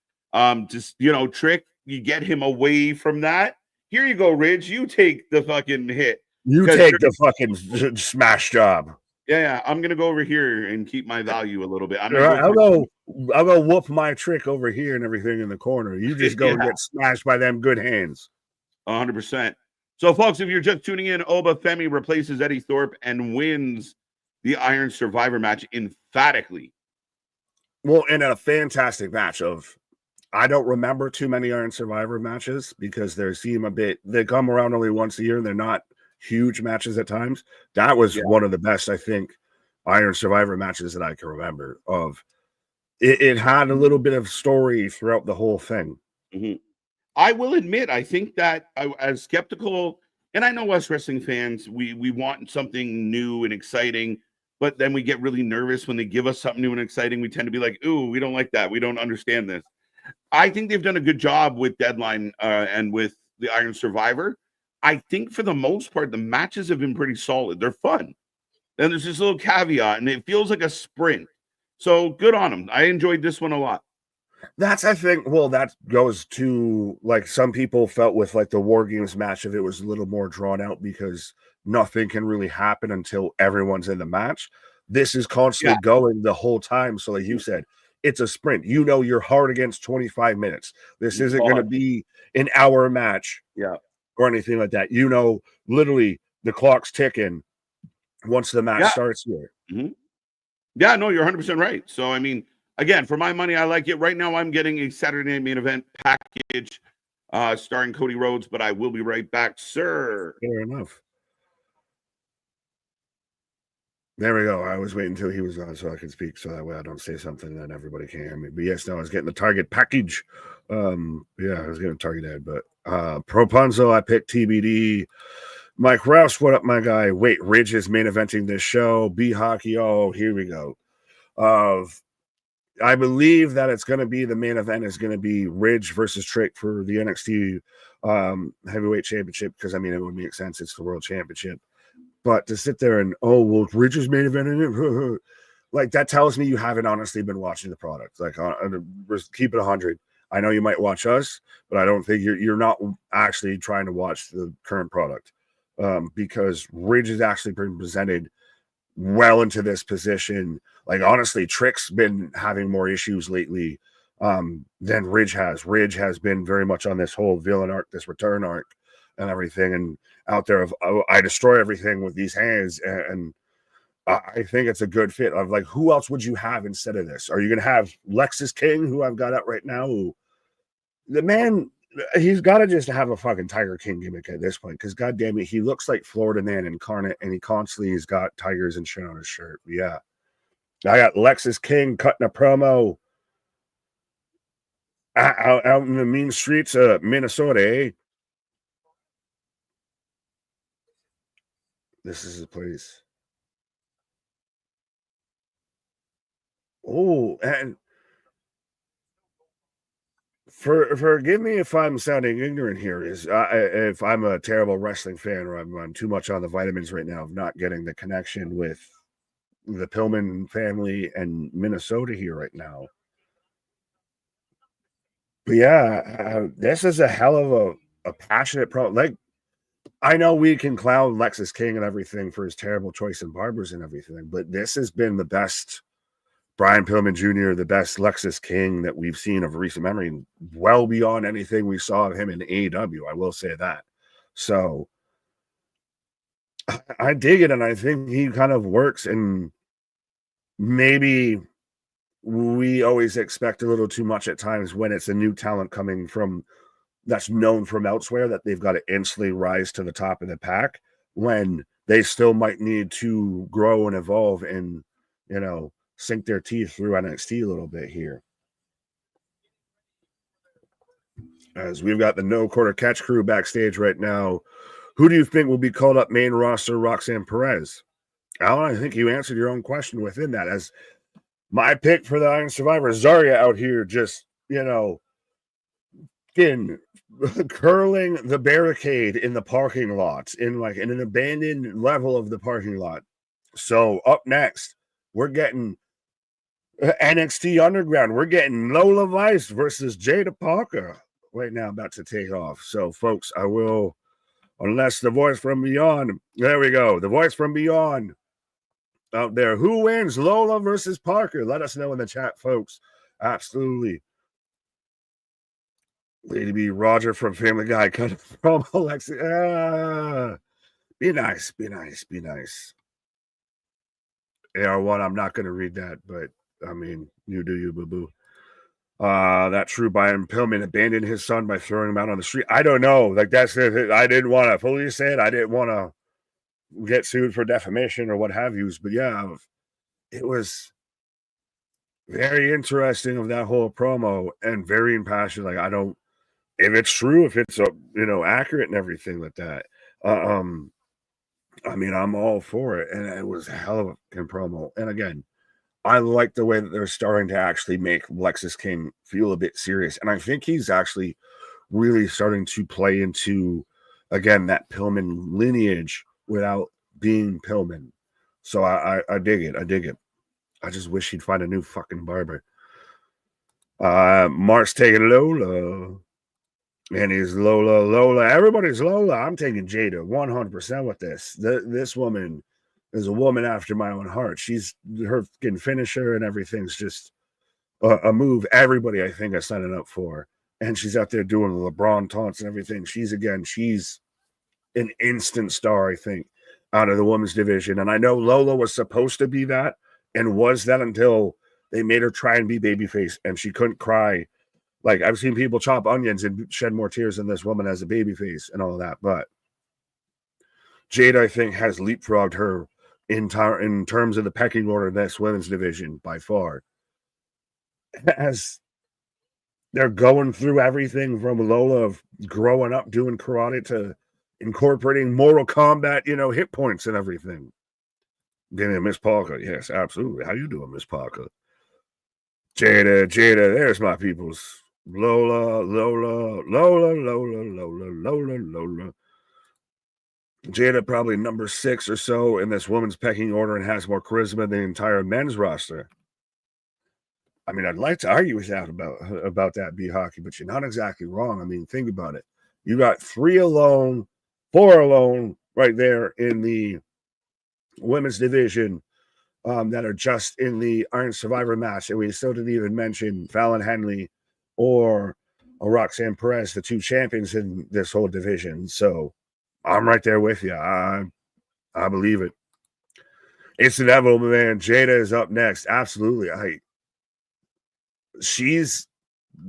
Just Trick, you get him away from that. Here you go, Ridge. You take the fucking hit. You take the fucking smash job. Yeah. I'm gonna go over here and keep my value a little bit. I'll go whoop my Trick over here and everything in the corner. You just go and get smashed by them good hands. 100%. So, folks, if you're just tuning in, Oba Femi replaces Eddie Thorpe and wins the Iron Survivor match emphatically. Well, in a fantastic match I don't remember too many Iron Survivor matches because they come around only once a year and they're not huge matches at times. That was one of the best, I think, Iron Survivor matches that I can remember of. It had a little bit of story throughout the whole thing. Mm-hmm. I will admit, I think that as skeptical, and I know us wrestling fans, we want something new and exciting, but then we get really nervous when they give us something new and exciting. We tend to be like, ooh, we don't like that. We don't understand this. I think they've done a good job with Deadline and with the Iron Survivor. I think for the most part, the matches have been pretty solid. They're fun. And there's this little caveat, and it feels like a sprint. So good on them. I enjoyed this one a lot. That's, I think, well, that goes to, like, some people felt with, like, the War Games match, if it was a little more drawn out because nothing can really happen until everyone's in the match. This is constantly going the whole time. So, like you said, it's a sprint. You're hard against 25 minutes. This isn't going to be an hour match or anything like that. Literally, the clock's ticking once the match starts here. Mm-hmm. Yeah, no, you're 100% right. So, I mean, again, for my money, I like it. Right now, I'm getting a Saturday Night Main Event package starring Cody Rhodes, but I will be right back, sir. Fair enough. There we go. I was waiting until he was on so I could speak, so that way I don't say something that everybody can hear me. But yes, no, I was getting the Target package. I was getting Target ad, but Propunzo, I picked TBD. Mike Rouse, what up, my guy? Wait, Ridge is main eventing this show. B Hockey, oh, here we go. I believe that it's going to be the main event is going to be Ridge versus Trick for the NXT Heavyweight Championship because, I mean, it would make sense. It's the World Championship. But to sit there and, Ridge is main eventing it, like, that tells me you haven't honestly been watching the product. Like, keep it 100. I know you might watch us, but I don't think you're not actually trying to watch the current product because Ridge has actually been presented well into this position. Like, honestly, Trick's been having more issues lately than Ridge has. Ridge has been very much on this whole villain arc, this return arc and everything, and out there of I destroy everything with these hands, and I think it's a good fit. Of like, who else would you have instead of this? Are you going to have Lexus King, who I've got out right now? Who, the man, he's got to just have a fucking Tiger King gimmick at this point, because goddamn it, he looks like Florida Man incarnate, and he constantly has got tigers and shit on his shirt. Yeah, I got Lexus King cutting a promo out in the mean streets of Minnesota. Eh? This is his place. Oh, and forgive me if I'm sounding ignorant here. If I'm a terrible wrestling fan, or I'm on too much on the vitamins right now of not getting the connection with the Pillman family and Minnesota here right now. But yeah, this is a hell of a passionate pro. Like, I know we can clown Lexus King and everything for his terrible choice in barbers and everything, but this has been the best Brian Pillman Jr., the best Lexus King that we've seen of recent memory, well beyond anything we saw of him in AEW. I will say that. So I dig it, and I think he kind of works. And maybe we always expect a little too much at times when it's a new talent coming from that's known from elsewhere, that they've got to instantly rise to the top of the pack, when they still might need to grow and evolve and, sink their teeth through NXT a little bit here. As we've got the No Quarter Catch crew backstage right now. Who do you think will be called up main roster Roxanne Perez? Alan, I think you answered your own question within that, as my pick for the Iron Survivor, Zarya out here just, curling the barricade in the parking lot, in an abandoned level of the parking lot. So up next, we're getting NXT Underground. We're getting Lola Vice versus Jada Parker right now, about to take off. So, folks, I will, unless the voice from beyond, there we go, the voice from beyond out there. Who wins, Lola versus Parker? Let us know in the chat, folks. Absolutely. Lady B. Roger from Family Guy cut from Alexi. Be nice, be nice, be nice. AR1, I'm not going to read that, but I mean, you do you, boo-boo. That true Brian Pillman abandoned his son by throwing him out on the street. I don't know. Like, that's it. I didn't want to fully say it. I didn't want to get sued for defamation or what have you. But yeah, it was very interesting of that whole promo, and very impassioned. Like, if it's true, if it's accurate and everything like that. I mean, I'm all for it, and it was a hell of a promo. And again, I like the way that they're starting to actually make Lexus King feel a bit serious. And I think he's actually really starting to play into, again, that Pillman lineage without being Pillman. So I dig it. I dig it. I just wish he'd find a new fucking barber. Mark's taking Lola. And he's Lola. Everybody's Lola. I'm taking Jada 100% with this. This woman is a woman after my own heart. She's, her fucking finisher and everything's just a move everybody, I think, is signing up for. And she's out there doing the LeBron taunts and everything. She's an instant star, I think, out of the women's division. And I know Lola was supposed to be that, and was that until they made her try and be babyface, and she couldn't cry. Like, I've seen people chop onions and shed more tears than this woman as a babyface and all of that. But Jade, I think, has leapfrogged her in terms of the pecking order of this women's division by far. As they're going through everything from Lola of growing up doing karate to incorporating Mortal Kombat, hit points and everything. Give me Miss Parker. Yes, absolutely. How you doing, Miss Parker? Jada, there's my peoples. Lola. Jada probably number 6 or so in this woman's pecking order, and has more charisma than the entire men's roster. I mean, I'd like to argue with that about that, B-Hockey, but you're not exactly wrong. I mean, think about it. You got 4 alone right there in the women's division that are just in the Iron Survivor match, and we still didn't even mention Fallon Henley or Roxanne Perez, the 2 champions in this whole division. So I'm right there with you. I believe it. It's inevitable, man. Jada is up next. Absolutely. She's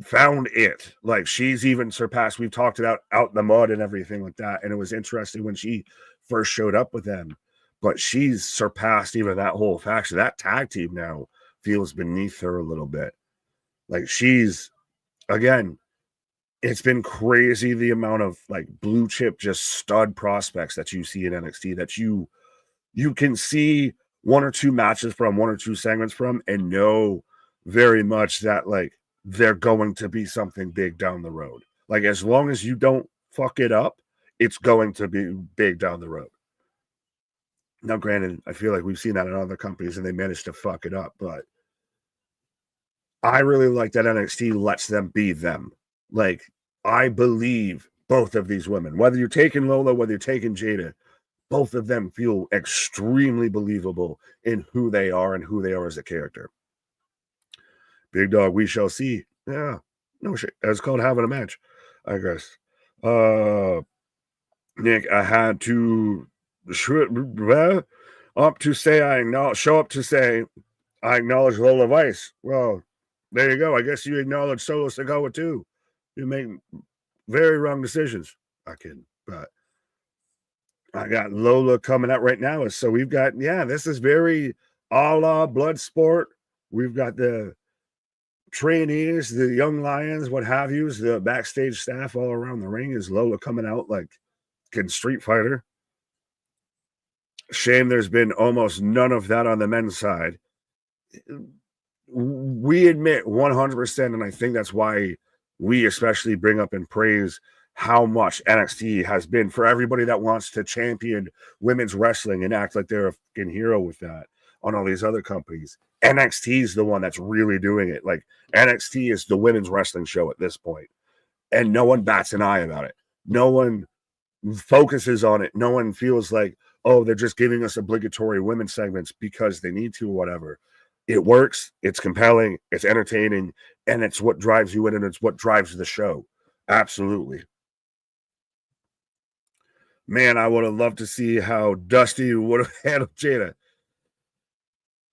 found it. Like, she's even surpassed. We've talked about out in the mud and everything like that. And it was interesting when she first showed up with them. But she's surpassed even that whole faction. That tag team now feels beneath her a little bit. Like, she's, again, it's been crazy the amount of like blue chip, just stud prospects that you see in NXT that you can see one or two matches from, one or two segments from, and know very much that like they're going to be something big down the road. Like, as long as you don't fuck it up, it's going to be big down the road. Now, granted, I feel like we've seen that in other companies and they managed to fuck it up, but I really like that NXT lets them be them. Like, I believe both of these women, whether you're taking Lola, whether you're taking Jada, both of them feel extremely believable in who they are and who they are as a character. Big dog, we shall see. Yeah, no shit. It's called having a match, I guess. Nick, I had to show up to say I acknowledge Lola Vice. Well, there you go. I guess you acknowledge Solo Sikoa too. You make very wrong decisions. I can, but I got Lola coming out right now. So we've got, this is very a la Bloodsport. We've got the trainees, the young lions, what have yous, the backstage staff all around the ring. Is Lola coming out like in Street Fighter? Shame there's been almost none of that on the men's side. We admit 100%, and I think that's why we especially bring up and praise how much NXT has been for everybody that wants to champion women's wrestling and act like they're a fucking hero with that on all these other companies. NXT is the one that's really doing it. Like, NXT is the women's wrestling show at this point, and no one bats an eye about it. No one focuses on it. No one feels like, oh, they're just giving us obligatory women's segments because they need to or whatever. It works. It's compelling. It's entertaining, and it's what drives you in, and it's what drives the show. Absolutely. Man, I would have loved to see how Dusty would have handled Jada.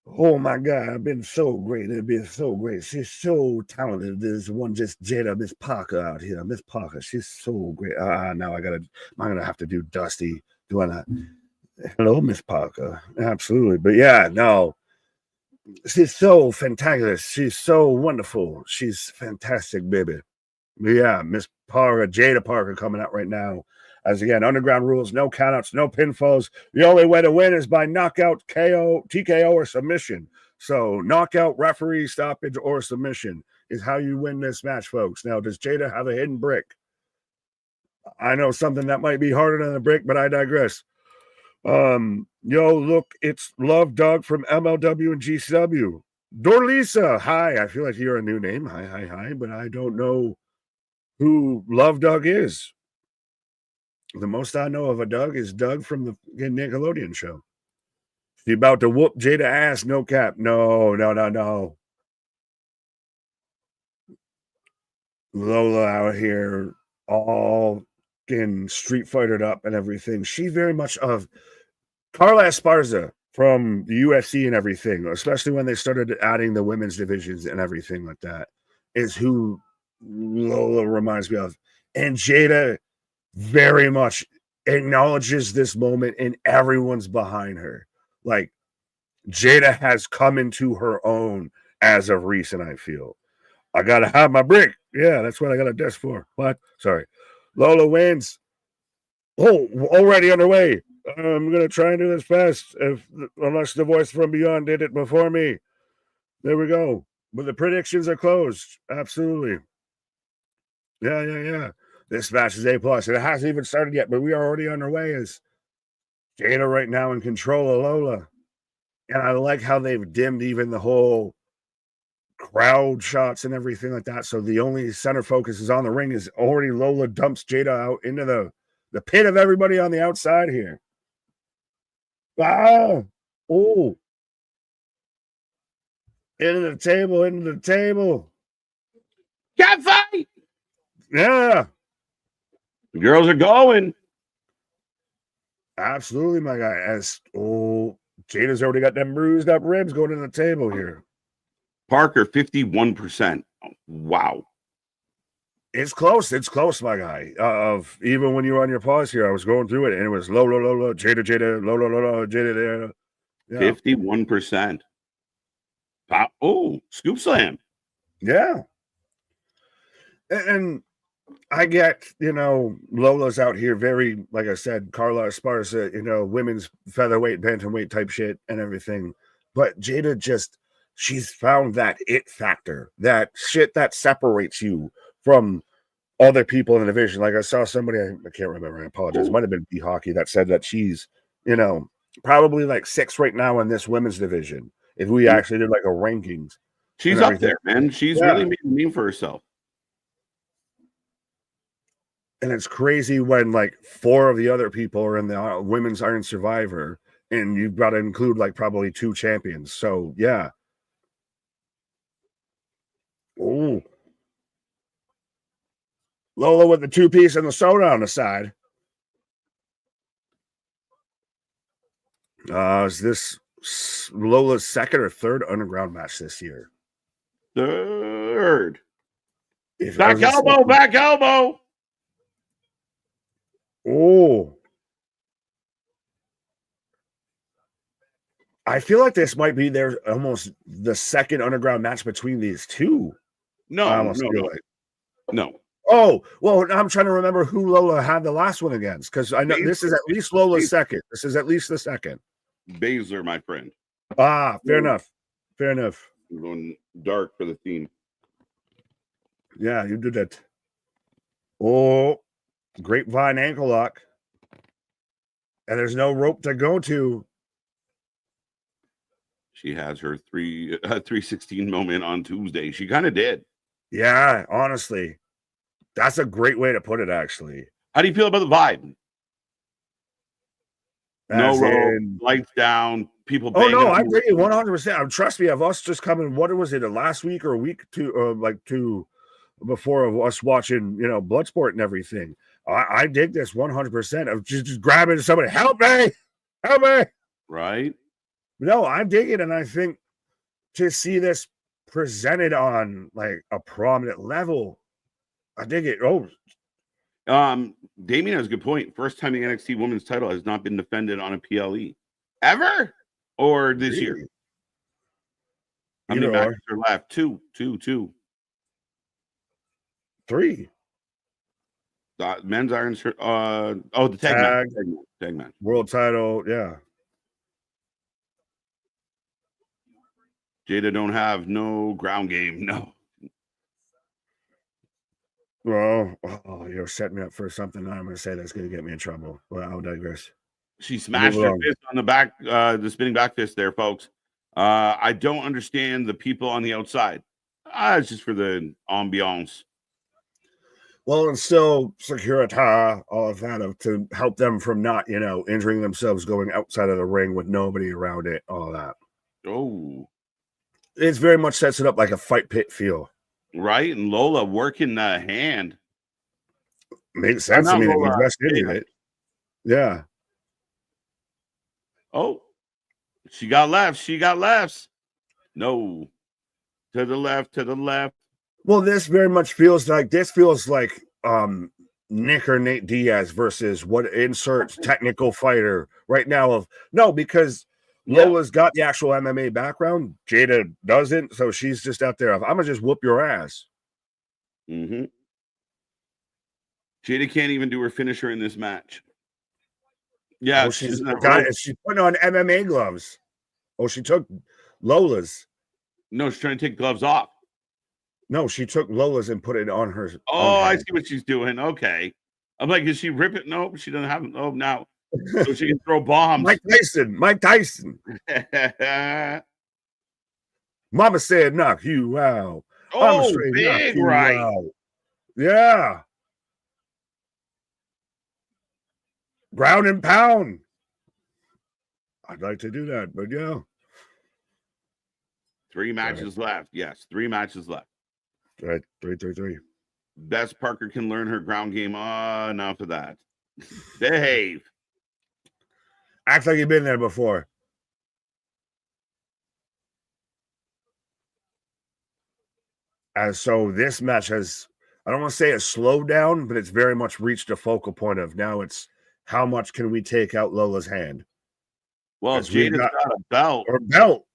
Oh my God, I've been so great. It'd been so great. She's so talented. There's one just Jada, Miss Parker out here. Miss Parker, she's so great. Now I'm gonna have to do Dusty doing that. Hello, Miss Parker. Absolutely. But yeah, no. She's so fantabulous. She's so wonderful. She's fantastic, baby. But yeah, Miss Parker, Jada Parker coming out right now. As again, underground rules, no countouts, no pinfalls. The only way to win is by knockout, KO, TKO, or submission. So knockout, referee, stoppage, or submission is how you win this match, folks. Now, does Jada have a hidden brick? I know something that might be harder than a brick, but I digress. Look, it's Love Doug from MLW and GCW. Dorlisa, hi. I feel like you're a new name. Hi, but I don't know who Love Doug is. The most I know of a Doug is Doug from the Nickelodeon show. She about to whoop Jada ass, no cap. No. Lola out here all in Street Fightered up and everything. She very much of Carla Esparza from the UFC and everything, especially when they started adding the women's divisions and everything like that, is who Lola reminds me of. And Jada very much acknowledges this moment, and everyone's behind her. Like, Jada has come into her own as of recent, I feel. I gotta have my brick. Yeah, that's what I got a desk for. What? Sorry. Lola wins. Oh, already underway. I'm gonna try and do this fast, unless the voice from beyond did it before me. There we go. But the predictions are closed. Absolutely. Yeah. This match is A+. And it hasn't even started yet, but we are already underway as Jada right now in control of Lola. And I like how they've dimmed even the whole crowd shots and everything like that. So the only center focus is on the ring. Is already Lola dumps Jada out into the pit of everybody on the outside here. Oh. Into the table. Cat fight! Yeah. The girls are going. Absolutely, my guy. Jada's already got them bruised up ribs going to the table here. Parker, 51%. Wow. It's close. It's close, my guy. Of even when you were on your pause here, I was going through it, and it was Lola, Jada, Lola, Jada. Yeah. 51%. Oh, scoop slam. Yeah. And I get, Lola's out here very, like I said, Carla Esparza, women's featherweight, bantamweight type shit and everything. But Jada she's found that it factor, that shit that separates you from other people in the division. Like I saw somebody, I can't remember, I apologize. It might have been B-Hockey that said that she's, probably like 6th right now in this women's division. If we actually did like a rankings. She's up there, man. She's really made a name for herself. And it's crazy when like 4 of the other people are in the women's Iron Survivor, and you've got to include like probably 2 champions. So yeah. Oh, Lola with the 2-piece and the soda on the side. Is this Lola's 2nd or 3rd underground match this year? 3rd. Back elbow, back elbow. Oh. I feel like this might be almost the 2nd underground match between these two. No. Oh, well, I'm trying to remember who Lola had the last one against, because I know this is at least Lola's 2nd. This is at least the 2nd. Baszler, my friend. Fair enough. Fair enough. I'm going dark for the theme. Yeah, you did it. Oh, grapevine ankle lock. And there's no rope to go to. She has her 316 moment on Tuesday. She kind of did. Yeah, honestly. That's a great way to put it, actually. How do you feel about the vibe? No rope, lights down, people banging. Oh, no, I agree 100%. Trust me, of us just coming, what was it, last week or a week two before of us watching, Bloodsport and everything. I dig this 100% of just grabbing somebody, help me. Right? No, I dig it, and I think to see this presented on like a prominent level, I dig it. Oh, Damien has a good point. First time the NXT Women's title has not been defended on a PLE ever, or this year. How many matches are left? Two. 3. Men's Iron. The tag match. World title. Yeah. Jada don't have no ground game. No. Well, you're setting me up for something I'm going to say that's going to get me in trouble. Well, I'll digress. She smashed her fist on the back, the spinning back fist there, folks. I don't understand the people on the outside. It's just for the ambiance. Well, and still Securita, all of that, to help them from not, injuring themselves going outside of the ring with nobody around it, all that. Oh. It's very much sets it up like a fight pit feel. Right, and Lola working the hand. Makes sense. I mean, we just into it. Yeah. Oh, she got lefts. No. To the left. Well, this very much feels like Nick or Nate Diaz versus what inserts technical fighter right now because Lola's got the actual MMA background. Jada doesn't, so she's just out there. I'm gonna just whoop your ass. Mm-hmm. Jada can't even do her finisher in this match. Yeah, she's putting on MMA gloves. Oh, she took Lola's. No, she's trying to take gloves off. No, she took Lola's and put it on her. Oh, I see what she's doing. Okay. I'm like, is she ripping? No, she doesn't have. Oh, now. So she can throw bombs. Mike Tyson. Mama said, knock you out. Oh, big right. Out. Yeah. Ground and pound. I'd like to do that, but yeah. 3 matches left. Yes, 3 matches left. Right, 3. Best Parker can learn her ground game. Enough of that. Behave. Act like you've been there before. So this match has, I don't want to say it's slowed down, but it's very much reached a focal point of now it's how much can we take out Lola's hand? Well, Jada's got a belt. Or belt.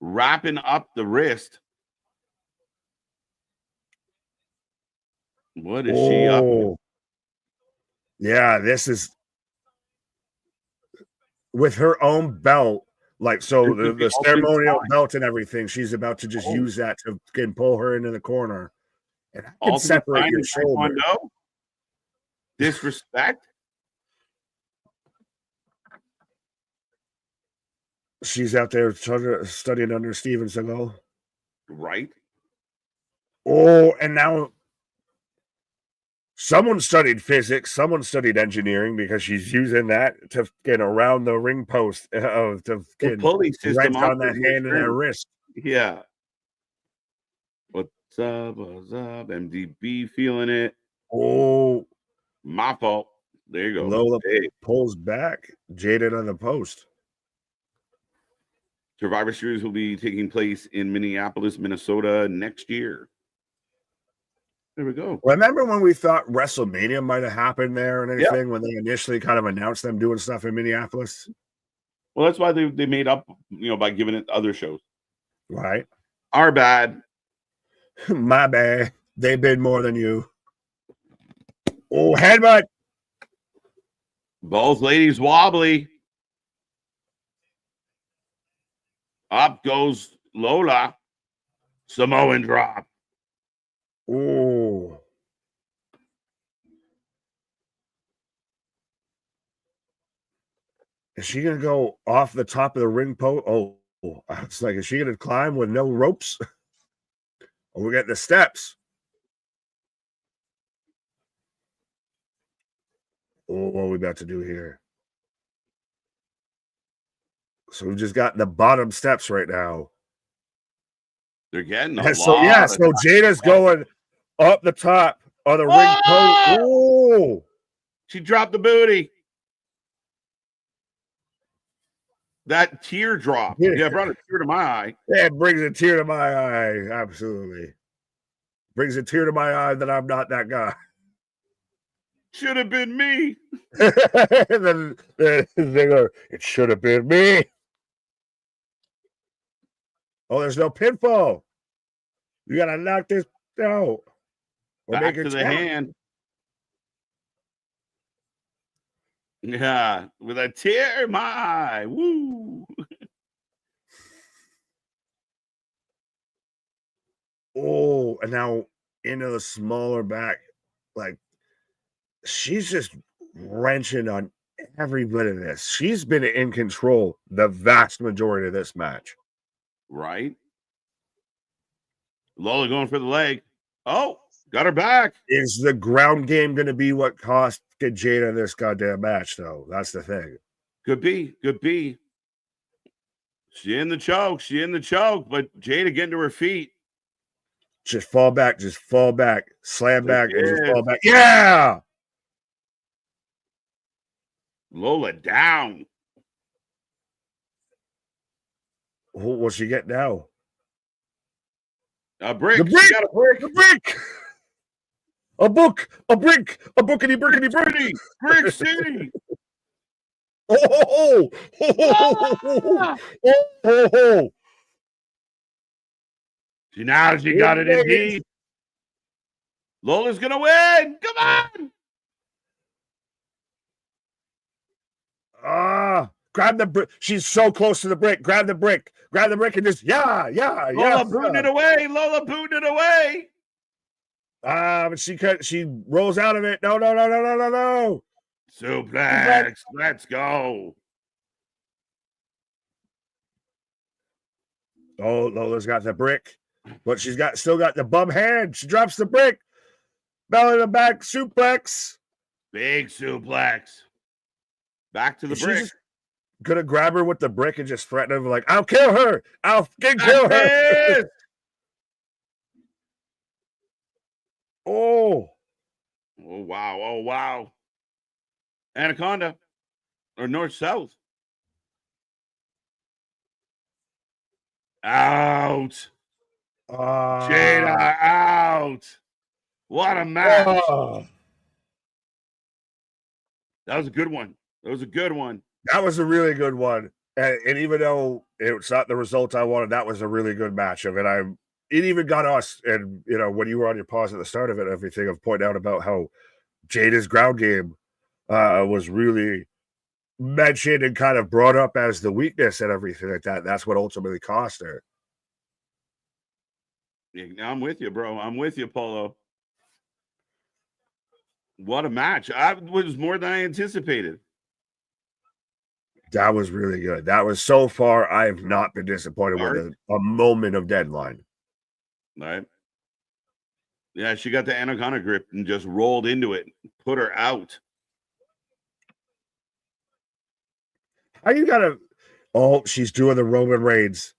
Wrapping up the wrist. What is she up to? Yeah, this is with her own belt. Like, so the ceremonial belt and everything, she's about to just use that to can pull her into the corner. And I can separate your shoulder. Disrespect. She's out there studying under Steven Seagal. Right. Oh, and now someone studied physics, someone studied engineering because she's using that to get around the ring post to get pulley system on that hand and that wrist. Yeah. What's up? What's up? MDB feeling it. Oh, my fault. There you go. Lola pulls back. Jada on the post. Survivor Series will be taking place in Minneapolis, Minnesota next year. There we go. Remember when we thought WrestleMania might have happened there and anything when they initially kind of announced them doing stuff in Minneapolis? Well, that's why they made up, by giving it other shows. Right. Our bad. My bad. They bid more than you. Oh, headbutt. Both ladies wobbly. Up goes Lola. Samoan drop. Oh. Is she going to go off the top of the ring post? Oh, it's like, is she going to climb with no ropes? Oh, we got the steps. Oh, what are we about to do here? So we've just got the bottom steps right now. They're getting so Jada's going up the top of the ring post. Oh! She dropped the booty. That teardrop. Yeah, brought a tear to my eye. Yeah, it brings a tear to my eye. Absolutely. Brings a tear to my eye that I'm not that guy. Should have been me. And then they go, it should have been me. Oh, there's no pinfall. You got to knock this out. Or back to the hand. Yeah, with a tear in my eye. Woo. Oh, and now into the smaller back. Like, she's just wrenching on every bit of this. She's been in control the vast majority of this match. Right. Lola going for the leg. Oh, got her back. Is the ground game going to be what cost Jada this goddamn match, though? That's the thing. Could be. Could be. She in the choke. She in the choke. But Jada getting to her feet. Just fall back. Just fall back. Slam back and just fall back. Yeah! Lola down. What's she get now? A brick. The brick. She got a brick. The brick. A book. A brick. A bookity brickity brick. Brick City. Oh. Now she got it indeed. Lola's gonna win. Come on. Grab the brick. She's so close to the brick. Grab the brick. Grab the brick and just Lola booting it away. Lola booting it away. But she rolls out of it. No. Suplex. Let's go. Oh, Lola's got the brick, but she's still got the bum hand. She drops the brick. Belly to back suplex. Big suplex. Back to the brick. Gonna grab her with the brick and just threaten her like, I'll kill her. I'll kill her. Oh, wow. Anaconda. Or north-south. Out. Jada out. What a match. That was a good one. That was a good one. That was a really good one. And even though it's not the result I wanted, that was a really good matchup. And it even got us, and when you were on your pause at the start of it, everything I've pointed out about how Jada's ground game was really mentioned and kind of brought up as the weakness and everything like that. That's what ultimately cost her. Yeah, I'm with you, bro. I'm with you, Polo. What a match. I was more than I anticipated. That was really good. That was so far, I have not been disappointed with a moment of Deadline. Right. Yeah, she got the anaconda grip and just rolled into it, put her out. How you gotta? Oh, she's doing the Roman Reigns.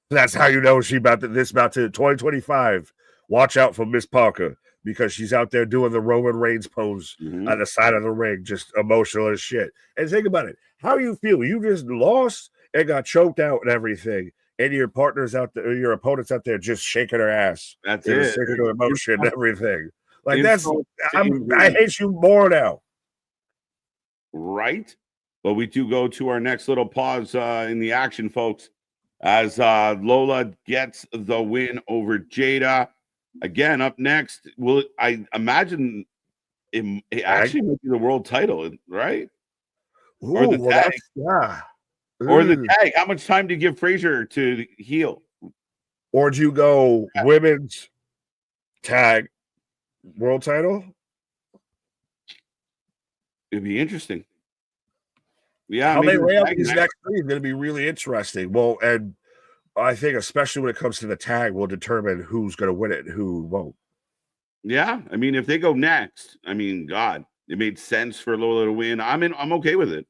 That's how you know she about to 2025. Watch out for Miss Parker because she's out there doing the Roman Reigns pose on the side of the ring, just emotional as shit. And think about it. How you feel? You just lost and got choked out and everything, and your partner's out there, your opponent's out there just shaking her ass. That's it. Shaking her emotion and everything. Like I hate you more now. Right. But we do go to our next little pause in the action, folks, as Lola gets the win over Jada. Again, up next, I imagine it actually might be the world title, right? Ooh, or the tag. Or the tag. How much time do you give Frazier to heal? Or do you go women's tag world title? It'd be interesting. Yeah, how they lay out these next three is going to be really interesting. Well, and I think especially when it comes to the tag, will determine who's going to win it and who won't. Yeah, I mean, if they go next, I mean, God, it made sense for Lola to win. I'm okay with it,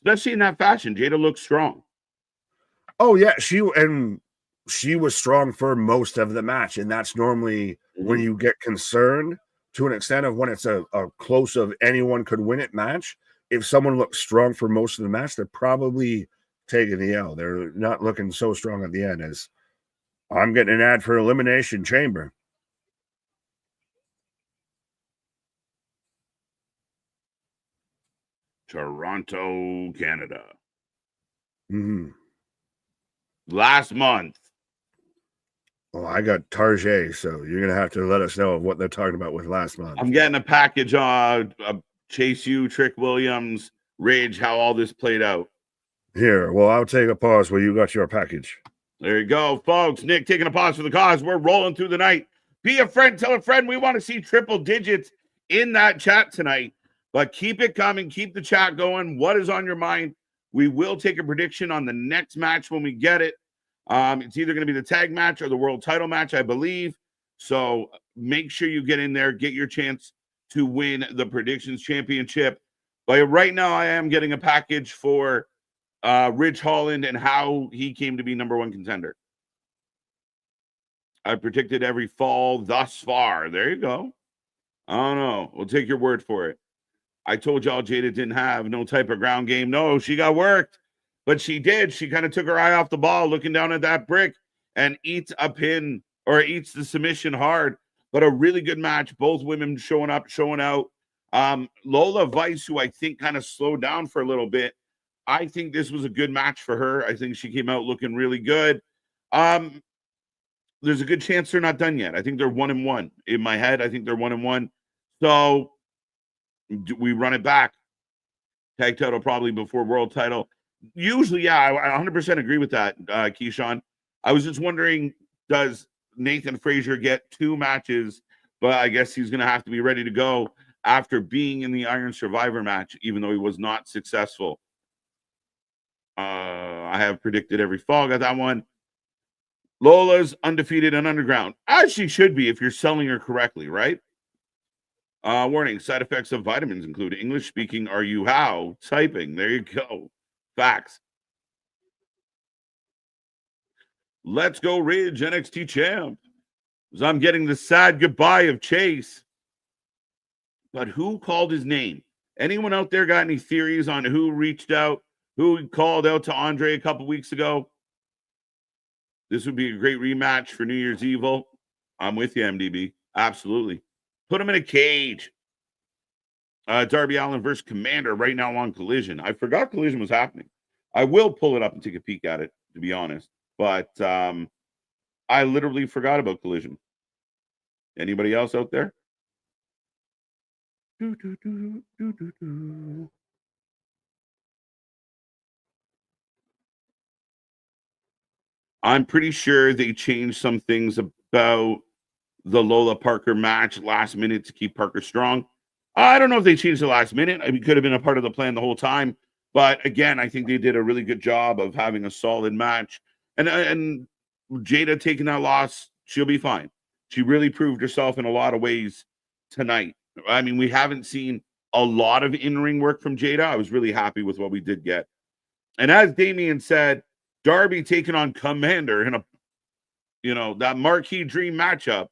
especially in that fashion. Jada looks strong. Oh yeah, she was strong for most of the match, and that's normally when you get concerned to an extent of when it's a close of anyone could win it match. If someone looks strong for most of the match, they're probably taking the L. They're not looking so strong at the end as I'm getting an ad for Elimination Chamber. Toronto, Canada. Last month. Oh, I got Tarjay, so you're going to have to let us know what they're talking about with last month. I'm getting a package on Chase U, Trick Williams, Ridge, how all this played out. Here, well, I'll take a pause where you got your package. There you go, folks. Nick taking a pause for the cause. We're rolling through the night. Be a friend, tell a friend. We want to see triple digits in that chat tonight. But keep it coming. Keep the chat going. What is on your mind? We will take a prediction on the next match when we get it. It's either going to be the tag match or the world title match, I believe. So make sure you get in there, get your chance to win the predictions championship. But right now, I am getting a package for Ridge Holland and how he came to be number one contender. I predicted every fall thus far. There you go. I don't know. We'll take your word for it. I told y'all Jada didn't have no type of ground game. No, she got worked, but she did. She kind of took her eye off the ball, looking down at that brick and eats a pin or eats the submission hard. But a really good match. Both women showing up, showing out. Lola Vice, who I think kind of slowed down for a little bit. I think this was a good match for her. I think she came out looking really good. There's a good chance they're not done yet. I think they're 1-1 in my head. I think they're 1-1. So we run it back. Tag title probably before world title. Usually, yeah, I 100% agree with that, Keyshawn. I was just wondering, does Nathan Frazier get 2 matches? But I guess he's going to have to be ready to go after being in the Iron Survivor match, even though he was not successful. I have predicted every fall. Got that one. Lola's undefeated and underground, as she should be if you're selling her correctly, right? Warning, side effects of vitamins include English speaking. Are you how? Typing. There you go. Facts. Let's go, Ridge, NXT champ. As I'm getting the sad goodbye of Chase. But who called his name? Anyone out there got any theories on who reached out, who called out to Andre a couple weeks ago? This would be a great rematch for New Year's Evil. I'm with you, MDB. Absolutely. Put him in a cage. Darby Allin versus Commander right now on Collision. I forgot Collision was happening. I will pull it up and take a peek at it, to be honest. But I literally forgot about Collision. Anybody else out there? I'm pretty sure they changed some things about the Lola Parker match last minute to keep Parker strong. I don't know if they changed the last minute. It could have been a part of the plan the whole time. But again, I think they did a really good job of having a solid match. And Jada taking that loss, she'll be fine. She really proved herself in a lot of ways tonight. I mean, we haven't seen a lot of in-ring work from Jada. I was really happy with what we did get. And as Damian said, Darby taking on Commander in that marquee dream matchup.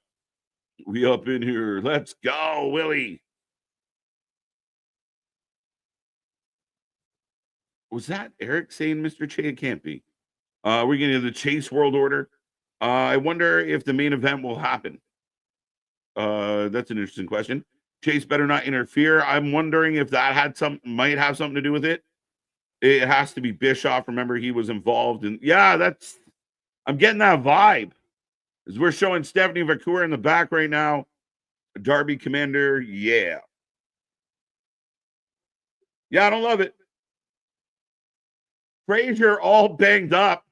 We up in here. Let's go, Willie. Was that Eric saying Mr. Che? It can't be. We're getting to the Chase World Order. I wonder if the main event will happen. That's an interesting question. Chase better not interfere. I'm wondering if that might have something to do with it. It has to be Bischoff. Remember, he was involved in. Yeah, I'm getting that vibe. As we're showing Stephanie Vacour in the back right now. Darby Commander, yeah. Yeah, I don't love it. Frazier all banged up,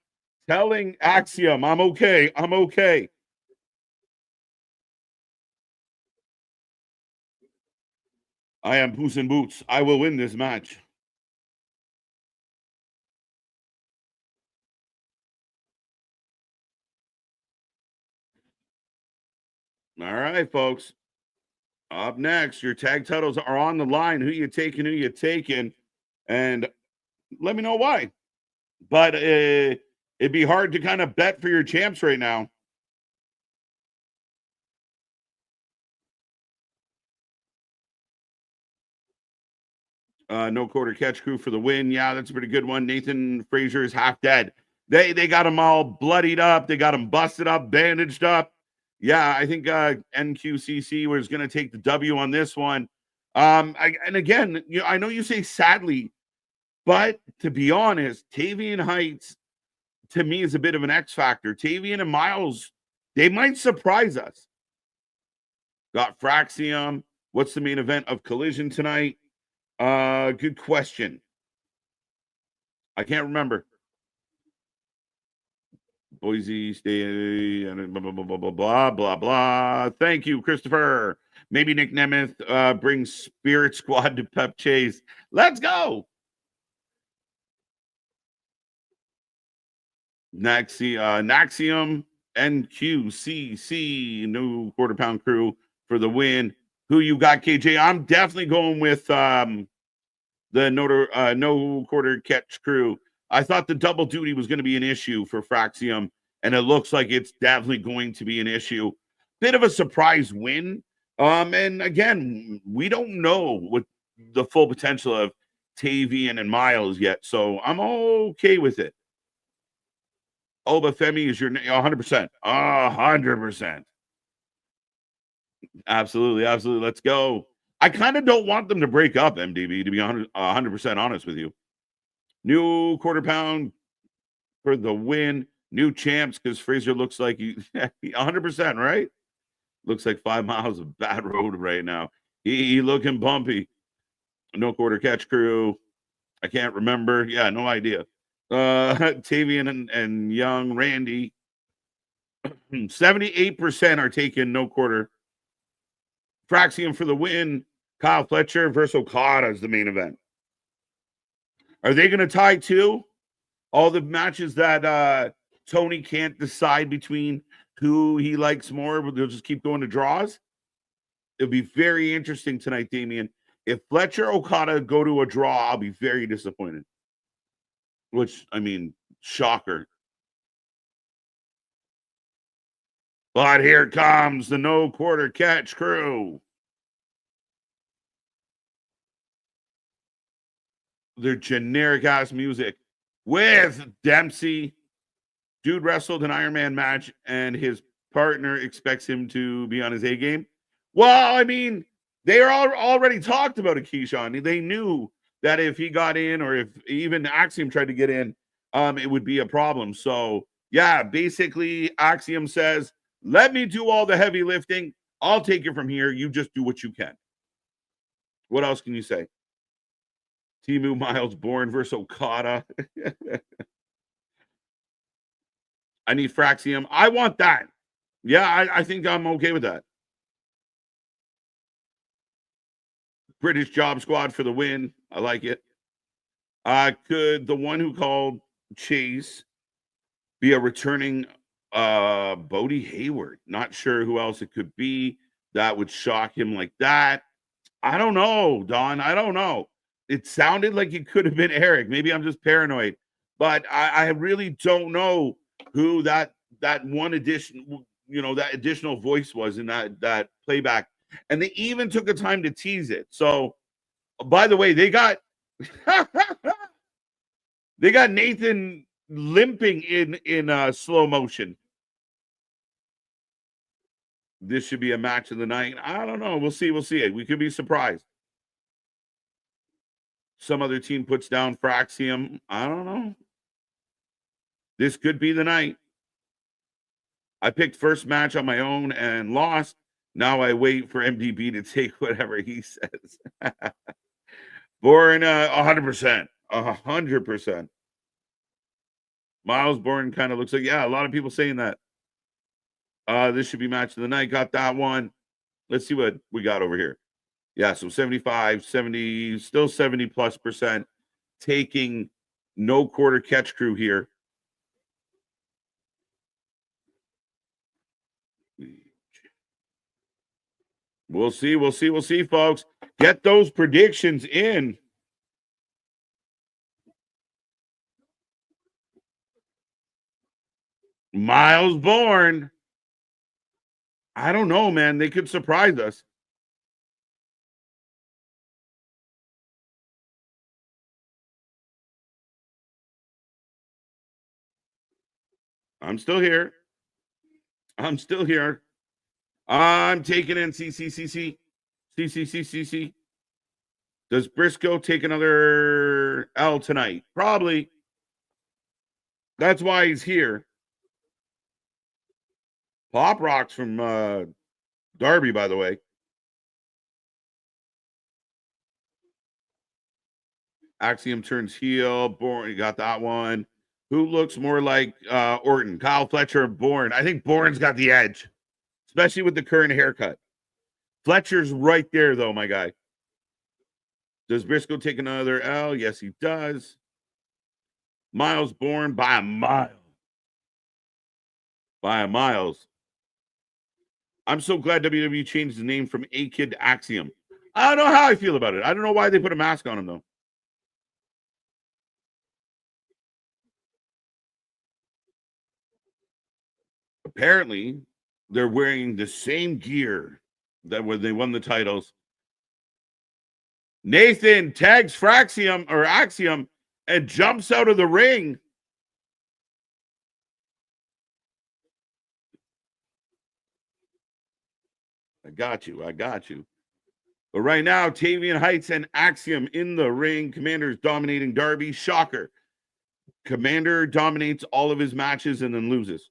telling Axiom, I'm okay. I'm okay. I am Puss in Boots. I will win this match. All right, folks. Up next, your tag titles are on the line. Who you taking, and let me know why. But it'd be hard to kind of bet for your champs right now. No quarter catch crew for the win. Yeah, that's a pretty good one. Nathan Frazier is half dead. They got him all bloodied up. They got him busted up, bandaged up. Yeah, I think NQCC was going to take the W on this one. And again, I know you say sadly, but to be honest, Tavian Heights to me is a bit of an X factor. Tavian and Miles, they might surprise us. Got Fraxium. What's the main event of Collision tonight? Good question. I can't remember. Boise State, blah, blah, blah, blah, blah, blah, blah, blah. Thank you, Christopher. Maybe Nick Nemeth brings Spirit Squad to Pep Chase. Let's go. Naxium NQCC, no quarter pound crew for the win. Who you got, KJ? I'm definitely going with the no quarter catch crew. I thought the double duty was going to be an issue for Fraxium, and it looks like it's definitely going to be an issue. Bit of a surprise win. And again, we don't know what the full potential of Tavian and Miles yet, so I'm okay with it. Obafemi is your 100%. 100%. Absolutely. Let's go. I kind of don't want them to break up, MDB, to be 100% honest with you. New quarter pound for the win. New champs because Frazier looks like 100%, right? Looks like 5 miles of bad road right now. He looking bumpy. No quarter catch crew. I can't remember. Yeah, no idea. Tavian and Young Randy. 78% are taking no quarter. Fraxium for the win. Kyle Fletcher versus Okada is the main event. Are they going to tie too? All the matches that Tony can't decide between who he likes more, but they'll just keep going to draws. It'll be very interesting tonight, Damian. If Fletcher Okada go to a draw, I'll be very disappointed. Which, I mean, shocker. But here comes the no quarter catch crew. Their generic ass music with Dempsey, Dude wrestled an Iron Man match, and his partner expects him to be on his A game. Well, I mean, they are already talked about it, Keyshawn. They knew that if he got in, or if even Axiom tried to get in, it would be a problem. So, yeah, basically, Axiom says, let me do all the heavy lifting. I'll take it from here. You just do what you can. What else can you say? Timu Miles Bourne versus Okada. I need Fraxium. I want that. Yeah, I think I'm okay with that. British Job Squad for the win. I like it. Could the one who called Chase be a returning Bodie Hayward? Not sure who else it could be. That would shock him like that. I don't know, Don. I don't know. It sounded like it could have been Eric. Maybe I'm just paranoid, but I really don't know who that one addition, that additional voice was in that playback. And they even took the time to tease it. So, by the way, they got they got Nathan limping in slow motion. This should be a match of the night. I don't know. We'll see. We'll see it. We could be surprised. Some other team puts down Fraxium. I don't know. This could be the night. I picked first match on my own and lost. Now I wait for MDB to take whatever he says. Bourne, 100%. 100%. Miles Bourne kind of looks like, yeah, a lot of people saying that. This should be match of the night. Got that one. Let's see what we got over here. Yeah, so 75, 70, still 70+%. Taking no quarter catch crew here. We'll see. We'll see. We'll see, folks. Get those predictions in. Miles Bourne. I don't know, man. They could surprise us. I'm still here. I'm still here. I'm taking in CCCC. CCCCC. Does Briscoe take another L tonight? Probably. That's why he's here. Pop Rocks from Darby, by the way. Axiom turns heel. Bourne, you got that one. Who looks more like Orton? Kyle Fletcher or Bourne? I think Bourne's got the edge, especially with the current haircut. Fletcher's right there, though, my guy. Does Briscoe take another L? Yes, he does. Miles Bourne by a mile. By a miles. I'm so glad WWE changed the name from A-Kid to Axiom. I don't know how I feel about it. I don't know why they put a mask on him, though. Apparently, they're wearing the same gear that when they won the titles. Nathan tags Fraxium or Axiom and jumps out of the ring. I got you. I got you. But right now, Tavian Heights and Axiom in the ring. Commander's dominating Darby. Shocker. Commander dominates all of his matches and then loses.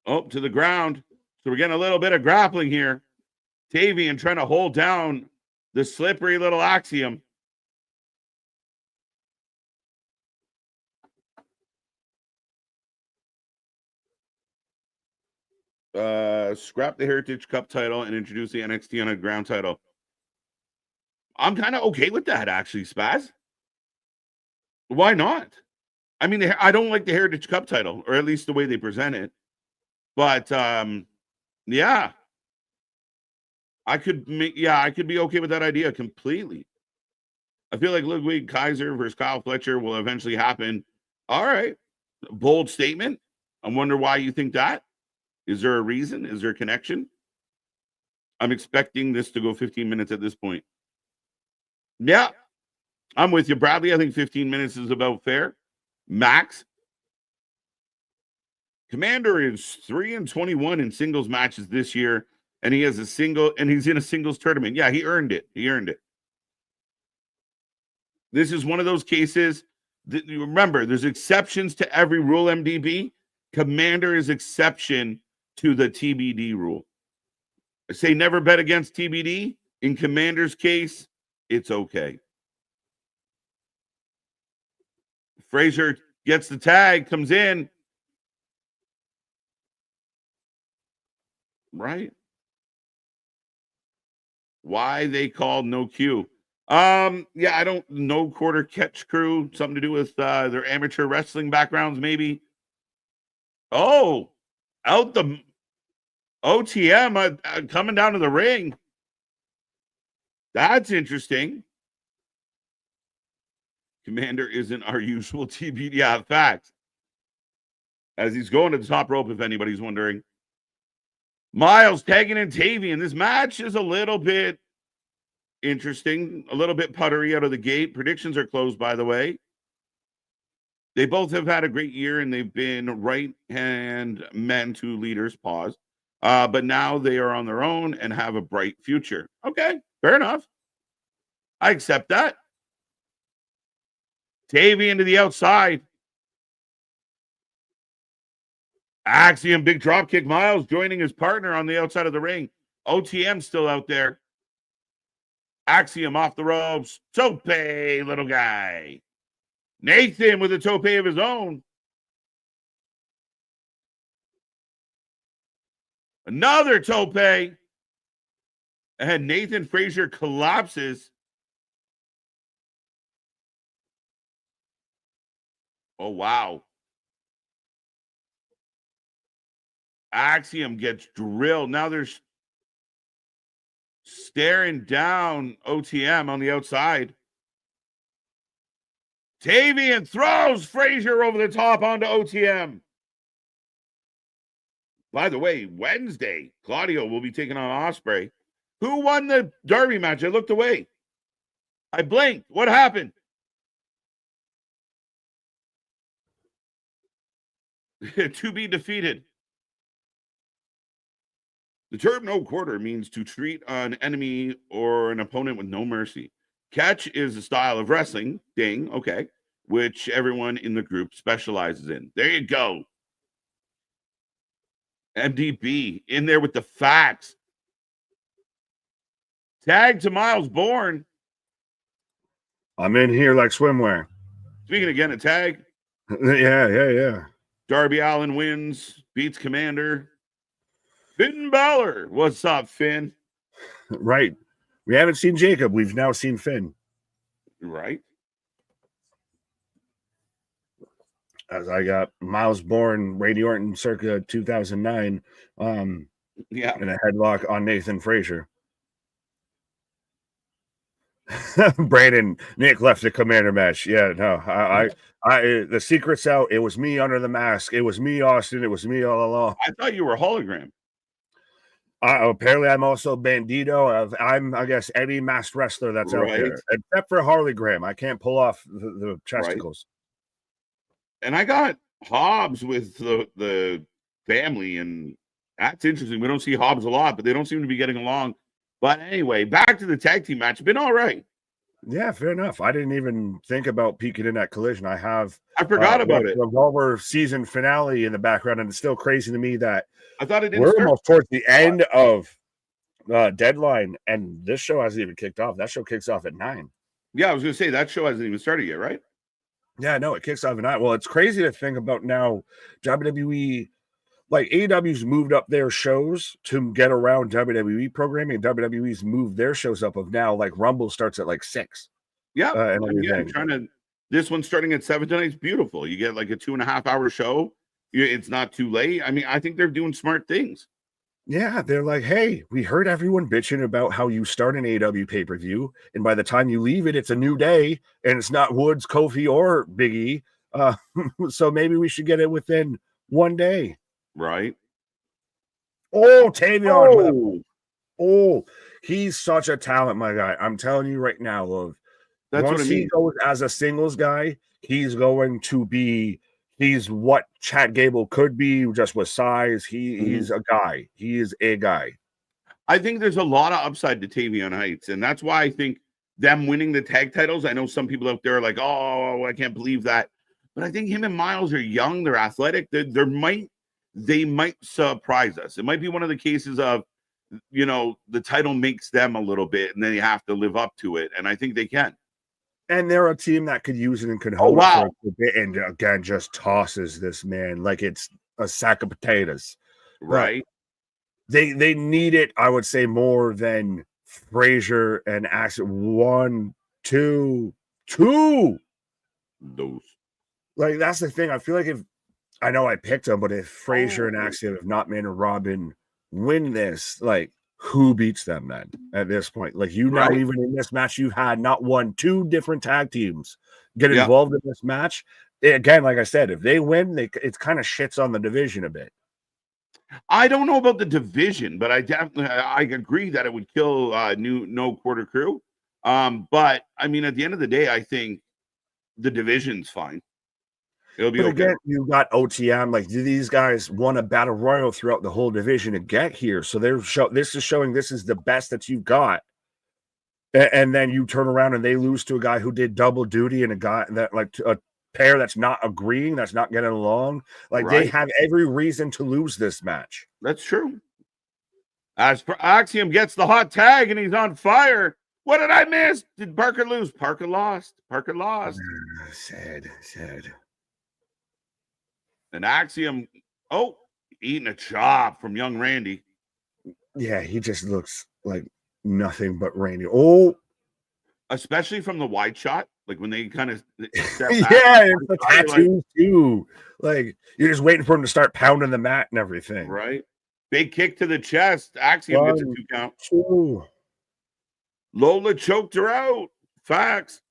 Oh, to the ground. So we're getting a little bit of grappling here. Tavian trying to hold down the slippery little Axiom. Scrap the Heritage Cup title and introduce the NXT on a ground title. I'm kind of okay with that, actually, Spaz. Why not? I mean, I don't like the Heritage Cup title, or at least the way they present it. But yeah, I could be okay with that idea completely. I feel like Ludwig Kaiser versus Kyle Fletcher will eventually happen. All right, bold statement. I wonder why you think that. Is there a reason? Is there a connection? I'm expecting this to go 15 minutes at this point. Yeah, I'm with you, Bradley. I think 15 minutes is about fair. Max. Commander is 3-21 in singles matches this year, and he's in a singles tournament. Yeah, he earned it. This is one of those cases that, remember, there's exceptions to every rule, MDB. Commander is exception to the TBD rule. I say never bet against TBD. In Commander's case, it's okay. Frazier gets the tag, comes in. Right. Why they called no Q. Yeah, I don't know. Quarter catch crew, something to do with their amateur wrestling backgrounds, maybe. Oh, out the OTM coming down to the ring. That's interesting. Commander isn't our usual TBD. Yeah, facts. As he's going to the top rope, if anybody's wondering. Miles tagging in Tavian. This match is a little bit interesting, a little bit puttery out of the gate. Predictions are closed, by the way. They both have had a great year, and they've been right-hand men to leaders. Pause. But now they are on their own and have a bright future. Okay, fair enough. I accept that. Tavian to the outside. Axiom, big drop kick. Miles joining his partner on the outside of the ring. OTM still out there. Axiom off the ropes. Tope, little guy. Nathan with a tope of his own. Another tope. And Nathan Frazier collapses. Oh, wow. Axiom gets drilled. Now there's staring down OTM on the outside. Tavian throws Frazier over the top onto OTM. By the way, Wednesday, Claudio will be taking on Ospreay. Who won the Derby match? I looked away. I blinked. What happened? To be defeated. The term no quarter means to treat an enemy or an opponent with no mercy. Catch is a style of wrestling, ding, okay, which everyone in the group specializes in. There you go. MDB in there with the facts. Tag to Miles Bourne. I'm in here like swimwear. Speaking again of tag. Yeah. Darby Allin wins, beats Commander. Finn Balor. What's up, Finn? Right. We haven't seen Jacob. We've now seen Finn. Right. As I got Miles Bourne, Randy Orton circa 2009. Yeah. And a headlock on Nathan Frazier. Brandon, Nick left the Commander match. Yeah, no, I the secret's out. It was me under the mask. It was me, Austin. It was me all along. I thought you were a hologram. Apparently, I'm also Bandito. I'm, I guess, any masked wrestler that's out there, except for Harley Graham. I can't pull off the chesticles. Right. And I got Hobbs with the family, and that's interesting. We don't see Hobbs a lot, but they don't seem to be getting along. But anyway, back to the tag team match. It's been all right. Yeah, fair enough. I didn't even think about peeking in that collision. I forgot about it. Revolver season finale in the background, and it's still crazy to me that I thought it didn't we're almost towards the end of Deadline, and this show hasn't even kicked off. That show kicks off at 9. Yeah, I was going to say that show hasn't even started yet, right? Yeah, no, it kicks off at 9. Well, it's crazy to think about now. WWE, like AEW's moved up their shows to get around WWE programming. WWE's moved their shows up of now, like Rumble starts at like 6. Yeah, and again, this one's starting at 7 tonight. It's beautiful. You get like a 2.5-hour show. It's not too late. I mean, I think they're doing smart things. Yeah, they're like, hey, we heard everyone bitching about how you start an AEW pay-per-view, and by the time you leave it, it's a new day, and it's not Woods, Kofi, or Big E. So maybe we should get it within one day. Right. Oh, Tavion. Oh, he's such a talent, my guy. I'm telling you right now, love. That's Once what I mean. he goes as a singles guy, he's going to be. He's what Chad Gable could be, just with size. He's a guy. He is a guy. I think there's a lot of upside to Tavion Heights, and that's why I think them winning the tag titles. I know some people out there are like, "Oh, I can't believe that," but I think him and Miles are young. They're athletic. They might surprise us. It might be one of the cases of, the title makes them a little bit, and then you have to live up to it. And I think they can. And they're a team that could use it and could hold it for a bit, and again just tosses this man like it's a sack of potatoes. Right. But they need it, I would say, more than Frazier and Axiom. 1, 2. Those. Like, that's the thing. I feel like I know I picked them, but if Frazier and Axiom, if not Man and Robin, win this, like, who beats them then at this point? Like, now, even in this match, you had not 1, 2 different tag teams get involved in this match. Again, like I said, if they win, it kind of shits on the division a bit. I don't know about the division, but I agree that it would kill no quarter crew. But I mean, at the end of the day, I think the division's fine. It'll be but okay. Again, you got OTM. Like, these guys won a battle royal throughout the whole division to get here, so this is showing this is the best that you've got. And then you turn around and they lose to a guy who did double duty and a guy that, like, a pair that's not agreeing, that's not getting along. Like, they have every reason to lose this match. That's true. As for Axiom gets the hot tag and he's on fire. What did I miss? Did Parker lose? Parker lost. Sad. And Axiom, eating a chop from young Randy. Yeah, he just looks like nothing but Randy. Oh, especially from the wide shot, like when they kind of step back. Yeah, and the tattoos too. Like, you're just waiting for him to start pounding the mat and everything. Right. Big kick to the chest. Axiom gets a 2 count. 2. Lola choked her out. Facts.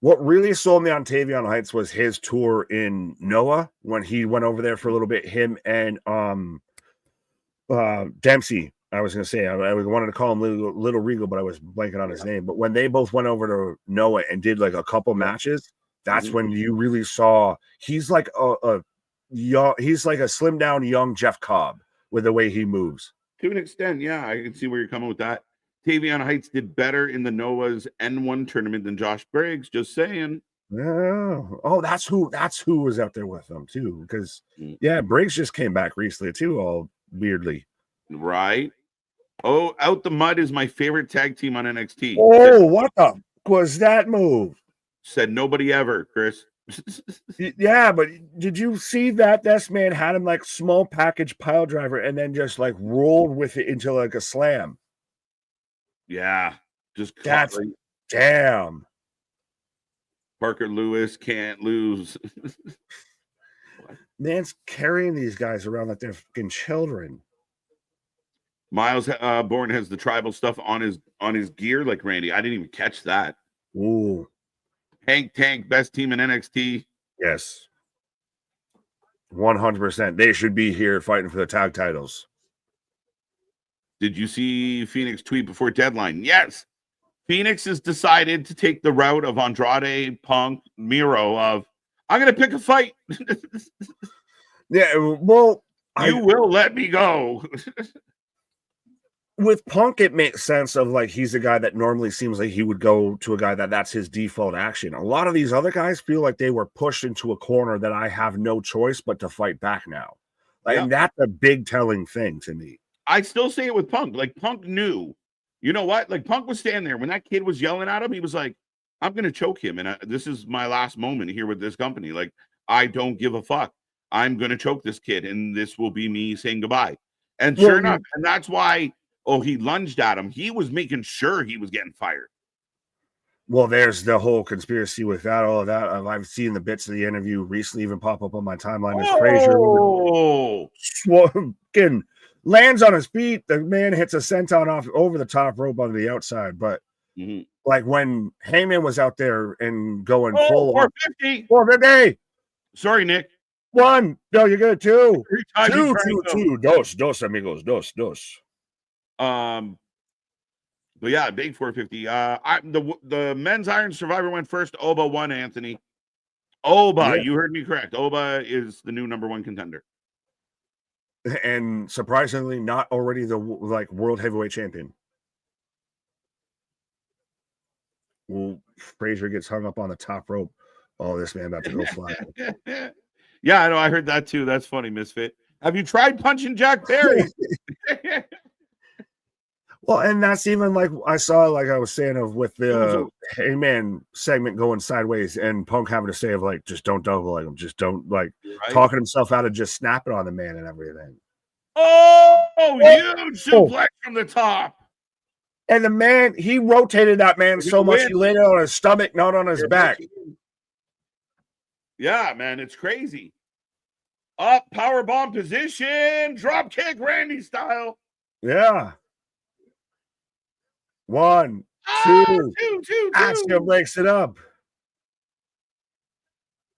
What really sold me on Tavion Heights was his tour in Noah when he went over there for a little bit. Him and Dempsey. I was going to say, I wanted to call him Little Regal, but I was blanking on his name. But when they both went over to Noah and did like a couple matches, that's when you really saw he's like he's like a slim down young Jeff Cobb with the way he moves. To an extent, yeah, I can see where you're coming with that. Tavion Heights did better in the Noah's N1 tournament than Josh Briggs. Just saying. Oh, that's who was out there with them too. Because Briggs just came back recently too, all weirdly. Right. Oh, Out the Mud is my favorite tag team on NXT. Oh, what the was that move? Said nobody ever, Chris. Yeah, but did you see that this man had him like small package pile driver and then just like rolled with it into like a slam? Yeah, just that's damn. Parker Lewis can't lose. Man's carrying these guys around like they're fucking children. Miles Bourne has the tribal stuff on his gear like Randy. I didn't even catch that. Ooh. Hank Tank, best team in NXT. Yes. 100%. They should be here fighting for the tag titles. Did you see Phoenix tweet before deadline? Yes. Phoenix has decided to take the route of Andrade, Punk, Miro of, I'm going to pick a fight. Yeah, well. You will let me go. With Punk, it makes sense of like he's a guy that normally seems like he would go to a guy that's his default action. A lot of these other guys feel like they were pushed into a corner that I have no choice but to fight back now. And that's a big telling thing to me. I still say it with Punk. Like, Punk knew, you know what? Like, Punk was standing there when that kid was yelling at him. He was like, I'm going to choke him. And this is my last moment here with this company. Like, I don't give a fuck. I'm going to choke this kid. And this will be me saying goodbye. And sure enough, and that's why, he lunged at him. He was making sure he was getting fired. Well, there's the whole conspiracy with that, all of that. I've seen the bits of the interview recently even pop up on my timeline as Frazier lands on his feet. The man hits a senton off over the top rope on the outside. But like when Heyman was out there and going full 450. 450. Sorry, Nick. 1. No, you're good. 2. 2. Dos amigos. Dos. The But yeah, big 450. The men's Iron Survivor went first. Oba won, Anthony. Oba, you heard me correct. Oba is the new number 1 contender. And surprisingly, not already the world heavyweight champion. Well, Frazier gets hung up on the top rope. Oh, this man about to go fly. Yeah, I know. I heard that too. That's funny, Misfit. Have you tried punching Jack Perry? Well, and that's even like I saw, like I was saying, of with the Heyman segment going sideways and Punk having to say of like, just don't double like him, just don't talking himself out of just snapping on the man and everything. Oh, huge suplex from the top. And the man, he rotated that man so much he laid it on his stomach, not on his back. Yeah, man, it's crazy. Up, power bomb position, drop kick, Randy style. Yeah. 1, 2. Axiom breaks it up.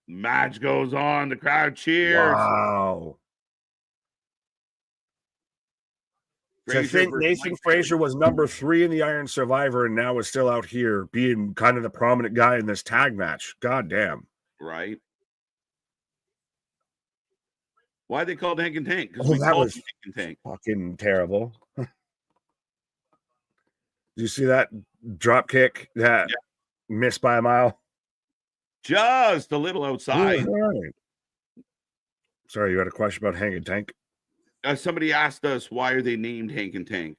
Match goes on. The crowd cheers. Wow. I think Nathan Frazier was number 3 in the Iron Survivor and now is still out here being kind of the prominent guy in this tag match. God damn. Right. Why they called Hank and Tank? Because that was Hank and Tank. Fucking terrible. Did you see that drop kick that missed by a mile? Just a little outside. Right. Sorry, you had a question about Hank and Tank? Somebody asked us, why are they named Hank and Tank?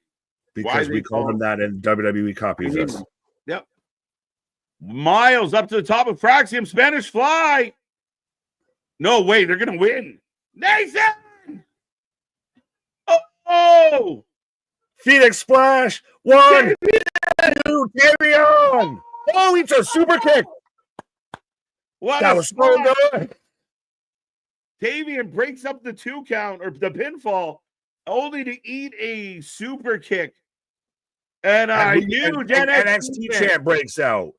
Because we call them that in WWE copies us. Yep. Miles up to the top of Fraxium. Spanish Fly. No way, they're going to win. Nathan! Oh! Phoenix Splash. 1, 2, carry on. Oh, it's a super kick. That was so good. Tavian breaks up the 2 count or the pinfall only to eat a super kick. And I knew NXT champ breaks out.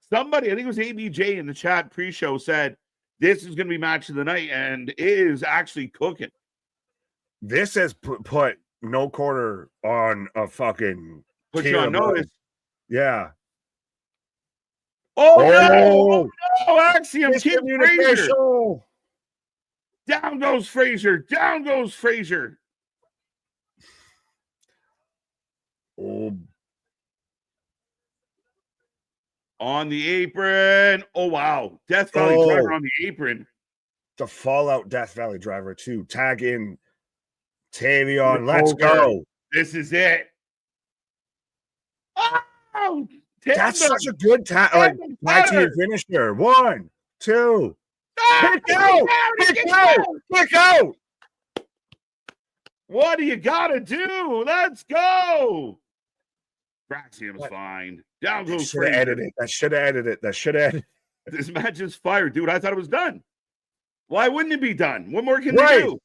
Somebody, I think it was ABJ in the chat pre-show, said this is going to be match of the night, and it is actually cooking. This has put No Quarter on a fucking put you on notice. Yeah. Oh no! Axiom Kid Frazier. Down goes Frazier. Down goes Frazier. Oh. On the apron. Oh, wow. Death Valley Driver on the apron. The Fallout Death Valley Driver, too. Tag in Tavion. Let's go. This is it. Oh! That's such a good tag team finisher. 1, 2. Kick out! Kick out! Kick out! What do you gotta do? Let's go! Fraxium's fine. Down goes Frazier. That should have edited it. That should have edited it. This match is fire, dude. I thought it was done. Why wouldn't it be done? What more can they do?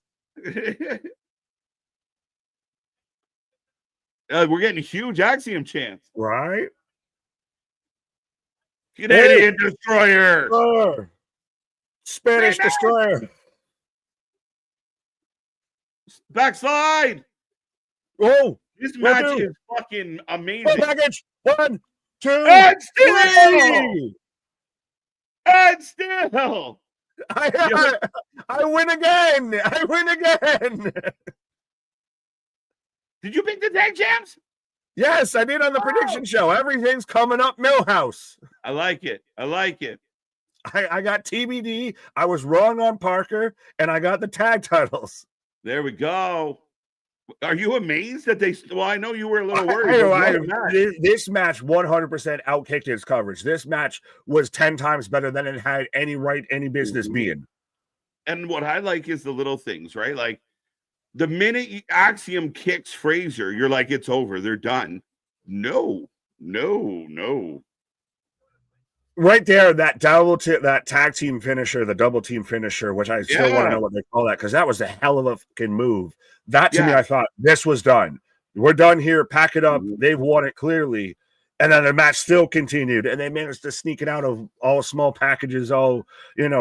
We're getting huge Axiom chants. Right? Canadian Destroyer. Spanish Destroyer. Backslide. Oh, this match is fucking amazing. Package. 1, 2, and still. 3. And still. I win again. I win again. Did you pick the tag champs? Yes, I did on the prediction show. Everything's coming up Millhouse. I like it. I like it. I got TBD. I was wrong on Parker, and I got the tag titles. There we go. Are you amazed that they? Well, I know you were a little worried. This match 100% outkicked its coverage. This match was 10 times better than it had any business being. And what I like is the little things, right? Like the minute Axiom kicks Frazier, you're like, it's over. They're done. No. Right there, that that tag team finisher, the double team finisher, which I still want to know what they call that, because that was a hell of a fucking move. That to me, I thought this was done. We're done here. Pack it up. They've won it clearly. And then the match still continued, and they managed to sneak it out of all small packages, all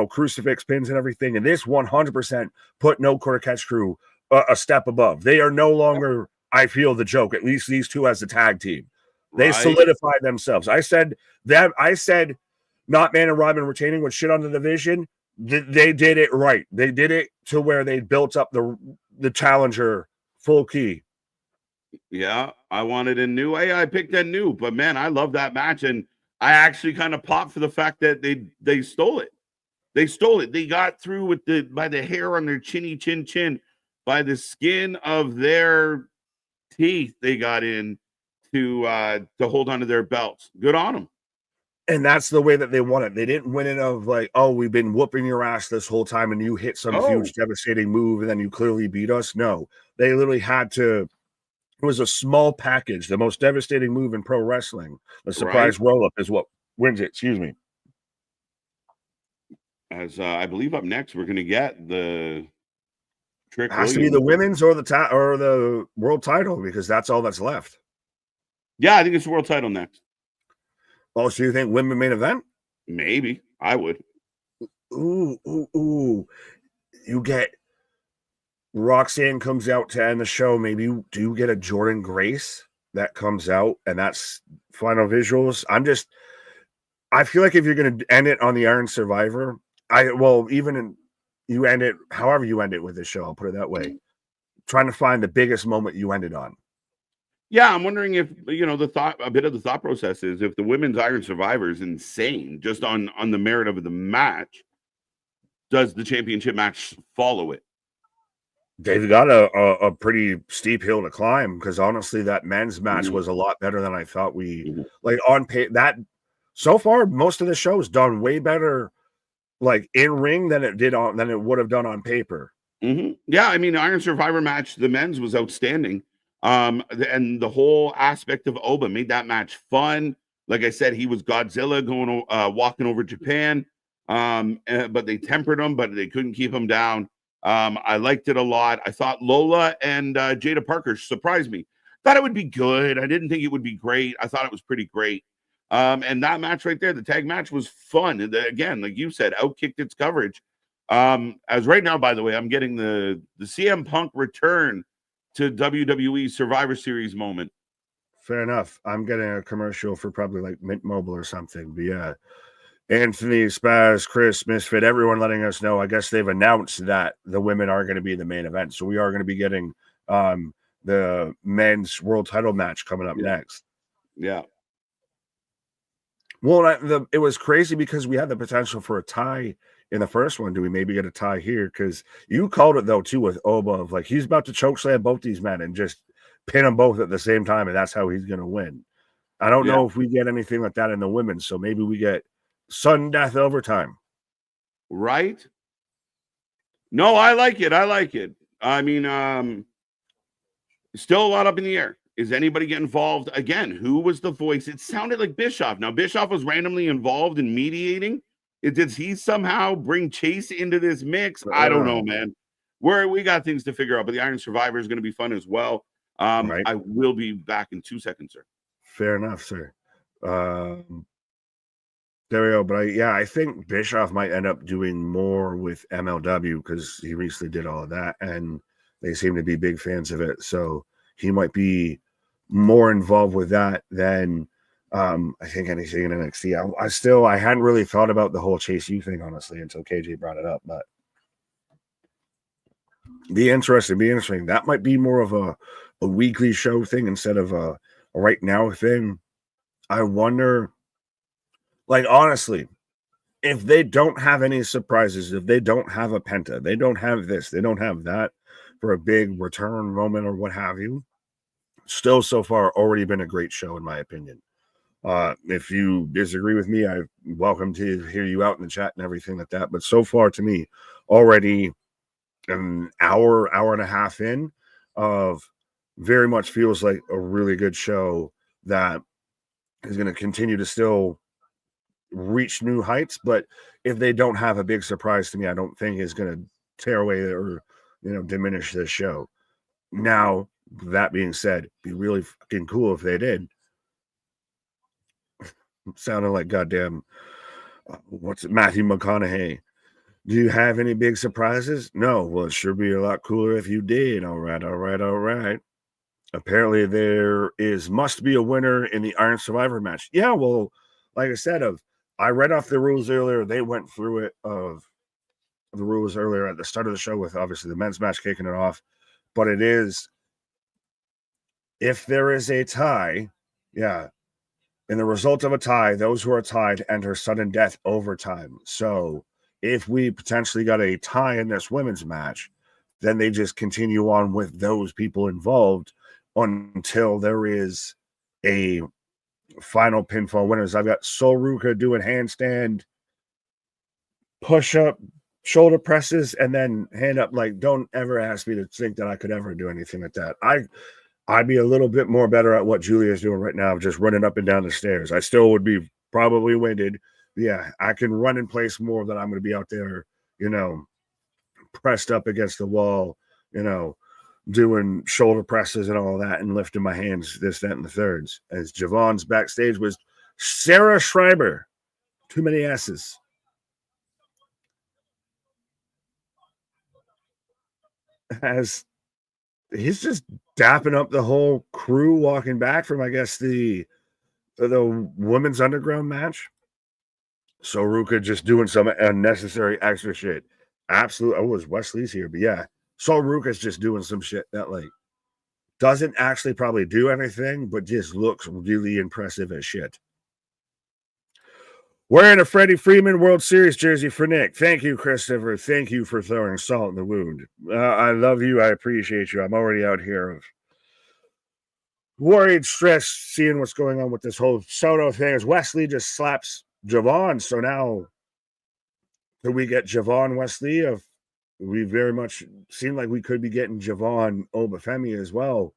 crucifix pins and everything. And this 100% put No Quarter Catch Crew a step above. They are no longer, I feel, the joke. At least these two as a tag team. They solidified themselves. I said not Man and Rodman retaining would shit on the division. They did it right. They did it to where they built up the challenger full key. Yeah, I wanted a new. I picked a new, but man, I love that match, and I actually kind of popped for the fact that they stole it. They stole it. They got through with by the hair on their chin, by the skin of their teeth. They got in to hold on to their belts. Good on them. And that's the way that they won it. They didn't win it of like, oh, we've been whooping your ass this whole time and you hit some huge devastating move and then you clearly beat us. No, they literally had to. It was a small package. The most devastating move in pro wrestling, the surprise roll-up, is what wins it. Excuse me. As I believe up next, we're going to get the Trick. It has to be the women's or the world title, because that's all that's left. Yeah, I think it's the world title next. Oh, so you think women main event? Maybe. I would. Ooh. You get Roxanne comes out to end the show. Maybe you do get a Jordan Grace that comes out, and that's final visuals. I feel like if you're going to end it on the Iron Survivor, you end it however you end it with this show, I'll put it that way. Trying to find the biggest moment you ended on. Yeah, I'm wondering if, a bit of the thought process is if the women's Iron Survivor is insane, just on the merit of the match, does the championship match follow it? They've got a pretty steep hill to climb, because honestly, that men's match was a lot better than I thought like on that. So far, most of the show's done way better, like in ring than it would have done on paper. Yeah, I mean, the Iron Survivor match, the men's was outstanding. And the whole aspect of Oba made that match fun. Like I said, he was Godzilla walking over Japan. But they tempered him, but they couldn't keep him down. I liked it a lot. I thought Lola and Jada Parker surprised me. Thought it would be good. I didn't think it would be great. I thought it was pretty great. And that match right there, the tag match, was fun. And again, like you said, outkicked its coverage. As right now, by the way, I'm getting the CM Punk return to WWE Survivor Series moment. Fair enough. I'm getting a commercial for probably like Mint Mobile or something. But yeah, Anthony, Spaz, Chris, Misfit, everyone letting us know. I guess they've announced that the women are going to be the main event. So we are going to be getting the men's world title match coming up next. Yeah. Well, it was crazy because we had the potential for a tie in the first one. Do we maybe get a tie here? Because you called it, though, too, with Oba, of like he's about to chokeslam both these men and just pin them both at the same time, and that's how he's going to win. I don't know if we get anything like that in the women, so maybe we get sudden death overtime. Right? No, I like it. I mean, still a lot up in the air. Is anybody get involved? Again, who was the voice? It sounded like Bischoff. Now, Bischoff was randomly involved in mediating. Did he somehow bring Chase into this mix? I don't know, man. We got things to figure out, but the Iron Survivor is going to be fun as well. I will be back in 2 seconds, sir. Fair enough, sir. There we go. But I think Bischoff might end up doing more with MLW because he recently did all of that, and they seem to be big fans of it. So he might be more involved with that than I think anything in NXT. I hadn't really thought about the whole Chase U thing, honestly, until KJ brought it up. But be interesting. That might be more of a weekly show thing instead of a right now thing. I wonder, like, honestly, if they don't have any surprises, if they don't have a Penta, they don't have this, they don't have that for a big return moment or what have you, still so far already been a great show in my opinion. If you disagree with me, I'm welcome to hear you out in the chat and everything like that. But so far to me, already an hour and a half in of very much feels like a really good show that is going to continue to still reach new heights. But if they don't have a big surprise to me, I don't think is going to tear away or diminish this show. Now, that being said, it'd be really fucking cool if they did. Sounding like goddamn Matthew McConaughey. Do you have any big surprises? No. Well, it sure be a lot cooler if you did. All right. apparently there must be a winner in the Iron Survivor match. Yeah, well, like I said, I read off the rules earlier. They went through it of the rules earlier at the start of the show with obviously the men's match kicking it off. But it is, if there is a tie, yeah, in the result of a tie, those who are tied enter sudden death overtime. So if we potentially got a tie in this women's match, then they just continue on with those people involved until there is a final pinfall winners. I've got Sol Ruka doing handstand, push up, shoulder presses, and then hand up. Like, don't ever ask me to think that I could ever do anything like that. I'd be a little bit more better at what Julia's doing right now, just running up and down the stairs. I still would be probably winded. Yeah, I can run in place more than I'm going to be out there, pressed up against the wall, doing shoulder presses and all that and lifting my hands, this, that, and the thirds. As Javon's backstage was Sarah Schreiber. Too many S's. As he's just dapping up the whole crew walking back from, I guess, the women's underground match. So Ruka just doing some unnecessary extra shit. Absolutely. Oh, it was Wesley's here, but yeah. So Ruka's just doing some shit that like doesn't actually probably do anything, but just looks really impressive as shit. Wearing a Freddie Freeman World Series jersey for Nick. Thank you, Christopher. Thank you for throwing salt in the wound. I love you. I appreciate you. I'm already out here worried, stressed, seeing what's going on with this whole Soto thing. As Wesley just slaps Javon. So now, do we get Javon Wesley? We very much seem like we could be getting Javon Obafemi as well,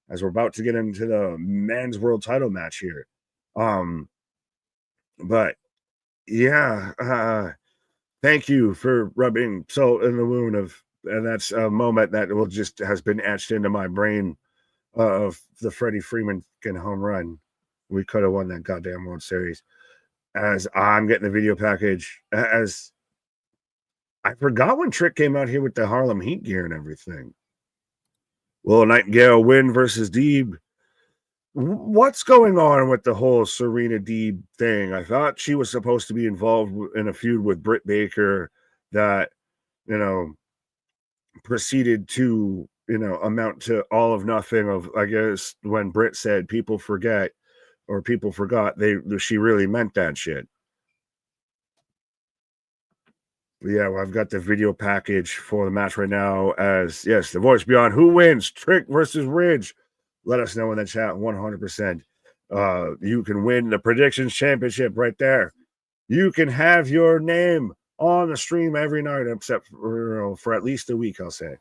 as we're about to get into the men's world title match here. But yeah, thank you for rubbing salt in the wound and that's a moment that has been etched into my brain of the Freddie Freeman home run. We could have won that goddamn World Series. As I'm getting the video package, as I forgot when Trick came out here with the Harlem Heat gear and everything. Will Nightingale win versus Deeb? What's going on with the whole Serena Deeb thing? I thought she was supposed to be involved in a feud with Britt Baker that, proceeded to, amount to all of nothing of, I guess, when Britt said people forget or people forgot, she really meant that shit. Yeah, well, I've got the video package for the match right now as, yes, the voice beyond who wins, Trick versus Ridge. Let us know in the chat 100%. You can win the predictions championship right there. You can have your name on the stream every night, except for at least a week, I'll say.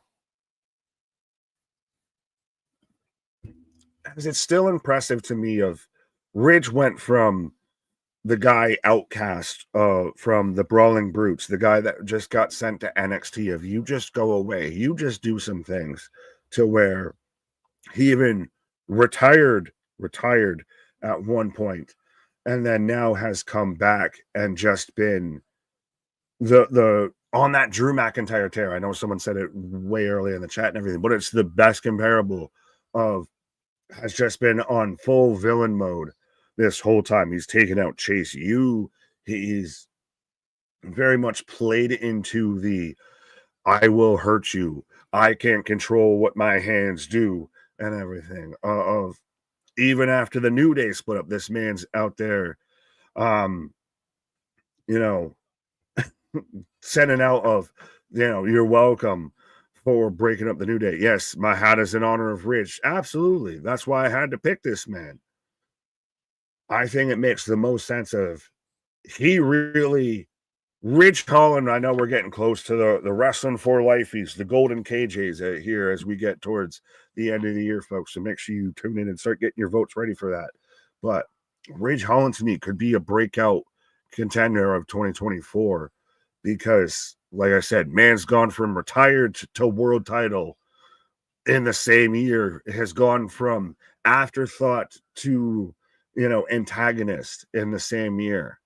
As it's still impressive to me of Ridge went from the guy outcast from the Brawling Brutes, the guy that just got sent to NXT of you just go away, you just do some things, to where he even retired at one point, and then now has come back and just been the on that Drew McIntyre tear. I know someone said it way early in the chat and everything, but it's the best comparable of has just been on full villain mode this whole time. He's taken out Chase U. He's very much played into the I will hurt you. I can't control what my hands do and everything. Of even after the New Day split up, this man's out there, sending out of, you're welcome for breaking up the New Day. Yes, my hat is in honor of Rich. Absolutely. That's why I had to pick this man. I think it makes the most sense of Rich Holland. I know we're getting close to the Wrestling for Lifeies, the Golden KJs here as we get towards the end of the year, folks. So make sure you tune in and start getting your votes ready for that. But Ridge Holland to me could be a breakout contender of 2024 because, like I said, man's gone from retired to world title in the same year, has gone from afterthought to, antagonist in the same year.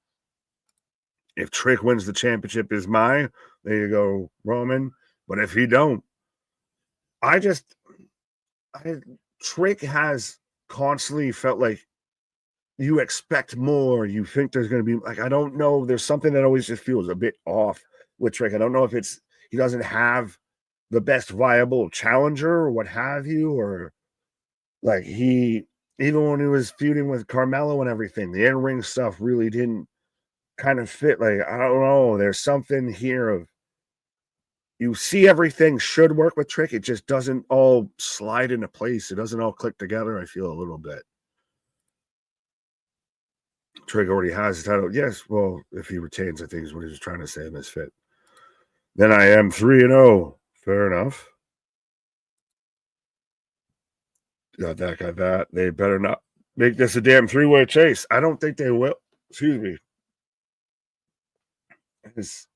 If Trick wins the championship is mine, there you go, Roman. But if he don't, Trick has constantly felt like you expect more. You think there's going to be, like, I don't know. There's something that always just feels a bit off with Trick. I don't know if it's he doesn't have the best viable challenger or what have you, or like even when he was feuding with Carmelo and everything, the in-ring stuff really didn't kind of fit. Like, I don't know. There's something here of you see everything should work with Trick. It just doesn't all slide into place. It doesn't all click together, I feel, a little bit. Trick already has the title. Yes, well, if he retains, I think is what he was trying to say, Misfit. Then I am 3-0. Fair enough. Got that, got that. They better not make this a damn three-way chase. I don't think they will. Excuse me. Is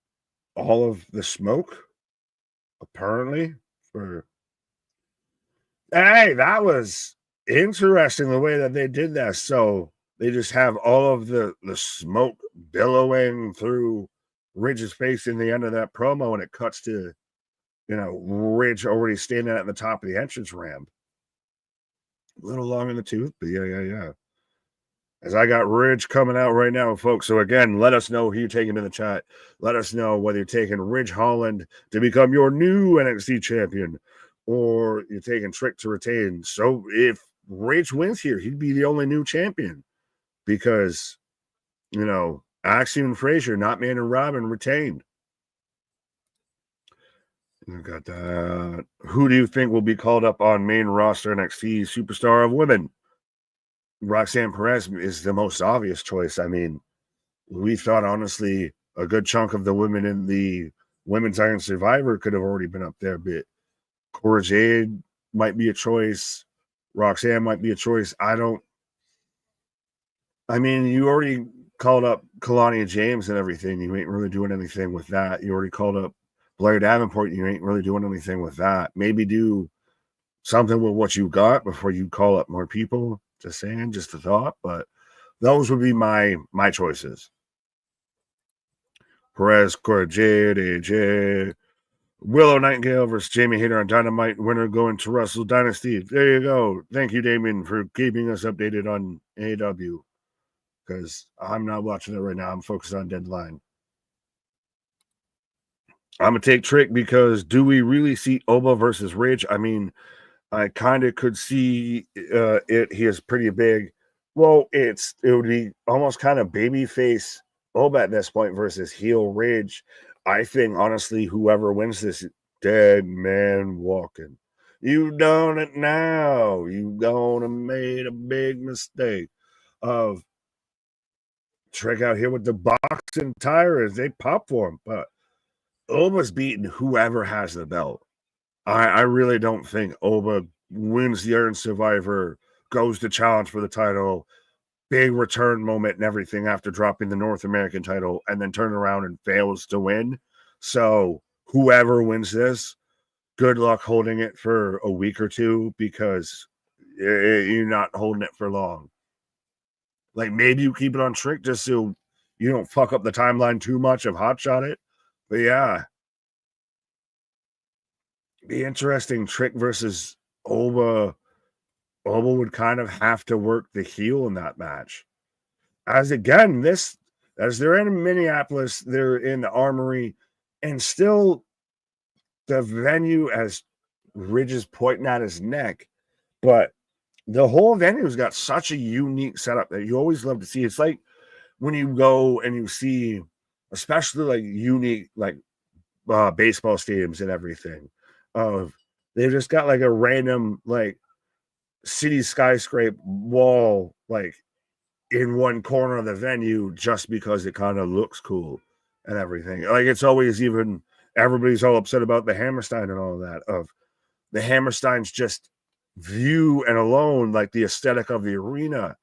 all of the smoke, apparently, for... Hey, that was interesting the way that they did that. So they just have all of the smoke billowing through Ridge's face in the end of that promo, and it cuts to, Ridge already standing at the top of the entrance ramp. A little long in the tooth, but yeah. As I got Ridge coming out right now, folks. So again, let us know who you're taking in the chat. Let us know whether you're taking Ridge Holland to become your new NXT champion, or you're taking Trick to retain. So if Ridge wins here, he'd be the only new champion because, Axiom and Frazier, not Man and Robin, retained. I got that. Who do you think will be called up on main roster NXT Superstar of Women? Roxanne Perez is the most obvious choice. I mean, we thought, honestly, a good chunk of the women in the Women's Iron Survivor could have already been up there, but Cora Jade might be a choice. Roxanne might be a choice. You already called up Kalani James and everything. You ain't really doing anything with that. You already called up Blair Davenport. You ain't really doing anything with that. Maybe do something with what you got before you call up more people. Just saying, just a thought. But those would be my choices. Perez, Cora Jade, AJ, Willow Nightingale versus Jamie Hayter on Dynamite. Winner going to Russell Dynasty. There you go. Thank you, Damien, for keeping us updated on AEW. Because I'm not watching it right now. I'm focused on Deadline. I'm going to take Trick because do we really see Oba versus Ridge? I mean, I kind of could see it. He is pretty big. Well, it would be almost kind of babyface Oba at this point versus heel Ridge. I think, honestly, whoever wins this, dead man walking. You done it now. You gonna made a big mistake of Trick out here with the boxing tires. They pop for him, but Oba's beating whoever has the belt. I really don't think Oba wins the Iron Survivor, goes to challenge for the title, big return moment and everything after dropping the North American title, and then turn around and fails to win. So whoever wins this, good luck holding it for a week or two because you're not holding it for long. Like, maybe you keep it on Trick just so you don't fuck up the timeline too much of Hotshot it. But yeah. Be interesting. Trick versus Oba. Oba would kind of have to work the heel in that match. As they're in Minneapolis, they're in the Armory, and still the venue, as Ridge is pointing at his neck, but the whole venue's got such a unique setup that you always love to see. It's like when you go and you see, especially like unique, like baseball stadiums and everything. They've just got like a random like city skyscraper wall like in one corner of the venue just because it kind of looks cool and everything. Like, it's always, even everybody's all upset about the Hammerstein and all of that. Of the Hammerstein's just view and alone, like the aesthetic of the arena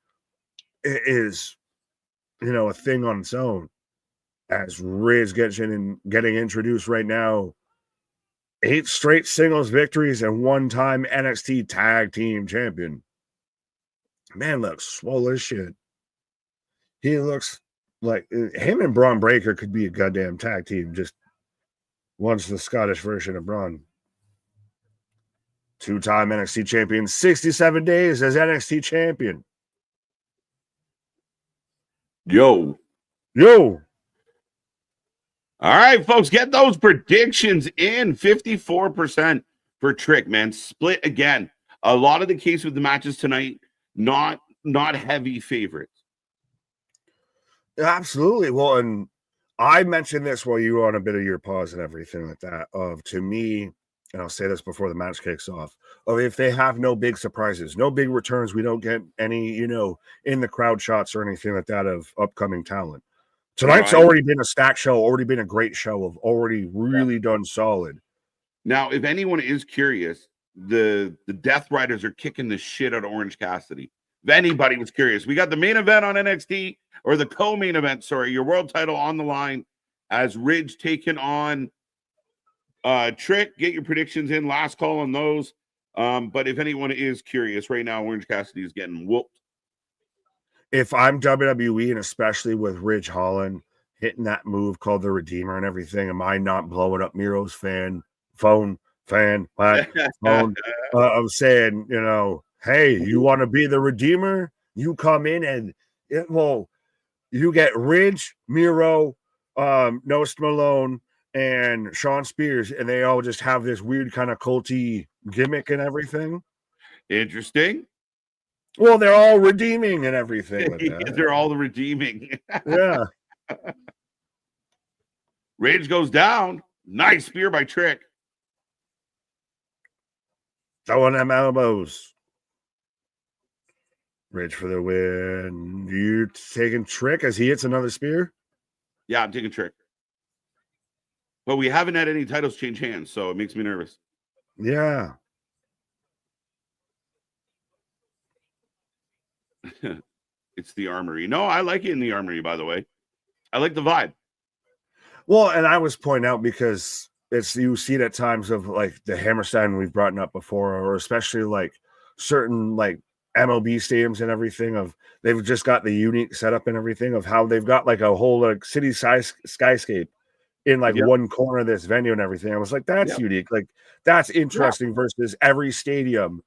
is, a thing on its own. As Riz getting introduced right now, 8 straight singles victories and 1-time NXT Tag Team Champion. Man looks swole as shit. He looks like him and Braun Breaker could be a goddamn tag team. Just one's the Scottish version of Braun. Two-time NXT champion, 67 days as NXT champion. Yo. All right, folks, get those predictions in. 54% for Trick, man. Split again. A lot of the case with the matches tonight, not heavy favorites. Absolutely. Well, and I mentioned this while you were on a bit of your pause and everything like that. To me, and I'll say this before the match kicks off, if they have no big surprises, no big returns, we don't get any, in the crowd shots or anything like that of upcoming talent. Tonight's already been a stack show, already been a great show, of already really done solid. Now, if anyone is curious, the Death Riders are kicking the shit out of Orange Cassidy. If anybody was curious, we got the main event on NXT, or the co-main event, sorry, your world title on the line as Ridge taking on Trick. Get your predictions in. Last call on those. But if anyone is curious, right now, Orange Cassidy is getting whooped. If I'm WWE, and especially with Ridge Holland hitting that move called the Redeemer and everything, am I not blowing up Miro's phone? I'm saying, hey, you want to be the Redeemer? You come in and you get Ridge, Miro, Nost Malone, and Sean Spears, and they all just have this weird kind of culty gimmick and everything. Interesting. Well, they're all redeeming and everything. They're all the redeeming. Yeah. Rage goes down. Nice spear by Trick. Throwing them elbows. Rage for the win. You taking Trick as he hits another spear? Yeah, I'm taking Trick. But we haven't had any titles change hands, so it makes me nervous. Yeah. It's the Armory. No, I like it in the Armory, by the way. I like the vibe. Well, and I was pointing out because you see it at times of like the Hammerstein we've brought up before, or especially like certain like MLB stadiums and everything, of they've just got the unique setup and everything of how they've got like a whole city skyscape in like one corner of this venue and everything. I was like, that's unique. Like that's interesting versus every stadium.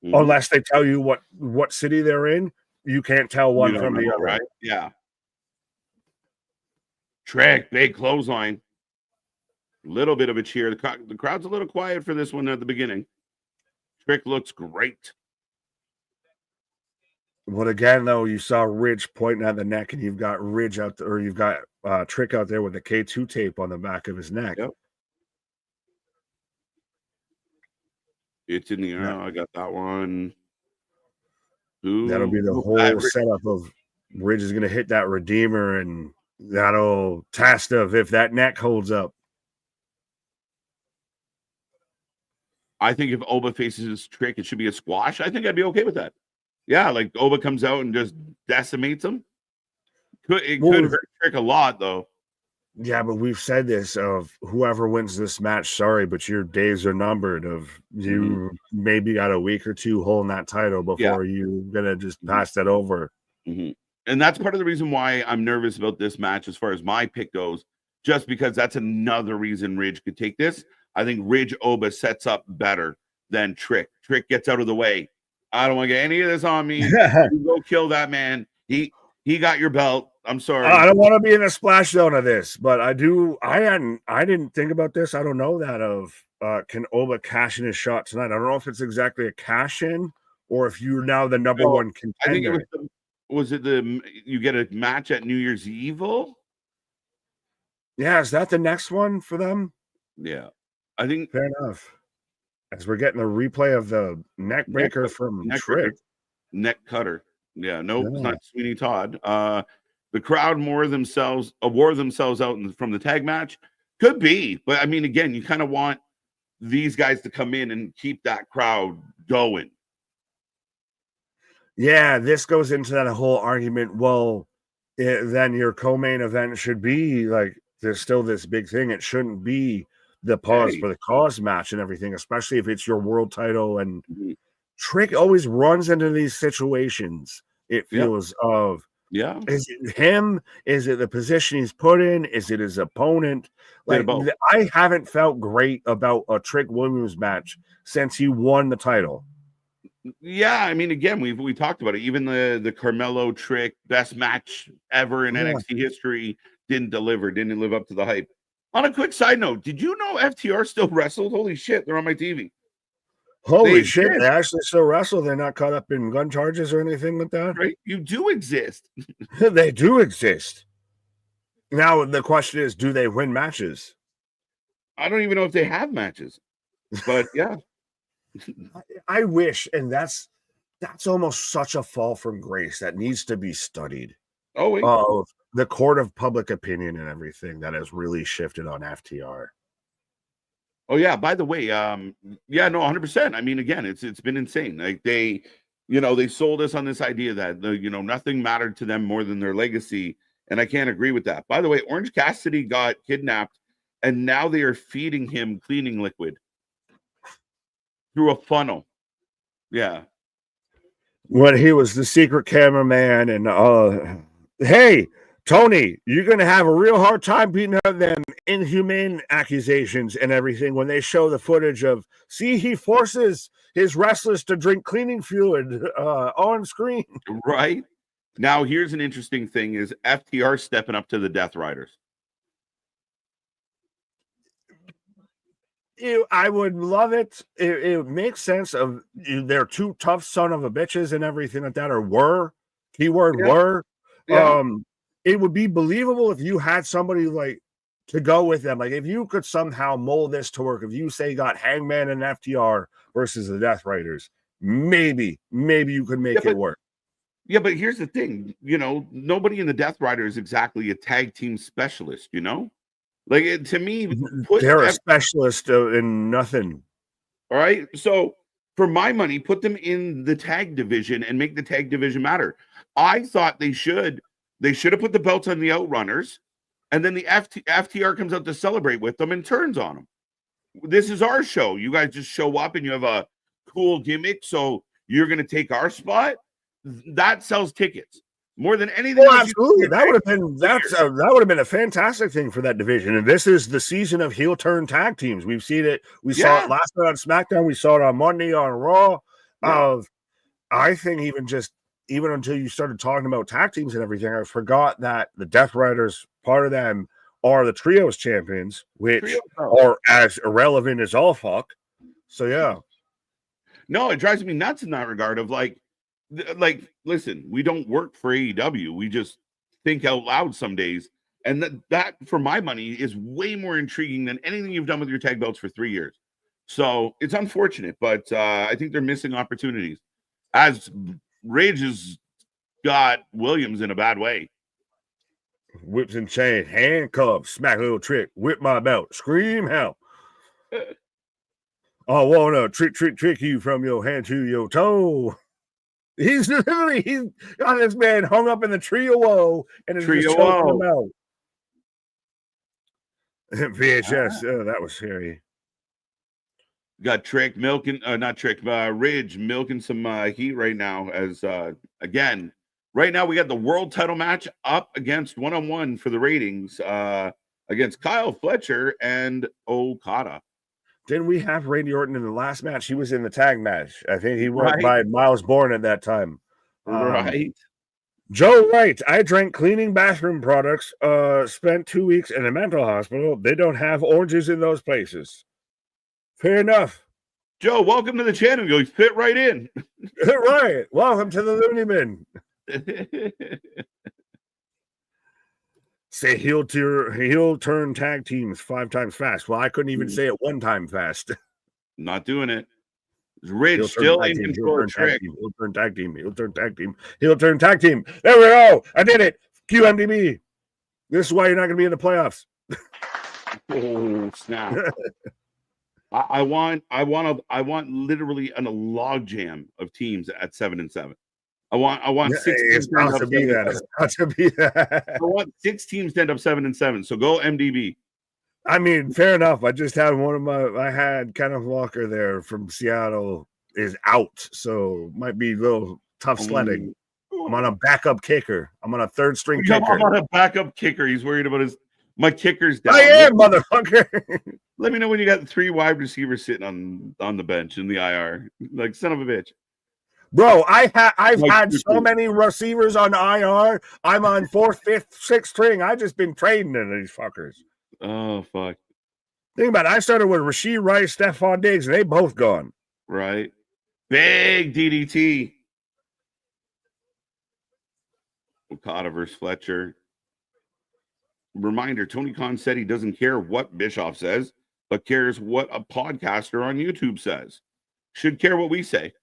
Unless they tell you what city they're in, you can't tell one from the other. Right? Yeah. Trick, big clothesline. Little bit of a cheer. The crowd's a little quiet for this one at the beginning. Trick looks great. But again, though, you saw Ridge pointing at the neck, and you've got Ridge out there, or you've got Trick out there with the K2 tape on the back of his neck. Yep. It's in the air. I got that one. That'll be the whole setup of Ridge is going to hit that Redeemer, and that'll test of if that neck holds up. I think if Oba faces his Trick, it should be a squash. I think I'd be okay with that. Yeah, like Oba comes out and just decimates him. It could hurt Trick a lot, though. Yeah, but we've said this of whoever wins this match, sorry, but your days are numbered. Of you maybe got a week or two holding that title before you're gonna just pass that over. And that's part of the reason why I'm nervous about this match as far as my pick goes, just because that's another reason Ridge could take this. I think Ridge Oba sets up better than Trick. Trick gets out of the way. I don't want to get any of this on me. You go kill that man. He got your belt. I'm sorry. I don't want to be in a splash zone of this, but I do. I didn't think about this. I don't know that can Oba cash in his shot tonight. I don't know if it's exactly a cash in or if you're now the number one contender. I think it was you get a match at New Year's Evil? Yeah, is that the next one for them? Yeah. I think fair enough. As we're getting a replay of the neck breaker from Trick. Neck cutter. Yeah, nope, it's not Sweeney Todd. The crowd wore themselves out from the tag match. Could be, but I mean, again, you kind of want these guys to come in and keep that crowd going. Yeah, this goes into that whole argument. Well, then your co-main event should be like there's still this big thing. It shouldn't be the pause for the cause match and everything, especially if it's your world title. And Trick always runs into these situations. It feels Yeah. Is it him? Is it the position he's put in? Is it his opponent? Like, I haven't felt great about a Trick Williams match since he won the title. Yeah, I mean, again, we talked about it. Even the Carmelo Trick best match ever in NXT history didn't live up to the hype. On a quick side note, did you know FTR still wrestled? Holy shit, they're on my TV. Holy shit, they actually still wrestle. They're not caught up in gun charges or anything like that. Right? You do exist. They do exist. Now the question is, do they win matches? I don't even know if they have matches, but yeah. I wish, and that's almost such a fall from grace that needs to be studied. Of the court of public opinion and everything that has really shifted on FTR. Oh yeah, by the way, yeah, no, 100%. I mean, again, it's been insane. Like they sold us on this idea that nothing mattered to them more than their legacy, and I can't agree with that. By the way, Orange Cassidy got kidnapped, and now they are feeding him cleaning liquid through a funnel. Yeah. When he was the secret cameraman, and hey, Tony, you're going to have a real hard time beating up them inhumane accusations and everything when they show the footage of, see, he forces his wrestlers to drink cleaning fluid on screen. Right. Now, here's an interesting thing is FTR stepping up to the Death Riders. I would love it. It makes sense of they're two tough son of a bitches and everything like that, or were. Keyword were. Yeah. It would be believable if you had somebody like to go with them. Like if you could somehow mold this to work, if you say you got Hangman and FTR versus the Death Riders, maybe you could make it work. Yeah, but here's the thing, nobody in the Death Rider is exactly a tag team specialist, Like to me, they're a specialist in nothing. All right. So for my money, put them in the tag division and make the tag division matter. I thought they should have put the belts on the Outrunners, and then the FTR comes out to celebrate with them and turns on them. This is our show. You guys just show up and you have a cool gimmick, so you're going to take our spot. That sells tickets more than anything. Oh, absolutely. That would have been a fantastic thing for that division. And this is the season of heel turn tag teams. We've seen it. We saw it last night on SmackDown. We saw it on Monday on Raw. I think even until you started talking about tag teams and everything, I forgot that the Death Riders, part of them, are the Trios champions, which are as irrelevant as all fuck. So yeah. No, it drives me nuts in that regard of like, listen, we don't work for AEW. We just think out loud some days. And that for my money is way more intriguing than anything you've done with your tag belts for 3 years. So it's unfortunate, but I think they're missing opportunities. As Ridge has got Williams in a bad way. Whips and chains, handcuffs, smack a little trick, whip my belt, scream help. I wanna trick you from your hand to your toe. He's got this man hung up in the trio and is just choking him out. VHS, that was scary. Got Trick milking, not Trick, Ridge milking some heat right now. As again, right now we got the world title match up against one-on-one for the ratings against Kyle Fletcher and Okada. Didn't we have Randy Orton in the last match? He was in the tag match. I think he went by Miles Bourne at that time. Right. Joe Wright, I drank cleaning bathroom products, spent 2 weeks in a mental hospital. They don't have oranges in those places. Fair enough. Joe, welcome to the channel. You fit right in. Right. Welcome to the Looney Bin. Say heel turn tag teams 5 times fast. Well, I couldn't even say it 1 time fast. Not doing it. Ridge still in control of Trick. Heel turn tag team. Heel turn tag team. Heel turn tag team. There we go. I did it. QMDB. This is why you're not going to be in the playoffs. Oh, snap. I want literally a log jam of teams at 7-7. I want 6 teams to end up 7-7. I want 6 teams to end up 7-7. So go MDB. I mean, fair enough. I just had I had Kenneth Walker there from Seattle is out, so might be a little tough sledding. I'm on a backup kicker. I'm on a third string I'm kicker. on a backup kicker. He's worried about my kicker's down. I am, motherfucker. Let me know when you got 3 wide receivers sitting on the bench in the IR. Like, son of a bitch. Bro, I've had so many receivers on IR. I'm on 4th, 5th, 6th string. I've just been trading in these fuckers. Oh, fuck. Think about it. I started with Rasheed Rice, Stephon Diggs, and they both gone. Right. Big DDT. Okada versus Fletcher. Reminder, Tony Khan said he doesn't care what Bischoff says, but cares what a podcaster on YouTube says. Should care what we say.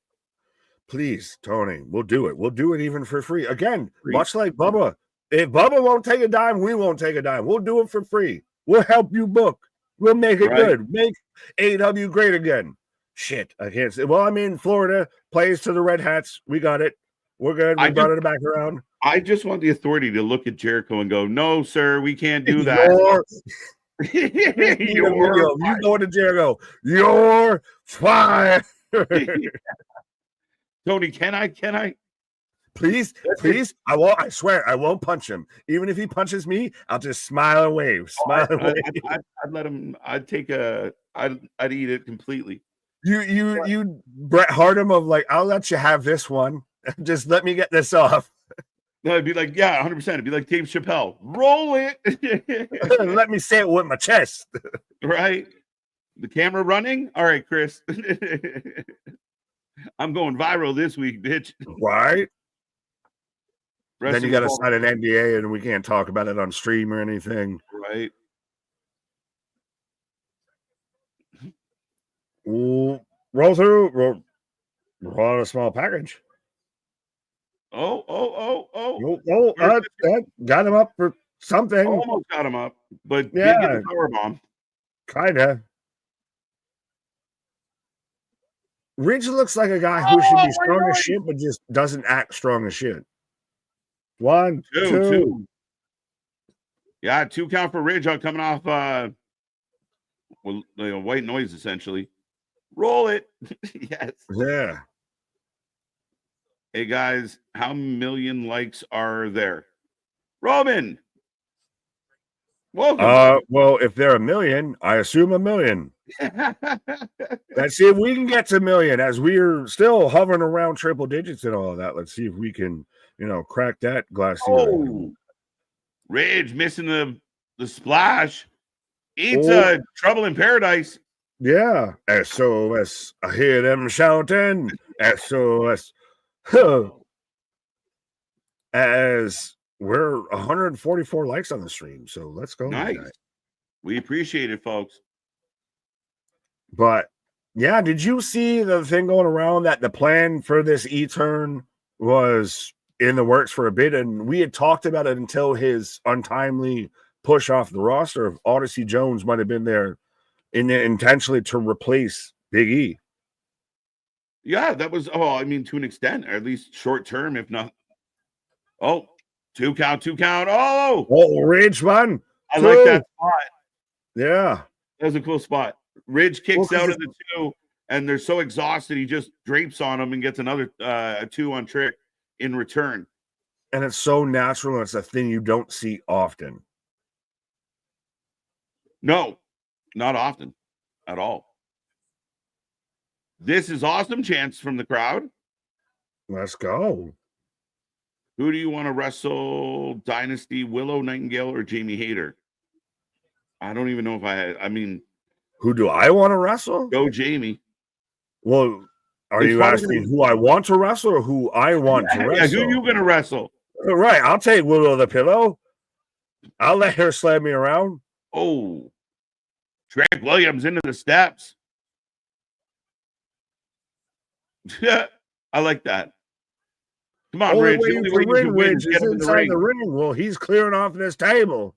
Please, Tony, we'll do it. We'll do it even for free. Again, much like Bubba. If Bubba won't take a dime, we won't take a dime. We'll do it for free. We'll help you book. We'll make it good. Make AEW great again. Shit, I can't say. Well, I mean, Florida plays to the Red Hats. We got it. We're good. We brought it back around. I just want the authority to look at Jericho and go, no, sir, we can't do that. You go to Jericho. You're fired. Tony, can I? Please. I won't. I swear, I won't punch him. Even if he punches me, I'll just smile and wave. I'd let him. I'd eat it completely. You Bret Hart of like, I'll let you have this one. Just let me get this off. No, it'd be like, yeah, 100%. It'd be like Dave Chappelle. Roll it. Let me say it with my chest. Right. The camera running. All right, Chris. I'm going viral this week, bitch. Right. Then you got to sign an NDA and we can't talk about it on stream or anything. Right. Ooh, roll through. Roll on a small package. Oh. Got him up for something. Almost got him up, but yeah, did get the power bomb. Kinda. Ridge looks like a guy who should be strong as shit, but just doesn't act strong as shit. 1, 2. Yeah, 2 count for Ridge coming off white noise essentially. Roll it. Yes. Yeah. Hey guys, how million likes are there? Robin. Welcome. Well, if they're 1 million, I assume 1 million. Let's see if we can get to 1 million as we're still hovering around triple digits and all of that. Let's see if we can, crack that glass ceiling. Ridge missing the splash. It's trouble in paradise. Yeah. SOS. I hear them shouting. SOS. As we're 144 likes on the stream, so let's go. Nice. We appreciate it, folks. But yeah, did you see the thing going around that the plan for this E-turn was in the works for a bit, and we had talked about it until his untimely push off the roster of Odyssey Jones might have been there intentionally to replace Big E. Yeah, that was, to an extent, or at least short term, if not. Oh, 2 count. Oh, Ridge one. I like that spot. Yeah. That was a cool spot. Ridge kicks out of the 2, and they're so exhausted, he just drapes on him and gets another 2 on Trick in return. And it's so natural, and it's a thing you don't see often. No, not often at all. This is awesome chants from the crowd. Let's go. Who do you want to wrestle? Dynasty, Willow Nightingale, or Jamie Hayter? I don't even know if who do I want to wrestle? Go Jamie. Well, are you asking who I want to wrestle or who I want to wrestle? Yeah, who you going to wrestle? Right, I'll take Willow the Pillow. I'll let her slam me around. Oh, Trent Williams into the steps. Yeah, I like that. Come on, Ridge. Ridge is inside the ring. Well, he's clearing off this table.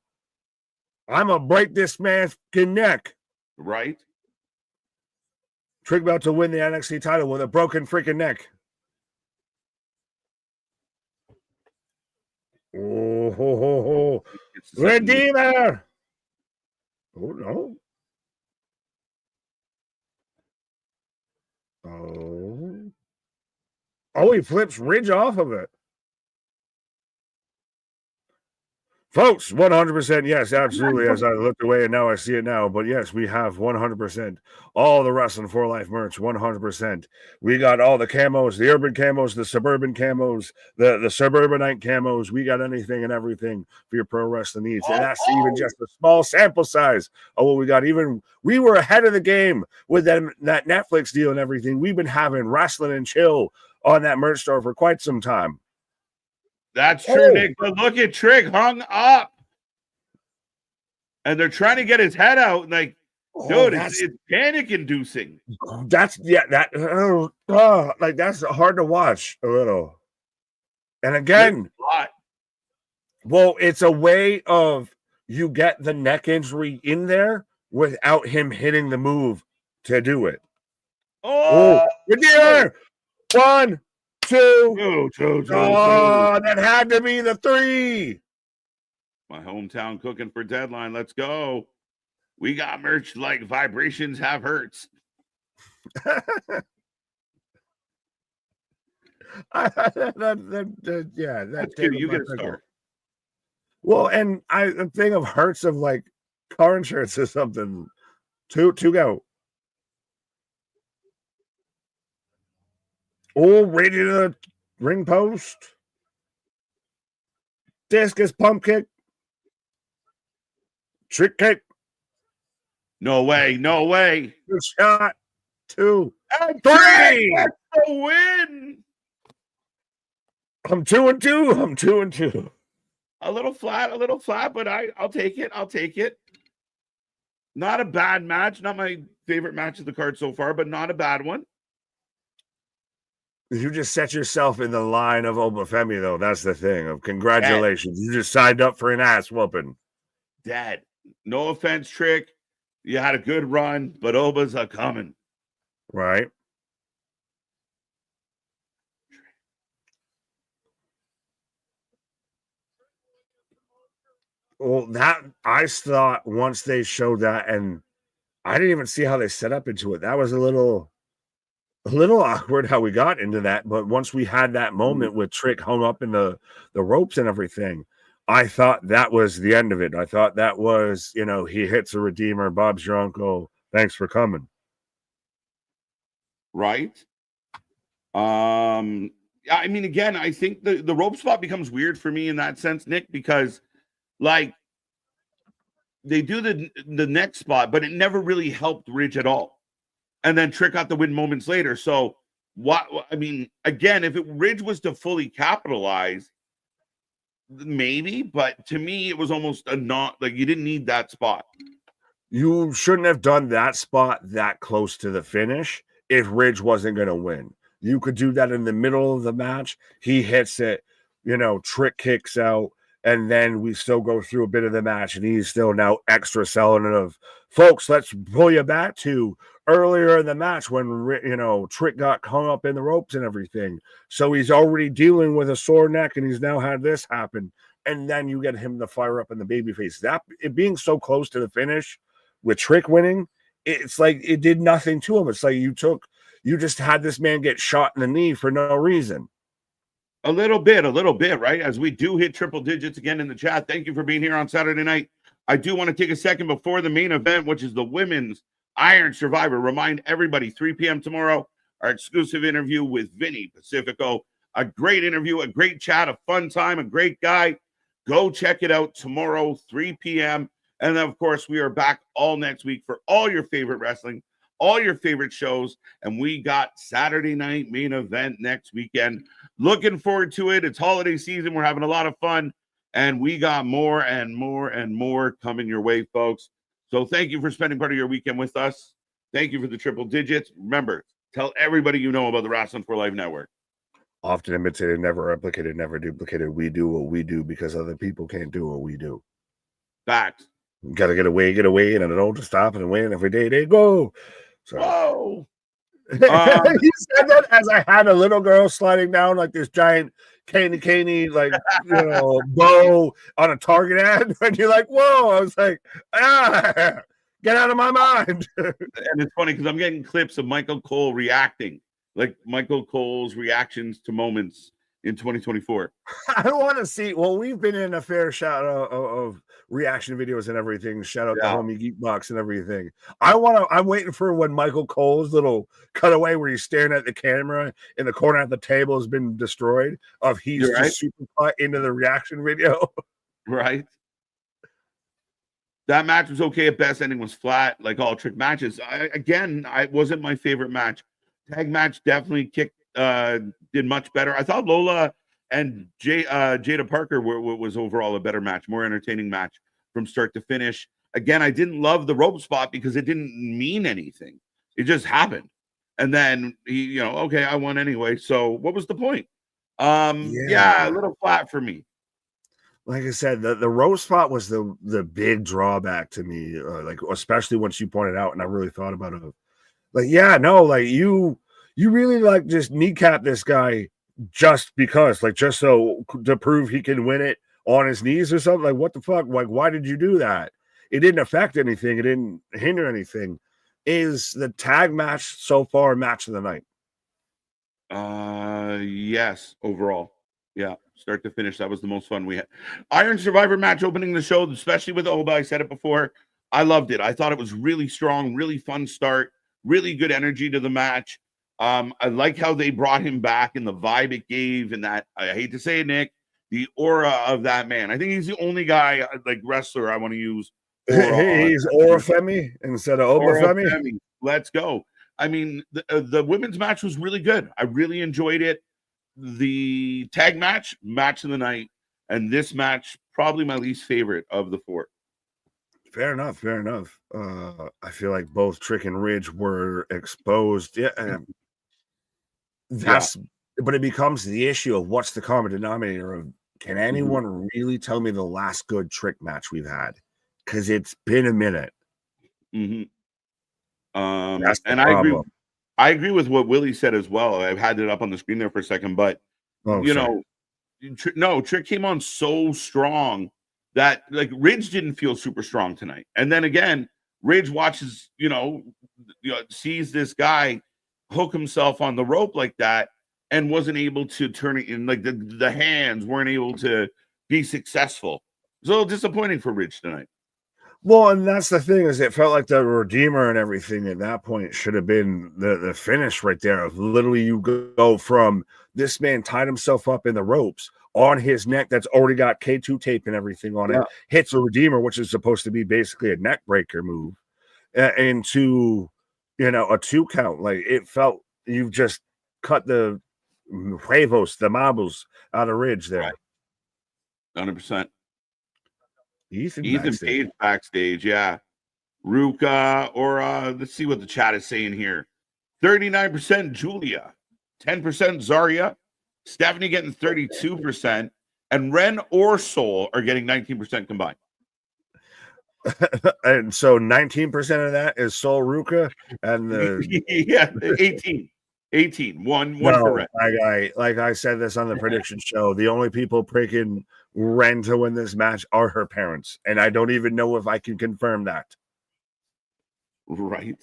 I'm going to break this man's neck. Right. Trick about to win the NXT title with a broken freaking neck. Oh, ho, ho, ho. Redeemer. Oh, no. Oh, he flips Ridge off of it. Folks, 100%. Yes, absolutely. As I looked away and now I see it now. But yes, we have 100% all the Wrestling for Life merch. 100%. We got all the camos, the urban camos, the suburban camos, the suburbanite camos. We got anything and everything for your pro wrestling needs. And that's even just a small sample size of what we got. Even we were ahead of the game with that Netflix deal and everything. We've been having Wrestling and Chill on that merch store for quite some time. That's true, Nick. But look at Trick hung up. And they're trying to get his head out. Like, dude, it's panic inducing. That's like that's hard to watch a little. And again, well, it's a way of you get the neck injury in there without him hitting the move to do it. Oh, yeah. 1, 2. That had to be the 3. My hometown cooking for Deadline. Let's go. We got merch like vibrations have hurts. That's cute. You get a star. Well, and a thing of hurts of like car insurance or something. Two go. Oh, ready to the ring post. Discus pump kick. Trick kick. No way. No way. Good shot. 2 and 3. That's the win. I'm 2-2. I'm 2-2. A little flat, but I'll take it. I'll take it. Not a bad match. Not my favorite match of the card so far, but not a bad one. You just set yourself in the line of Obafemi, though. That's the thing. Of congratulations. You just signed up for an ass whooping. Dad, no offense, Trick. You had a good run, but Oba's a coming. Right. Well, that I thought once they showed that, and I didn't even see how they set up into it. That was a little awkward how we got into that. But once we had that moment with Trick hung up in the ropes and everything, I thought that was the end of it. I thought that was, he hits a Redeemer. Bob's your uncle. Thanks for coming. Right. I mean, again, I think the rope spot becomes weird for me in that sense, Nick, because like they do the next spot, but it never really helped Ridge at all. And then Trick got the win moments later. So again, if Ridge was to fully capitalize, maybe, but to me, it was almost you didn't need that spot. You shouldn't have done that spot that close to the finish if Ridge wasn't going to win. You could do that in the middle of the match. He hits it, Trick kicks out, and then we still go through a bit of the match, and he's still now extra selling it of, folks, let's pull you back to earlier in the match when, Trick got hung up in the ropes and everything. So he's already dealing with a sore neck, and he's now had this happen. And then you get him to fire up in the babyface. It being so close to the finish with Trick winning, it's like it did nothing to him. It's like you just had this man get shot in the knee for no reason. A little bit, right? As we do hit triple digits again in the chat. Thank you for being here on Saturday night. I do want to take a second before the main event, which is the Women's Iron Survivor. Remind everybody, 3 p.m. tomorrow, our exclusive interview with Vinny Pacifico. A great interview, a great chat, a fun time, a great guy. Go check it out tomorrow, 3 p.m. And then, of course, we are back all next week for all your favorite wrestling, all your favorite shows. And we got Saturday night main event next weekend. Looking forward to it. It's holiday season. We're having a lot of fun. And we got more and more and more coming your way, folks. So thank you for spending part of your weekend with us. Thank you for the triple digits. Remember, tell everybody you know about the Wrestling for Life Network. Often imitated, never replicated, never duplicated. We do what we do because other people can't do what we do. Facts. Got to get away, and I don't just stop and win every day they go. So. Whoa. You said that as I had a little girl sliding down like this giant caney, like, bow on a Target ad. And you're like, whoa. I was like, get out of my mind. And it's funny because I'm getting clips of Michael Cole reacting, like Michael Cole's reactions to moments in 2024. I want to see. Well, we've been in a fair shot of reaction videos and everything. Shout out to Homie Geekbox and everything. I'm waiting for when Michael Cole's little cutaway where he's staring at the camera in the corner at the table has been destroyed. He's just super cut into the reaction video. Right. That match was okay at best. Ending was flat, like all trick matches. I wasn't my favorite match. Tag match definitely did much better. I thought Lola and Jada Parker was overall a better match, more entertaining match from start to finish. Again, I didn't love the rope spot because it didn't mean anything. It just happened. And then he, okay, I won anyway. So what was the point? A little flat for me. Like I said, the rope spot was the big drawback to me. Like, especially once you pointed out, and I really thought about it. Like, you really like just kneecap this guy just because, like, just so to prove he can win it on his knees or something. Like, what the fuck? Like, why did you do that? It didn't affect anything. It didn't hinder anything. Is the tag match so far match of the night? Yes, overall. Yeah, start to finish. That was the most fun we had. Iron Survivor match opening the show, especially with Oba. I said it before. I loved it. I thought it was really strong, really fun start, really good energy to the match. I like how they brought him back and the vibe it gave, and that, I hate to say it, Nick, the aura of that man. I think he's the only guy, like wrestler, I want to use. He's Aura Femi instead of Oba Femi. Let's go. I mean, the women's match was really good. I really enjoyed it. The tag match of the night, and this match probably my least favorite of the four. Fair enough. I feel like both Trick and Ridge were exposed. But it becomes the issue of what's the common denominator of, can anyone really tell me the last good Trick match we've had? Because it's been a minute. And I agree with what Willie said as well. I've had it up on the screen there for a second, but Trick came on so strong that, like, Ridge didn't feel super strong tonight. And then again, Ridge watches, sees this guy hook himself on the rope like that and wasn't able to turn it in. Like the hands weren't able to be successful. It's a little disappointing for Ridge tonight. Well, and that's the thing, is it felt like the Redeemer and everything at that point should have been the finish right there. Of literally, you go from this man tied himself up in the ropes on his neck that's already got K2 tape and everything on it, hits a Redeemer, which is supposed to be basically a neck breaker move, into a 2 count. Like, it felt you've just cut the huevos, the marbles out of Ridge there. 100%. Ethan Page backstage, yeah. Ruka, or let's see what the chat is saying here. 39% Julia, 10% Zarya, Stephanie getting 32%, and Ren or Soul are getting 19% combined. And so 19% of that is Soul Ruka, and the 18. One for Ren. Like I said this on the prediction show, the only people picking Ren to win this match are her parents, and I don't even know if I can confirm that. Right.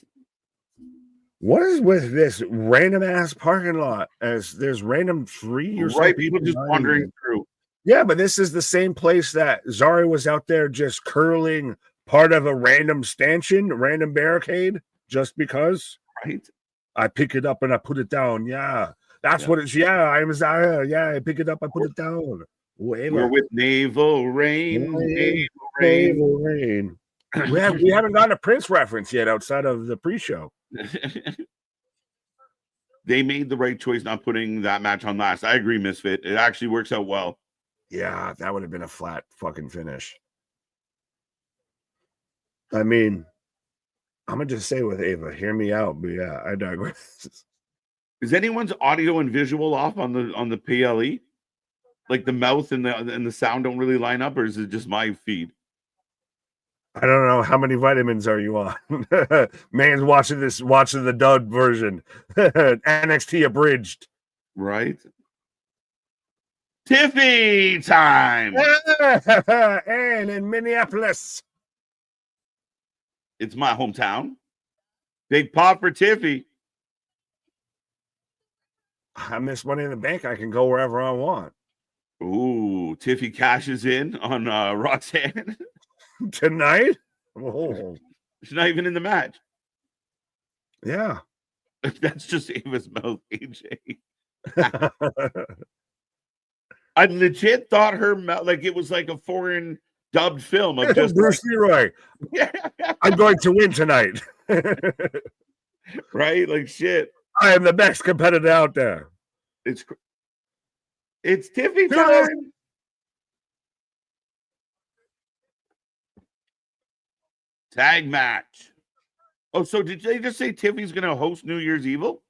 What is with this random ass parking lot? As there's random free or right, people just wandering through. Yeah, but this is the same place that Zari was out there just curling part of a random stanchion, random barricade, just because. Right. I pick it up and I put it down. Yeah, that's what it's. Yeah, I'm Zari. Yeah, I pick it up, I put it down. We're with Naval Rain. Naval Rain. We haven't gotten a Prince reference yet outside of the pre-show. They made the right choice not putting that match on last. I agree, Misfit. It actually works out well. Yeah, that would have been a flat fucking finish. I mean, I'm gonna just say with Ava, hear me out, but yeah, I digress. Is anyone's audio and visual off on the PLE? Like the mouth and the sound don't really line up, or is it just my feed? I don't know. How many vitamins are you on? Man's watching the dub version. NXT abridged. Right. Tiffy time. And in Minneapolis. It's my hometown. Big pop for Tiffy. I miss Money in the Bank. I can go wherever I want. Ooh, Tiffy cashes in on Roxanne Tonight? Oh. She's not even in the match. Yeah. That's just Ava's mouth, AJ. I legit thought her mouth, like it was like a foreign dubbed film of just Bruce Leroy. I'm going to win tonight. Right? Like shit. I am the best competitor out there. It's Tiffy time. Tag match. Oh, so did they just say Tiffy's going to host New Year's Evil?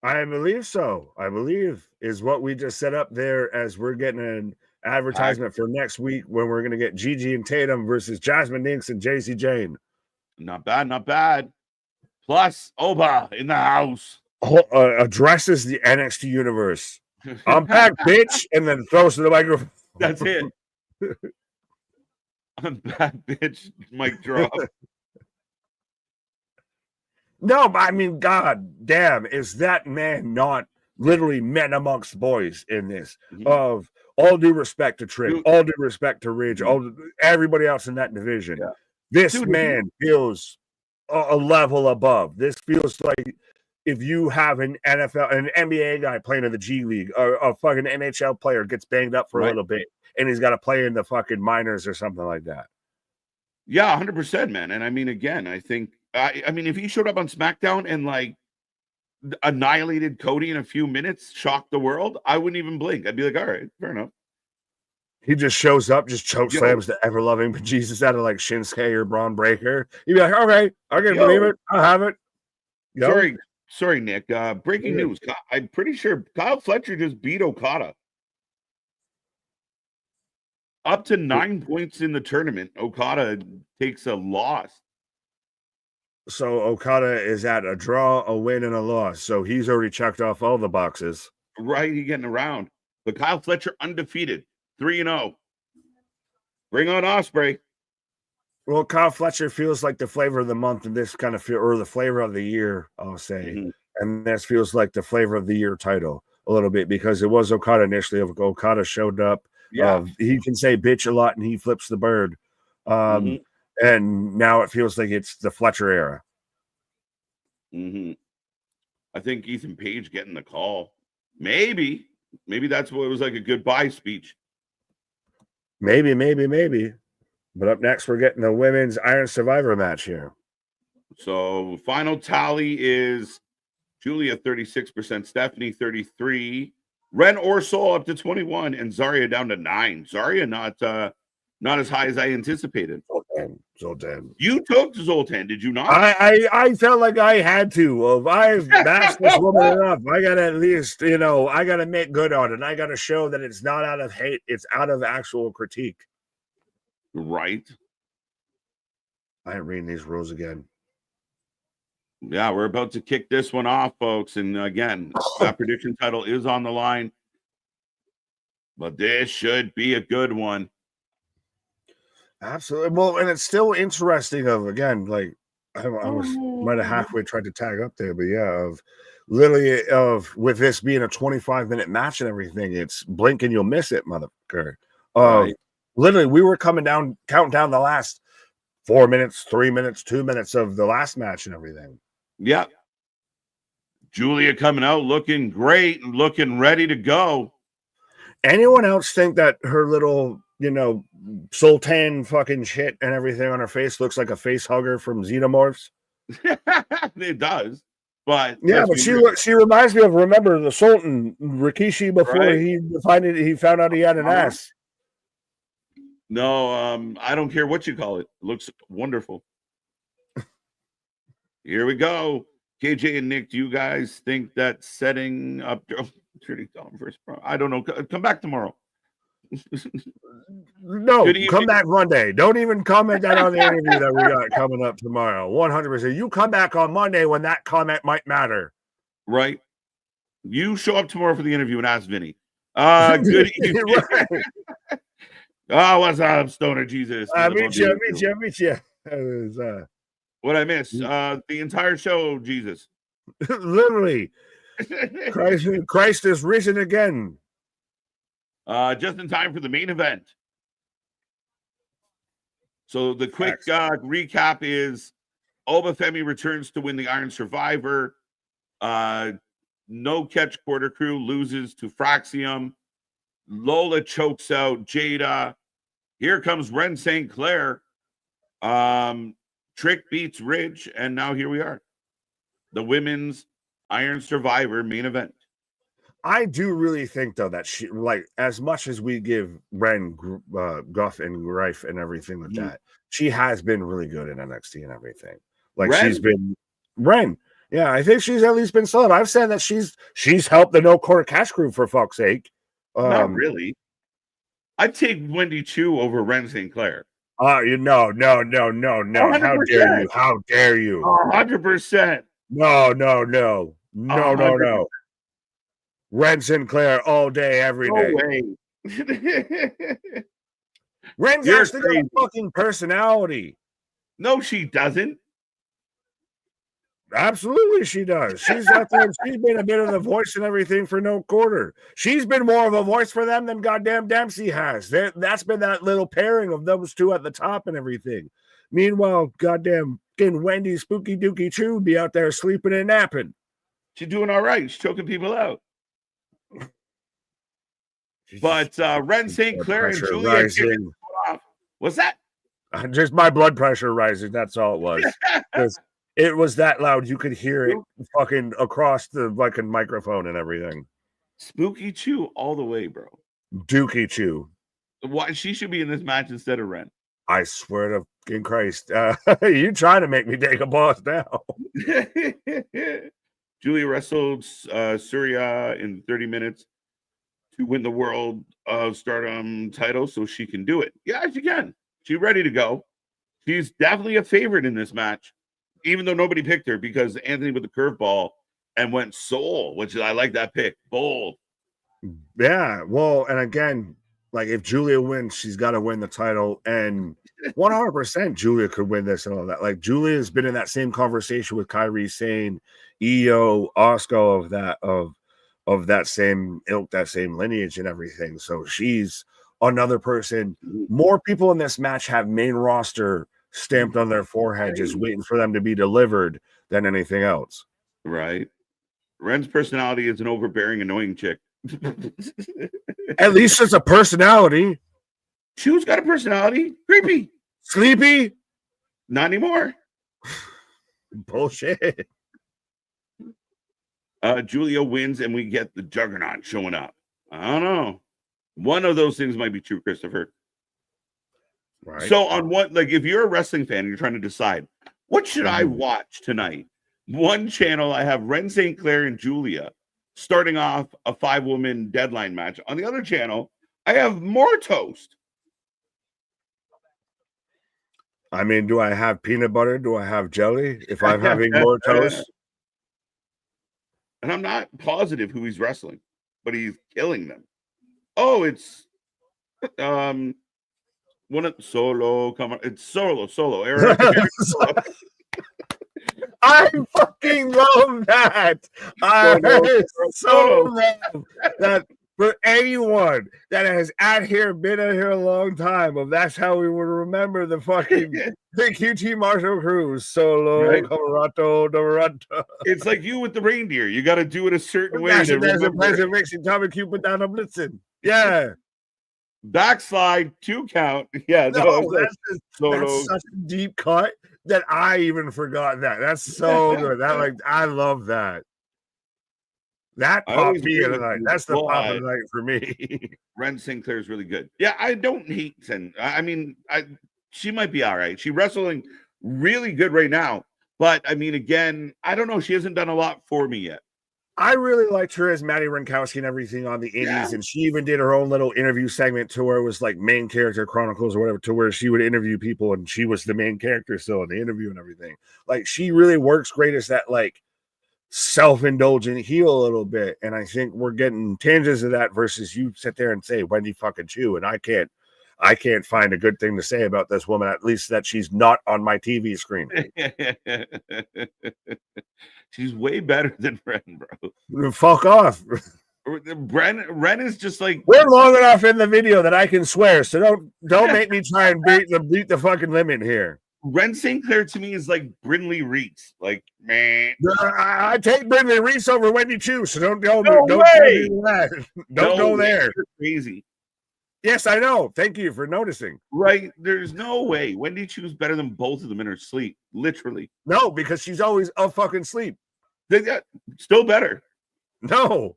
I believe so. I believe is what we just set up there as we're getting an advertisement for next week when we're going to get Gigi and Tatum versus Jasmine Dinks and JC Jane. Not bad, not bad. Plus, Oba in the house. Addresses the NXT universe. I'm back, bitch, and then throws to the microphone. That's it. I'm back, bitch. Mic drop. No, but I mean, god damn, is that man not literally men amongst boys in this? Mm-hmm. Of all due respect to Trick, all due respect to Ridge, everybody else in that division. Yeah. This man feels a level above. This feels like if you have an NFL, an NBA guy playing in the G League, or a fucking NHL player gets banged up for a little bit, and he's got to play in the fucking minors or something like that. Yeah, 100%, man. And I mean, again, I think, I mean, if he showed up on SmackDown and like annihilated Cody in a few minutes, shocked the world, I wouldn't even blink. I'd be like, all right, fair enough. He just shows up, just choke slams the ever loving Jesus out of like Shinsuke or Braun Breaker. He'd be like, okay, I can believe it. I'll have it. Sorry, Nick. Breaking news. I'm pretty sure Kyle Fletcher just beat Okada. Up to 9 points in the tournament, Okada takes a loss. So Okada is at a draw, a win, and a loss. So he's already checked off all the boxes. Right, he's getting around. But Kyle Fletcher undefeated, 3-0. Bring on Ospreay. Well, Kyle Fletcher feels like the flavor of the month, and this kind of or the flavor of the year, I'll say. Mm-hmm. And this feels like the flavor of the year title a little bit because it was Okada initially. Okada showed up. Yeah, he can say bitch a lot, and he flips the bird. And now it feels like it's the Fletcher era. Mm-hmm. I think Ethan Page getting the call. Maybe that's what it was like a goodbye speech. Maybe. But up next, we're getting the women's Iron Survivor match here. So final tally is Julia 36%, Stephanie 33%, Ren Orso up to 21%, and Zarya down to 9%. Zarya not as high as I anticipated. Zoltan. You took Zoltan, did you not? I felt like I had to. I've bashed this woman enough. I gotta at least, I gotta make good on it. I gotta show that it's not out of hate, it's out of actual critique. Right. I ain't reading these rules again. Yeah, we're about to kick this one off, folks. And again, that prediction title is on the line. But this should be a good one. Absolutely. Well, and it's still interesting again, like I might have halfway tried to tag up there, but yeah, with this being a 25-minute match and everything, it's blink and you'll miss it, motherfucker. Right. Literally, we were counting down the last 4 minutes, 3 minutes, 2 minutes of the last match and everything. Yeah. Julia coming out looking great and looking ready to go. Anyone else think that her little, Sultan fucking shit and everything on her face looks like a face hugger from Xenomorphs? It does. But yeah, but she reminds me of, remember the Sultan Rikishi before he found out he had an ass. No, I don't care what you call it. It looks wonderful. Here we go. KJ and Nick, do you guys think that setting up I don't know. Come back tomorrow. No, come back Monday. Don't even comment that on the interview that we got coming up tomorrow. 100%. You come back on Monday when that comment might matter. Right. You show up tomorrow for the interview and ask Vinny. Good evening. What's up, Stoner Jesus? Meet you. What I miss? The entire show, Jesus. Literally. Christ is risen again. Just in time for the main event. So the quick recap is Obafemi returns to win the Iron Survivor. No Catch Quarter Crew loses to Fraxium. Lola chokes out Jada. Here comes Ren St. Clair. Trick beats Ridge, and now here we are. The women's Iron Survivor main event. I do really think, though, that she, like, as much as we give Ren guff and grife and everything like that, she has been really good in NXT and everything. Like, she's been Ren. Yeah, I think she's at least been solid. I've said that she's helped the No Quarter Cash Crew, for fuck's sake. Not really. I'd take Wendy Chu over Ren St. Clair. No. How dare you? How dare you? 100%. No. Ren Sinclair all day, every day. No way. Ren's actually got a fucking personality. No, she doesn't. Absolutely, she does. She's out there. She's been a bit of the voice and everything for No Quarter. She's been more of a voice for them than goddamn Dempsey has. That's been that little pairing of those two at the top and everything. Meanwhile, goddamn Wendy Spooky Dookie Choo be out there sleeping and napping. She's doing all right. She's choking people out. But Ren St. Clair and Julia, what's that? Just my blood pressure rising. That's all it was. It was that loud. You could hear it fucking across the fucking microphone and everything. Spooky Chew all the way, bro. Dookie Chew. Why she should be in this match instead of Ren? I swear to fucking Christ. You trying to make me take a pause now. Julia wrestled Surya in 30 minutes to win the World of Stardom title, so she can do it. Yeah, she can. She's ready to go. She's definitely a favorite in this match, even though nobody picked her because Anthony with the curveball and went soul, which I like that pick. Bold. Yeah, well, and again, like if Julia wins, she's got to win the title, and 100% Julia could win this and all that. Like Julia has been in that same conversation with Kairi Sane, Io, Asuka of that same ilk, that same lineage and everything. So she's another person. More people in this match have main roster stamped on their forehead, just waiting for them to be delivered than anything else. Right. Ren's personality is an overbearing, annoying chick. At least it's a personality. Chu's got a personality. Creepy. Sleepy? Not anymore. Bullshit. Julia wins and we get the Juggernaut showing up. I don't know. One of those things might be true, Christopher. Right. So on what, like if you're a wrestling fan and you're trying to decide, what should I watch tonight? One channel, I have Ren St. Clair and Julia starting off a 5-woman deadline match. On the other channel, I have more toast. I mean, do I have peanut butter? Do I have jelly? If I'm having more toast. And I'm not positive who he's wrestling, but he's killing them. Oh, it's one of Solo. Come on, it's Solo. Eric. I fucking love that. I so love that for anyone that has been here a long time. That's how we would remember the fucking QT Marshall Cruz Solo, right? Colorado. It's like you with the reindeer. You got to do it a certain way. There's a pleasant mixing Tommy Cupid down a blitzing. Yeah. Backslide 2 count. Yeah, that's such a deep cut that I even forgot that. That's so good. I love that. That popped me in the night. That's the pop of the night for me. Ren Sinclair is really good. Yeah, I don't hate Sen. I mean, she might be all right. She's wrestling really good right now. But I mean, again, I don't know. She hasn't done a lot for me yet. I really liked her as Maddie Rankowski and everything on the indies, and she even did her own little interview segment to where it was like Main Character Chronicles or whatever, to where she would interview people and she was the main character still in the interview and everything. Like she really works great as that like self-indulgent heel a little bit, and I think we're getting tangents of that versus you sit there and say Wendy fucking Chu, and I I can't find a good thing to say about this woman, at least that she's not on my TV screen. She's way better than Ren, bro. Fuck off. Ren is just like, we're long enough in the video that I can swear, so don't make me try and beat the fucking limit here. Ren St. Clair to me is like Brindley Reese. Like, man. I take Brindley Reese over Wendy Chu, so don't go No don't way. do that. Don't go there. You're crazy. Yes, I know. Thank you for noticing. Right. There's no way. Wendy Chu's better than both of them in her sleep. Literally. No, because she's always a fucking sleep. Still better. No.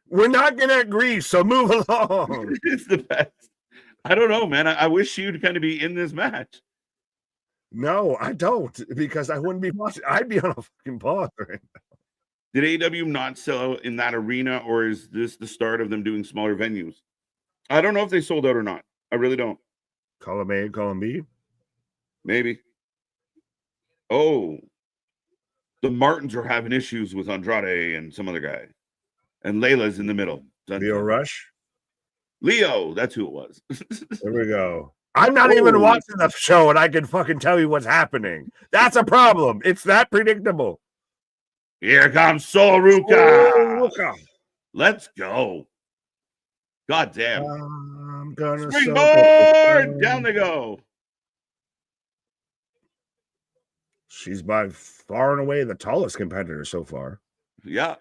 We're not gonna agree, so move along. It's the best. I don't know, man. I wish you'd kind of be in this match. No, I don't, because I wouldn't be watching. I'd be on a fucking pause right now. Did AEW not sell in that arena, or is this the start of them doing smaller venues? I don't know if they sold out or not. I really don't. Column A, column B? Maybe. Oh. The Martins are having issues with Andrade and some other guy. And Layla's in the middle. Leo Rush? Leo, that's who it was. There we go. I'm not even watching the show, and I can fucking tell you what's happening. That's a problem. It's that predictable. Here comes Sol Ruka. Let's go. God damn. I'm gonna springboard. Down they go. She's by far and away the tallest competitor so far. Yeah.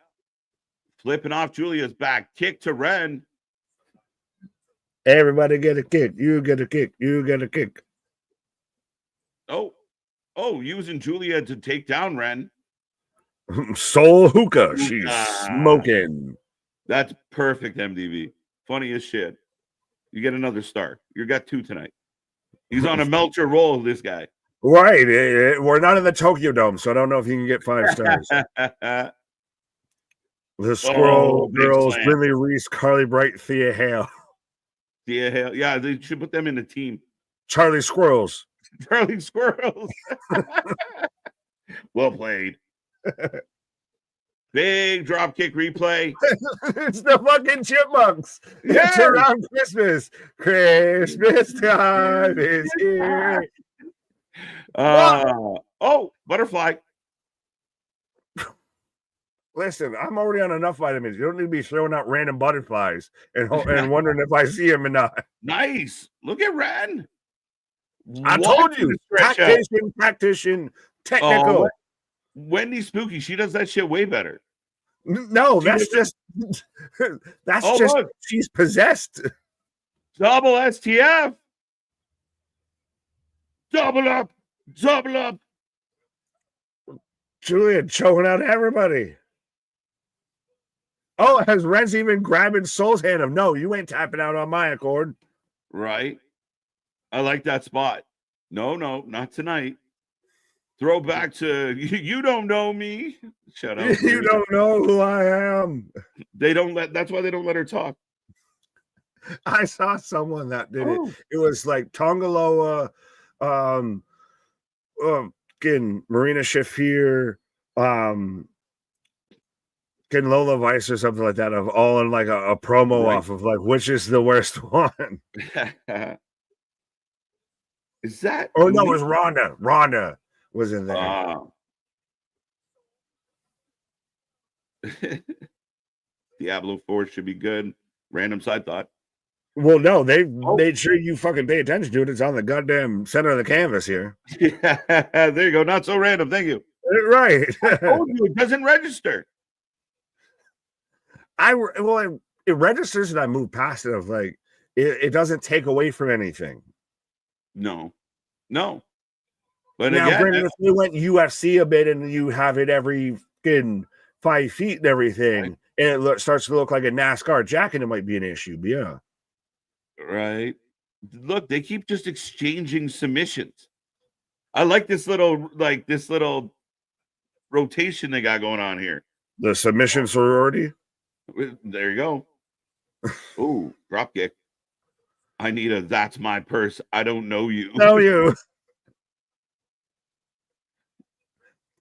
Flipping off Julia's back. Kick to Ren. Everybody get a kick. You get a kick. You get a kick. Oh, using Julia to take down Ren. Sol Hookah. She's smoking. That's perfect, MDV. Funny as shit. You get another star. You got 2 tonight. He's on a Melcher roll, this guy. Right. We're not in the Tokyo Dome, so I don't know if you can get 5 stars. The Squirrel Girls, Brindley Reese, Carly Bright, Thea Hale. Thea Hale. Yeah, they should put them in a team. Charlie Squirrels. Charlie Squirrels. Well played. Big drop kick replay. It's the fucking Chipmunks. Yeah. It's around Christmas. Christmas time is here. Butterfly. Listen, I'm already on enough vitamins. You don't need to be throwing out random butterflies and wondering if I see them or not. Nice. Look at Ren. I told you. Tactician, technical. Wendy Spooky, she does that shit way better. No, that's just she's possessed. Double STF. Double up. Julia choking out everybody. Oh, has Ren's even grabbing Sol's hand of no, you ain't tapping out on my accord. Right. I like that spot. No, not tonight. Throw back to you don't know me. Shut up. You don't know who I am. That's why they don't let her talk. I saw someone that did it. It was like Tongaloa, getting Marina Shafir, getting Lola Vice or something like that, of all in like a promo off of like which is the worst one. Is that? Oh no, it was Rhonda. Rhonda was in there. Diablo 4 should be good. Random side thought. Well, no, they made sure you fucking pay attention to it. It's on the goddamn center of the canvas here. Yeah, there you go. Not so random. Thank you. Right. I told you it doesn't register. It registers and I move past it of like it doesn't take away from anything. No. But now, again, granted, if you went UFC a bit and you have it every 5 feet and everything, right, and it starts to look like a NASCAR jacket, it might be an issue. But yeah. Right. Look, they keep just exchanging submissions. I like this little rotation they got going on here. The submission sorority. There you go. Ooh, drop kick. I need a that's my purse. I don't know you. Know you.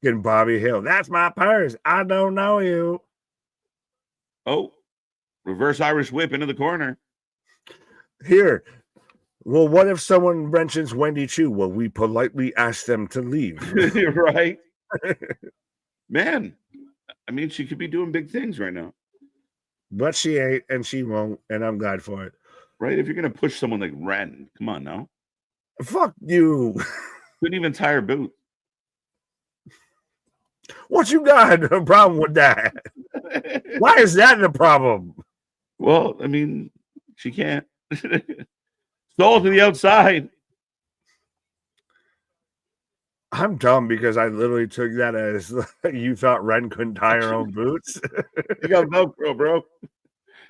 Getting Bobby Hill. That's my purse. I don't know you. Oh, reverse Irish whip into the corner. Here. Well, what if someone mentions Wendy Chu? Well, we politely ask them to leave. Right? Man, I mean, she could be doing big things right now. But she ain't, and she won't, and I'm glad for it. Right? If you're going to push someone like Ren, come on now. Fuck you. Couldn't even tie her boot. What you got a problem with that? Why is that the problem? Well, I mean, she can't. Soul to the outside. I'm dumb because I literally took that as you thought Ren couldn't tie her own boots. You got Velcro, bro.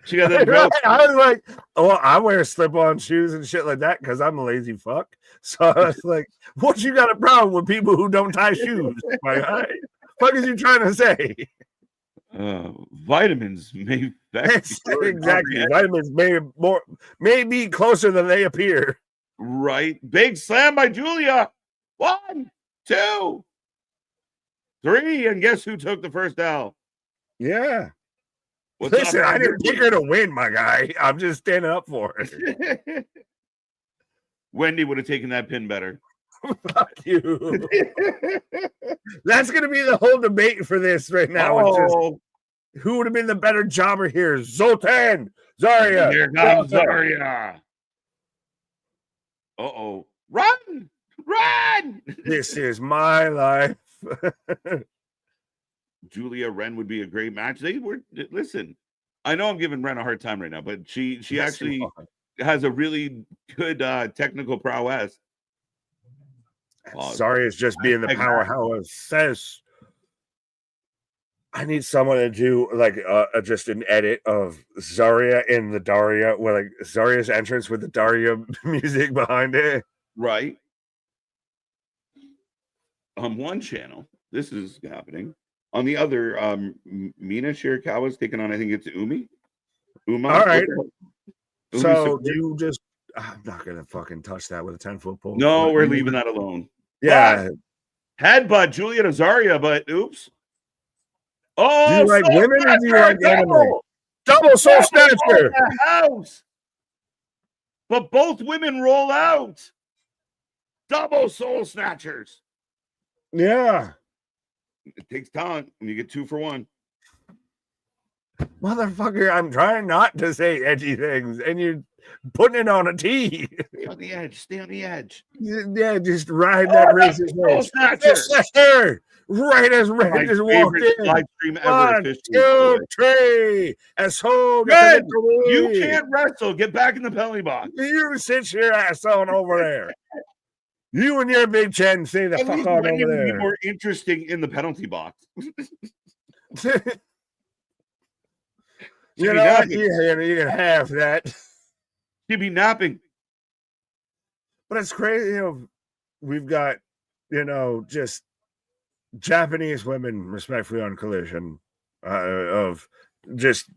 She got that Velcro. I was like, oh, I wear slip-on shoes and shit like that because I'm a lazy fuck. So I was like, what you got a problem with people who don't tie shoes? Like, fuck is you trying to say? Vitamins may exactly. Vitamins may be closer than they appear. Right. Big slam by Julia. 1, 2, 3, and guess who took the first L? Yeah. Listen, I didn't pick her to win, my guy. I'm just standing up for her. Wendy would have taken that pin better. Fuck you. That's going to be the whole debate for this right now. Oh. Who would have been the better jobber here? Zoltan, Zarya. Here comes Zarya. Uh-oh. Run! Run! This is my life. Julia Ren would be a great match. They were, listen, I know I'm giving Ren a hard time right now, but she actually has a really good technical prowess. Sorry, it's just being the powerhouse says. I need someone to do like just an edit of Zarya in the Daria, where like Zarya's entrance with the Daria music behind it. Right. On one channel, this is happening. On the other, Mina Shirakawa's taking on, I think it's Uma. All right. So you just, I'm not going to fucking touch that with a 10-foot pole. No, we're leaving that alone. Yeah. Headbutt Julia to Zarya, but oops. Oh, do you like women or do you like anime? Double soul snatcher. House. But both women roll out. Double soul snatchers. Yeah. It takes talent when you get 2 for 1. Motherfucker, I'm trying not to say edgy things, and you're putting it on a tee. Stay on the edge. Stay on the edge. Yeah, just ride that racist snatcher. Right as Red just walked in. Live stream ever. 1, 2, 3. As home. Red, you can't wrestle. Get back in the penalty box. You sit your ass on over there. You and your big chin say the fuck on over there. Be more interesting in the penalty box. You know, you can have that. She'd be napping. But it's crazy, you know, we've got, you know, just Japanese women respectfully on Collision of just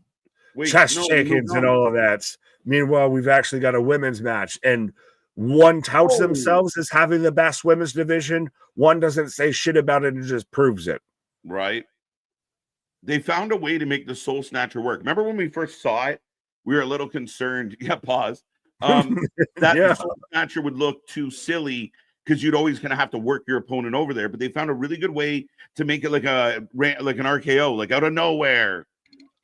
chest shakings and all of that. Meanwhile, we've actually got a women's match, and one touts themselves as having the best women's division. One doesn't say shit about it and just proves it. Right. They found a way to make the Soul Snatcher work. Remember when we first saw it? We were a little concerned. Yeah, pause. The Soul Snatcher would look too silly because you'd always kind of have to work your opponent over there. But they found a really good way to make it like an RKO, like out of nowhere.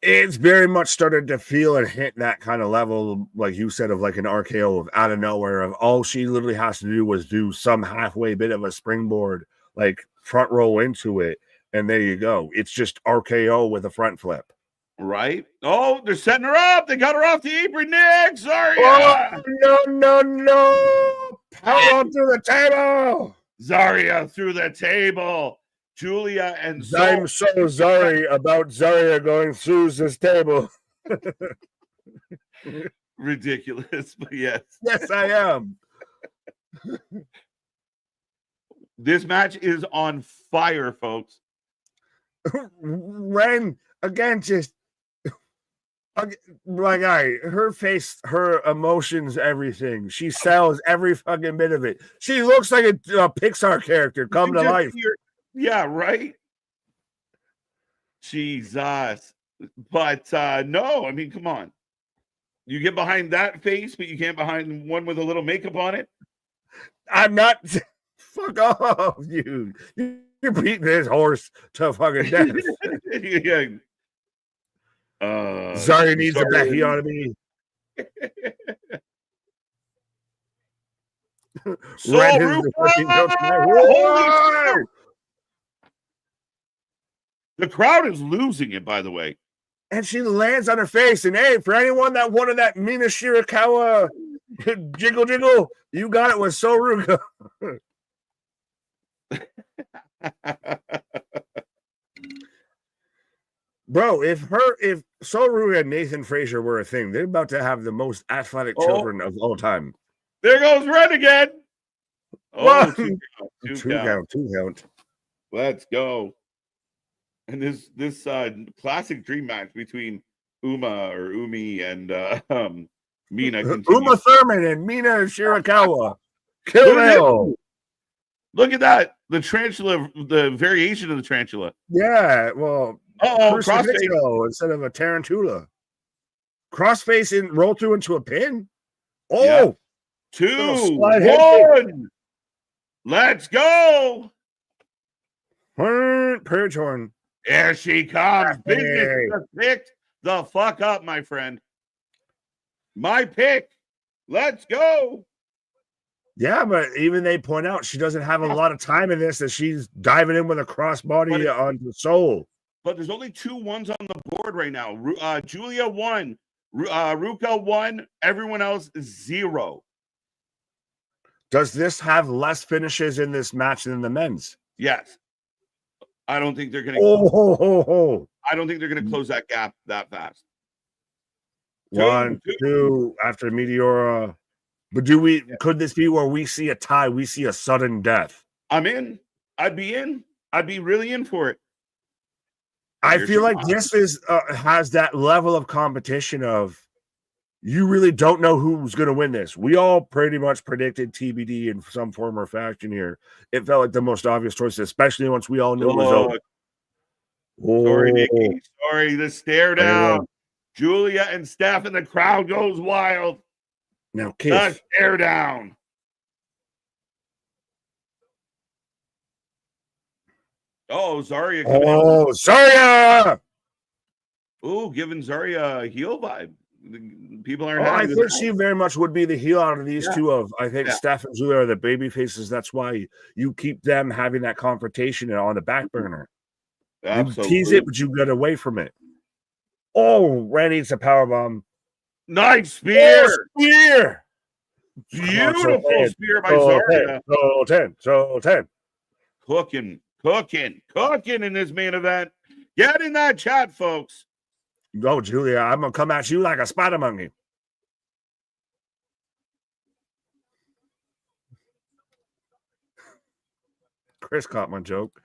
It's very much started to feel and hit that kind of level, like you said, of like an RKO of out of nowhere. Of all she literally has to do was do some halfway bit of a springboard, like front roll into it. And there you go. It's just RKO with a front flip. Right? Oh, they're setting her up. They got her off the apron, Nick. Sorry. Oh, no. Power on through the table. Zarya through the table. Julia and I'm so sorry about Zarya going through this table. Ridiculous, but yes. Yes, I am. This match is on fire, folks. Ren, again, just like her face, her emotions, everything. She sells every fucking bit of it. She looks like a Pixar character come to life. Yeah, right? Jesus. But no, I mean, come on. You get behind that face, but you can't behind one with a little makeup on it. I'm not. Fuck off, you. You're beating this horse to fucking death. Yeah. Zarya needs a backiotomy. So the crowd is losing it, by the way. And she lands on her face. And hey, for anyone that wanted that Mina Shirakawa jiggle, you got it with Soruka. Bro, if Soruka and Nathan Frazier were a thing, they're about to have the most athletic children of all time. There goes Red again. Oh, two count. Let's go. And this classic dream match between Umi and Mina continues. Uma Thurman and Mina Shirakawa. Kill. Look at that. The tarantula, the variation of the tarantula. Yeah, well, crossface instead of a tarantula. Crossface and roll through into a pin. Oh, yeah. 2, 1. Let's go. Purge horn. There she comes. Business picked the fuck up, my friend. My pick. Let's go. Yeah, but even they point out she doesn't have a lot of time in this, that she's diving in with a crossbody on the soul. But there's only 2 1s on the board right now. Julia 1, Ruka 1, everyone else 0. Does this have less finishes in this match than the men's? Yes. I don't think they're going to. I don't think they're going to close that gap that fast. 1, 2 after Meteora. But could this be where we see a tie? We see a sudden death. I'm in. I'd be in. I'd be really in for it. I feel like this has that level of competition of you really don't know who's going to win this. We all pretty much predicted TBD in some form or fashion here. It felt like the most obvious choice, especially once we all knew it was over. Sorry, Nikki. Sorry, the stare down. Julia and Steph, and the crowd goes wild. Now, kiss. The stare down. Oh, Zarya. Zarya! Oh, giving Zarya a heel vibe. People aren't. I think she very much would be the heel out of these two. I think Steph and Julia are the baby faces. That's why you keep them having that confrontation on the back burner. Absolutely. You tease it, but you get away from it. Oh, Randy needs a powerbomb. Nice spear. Spear. Beautiful spear by Zarya. So 10. Cooking in this main event. Get in that chat, folks. Go, Julia. I'm going to come at you like a spider monkey. Chris caught my joke.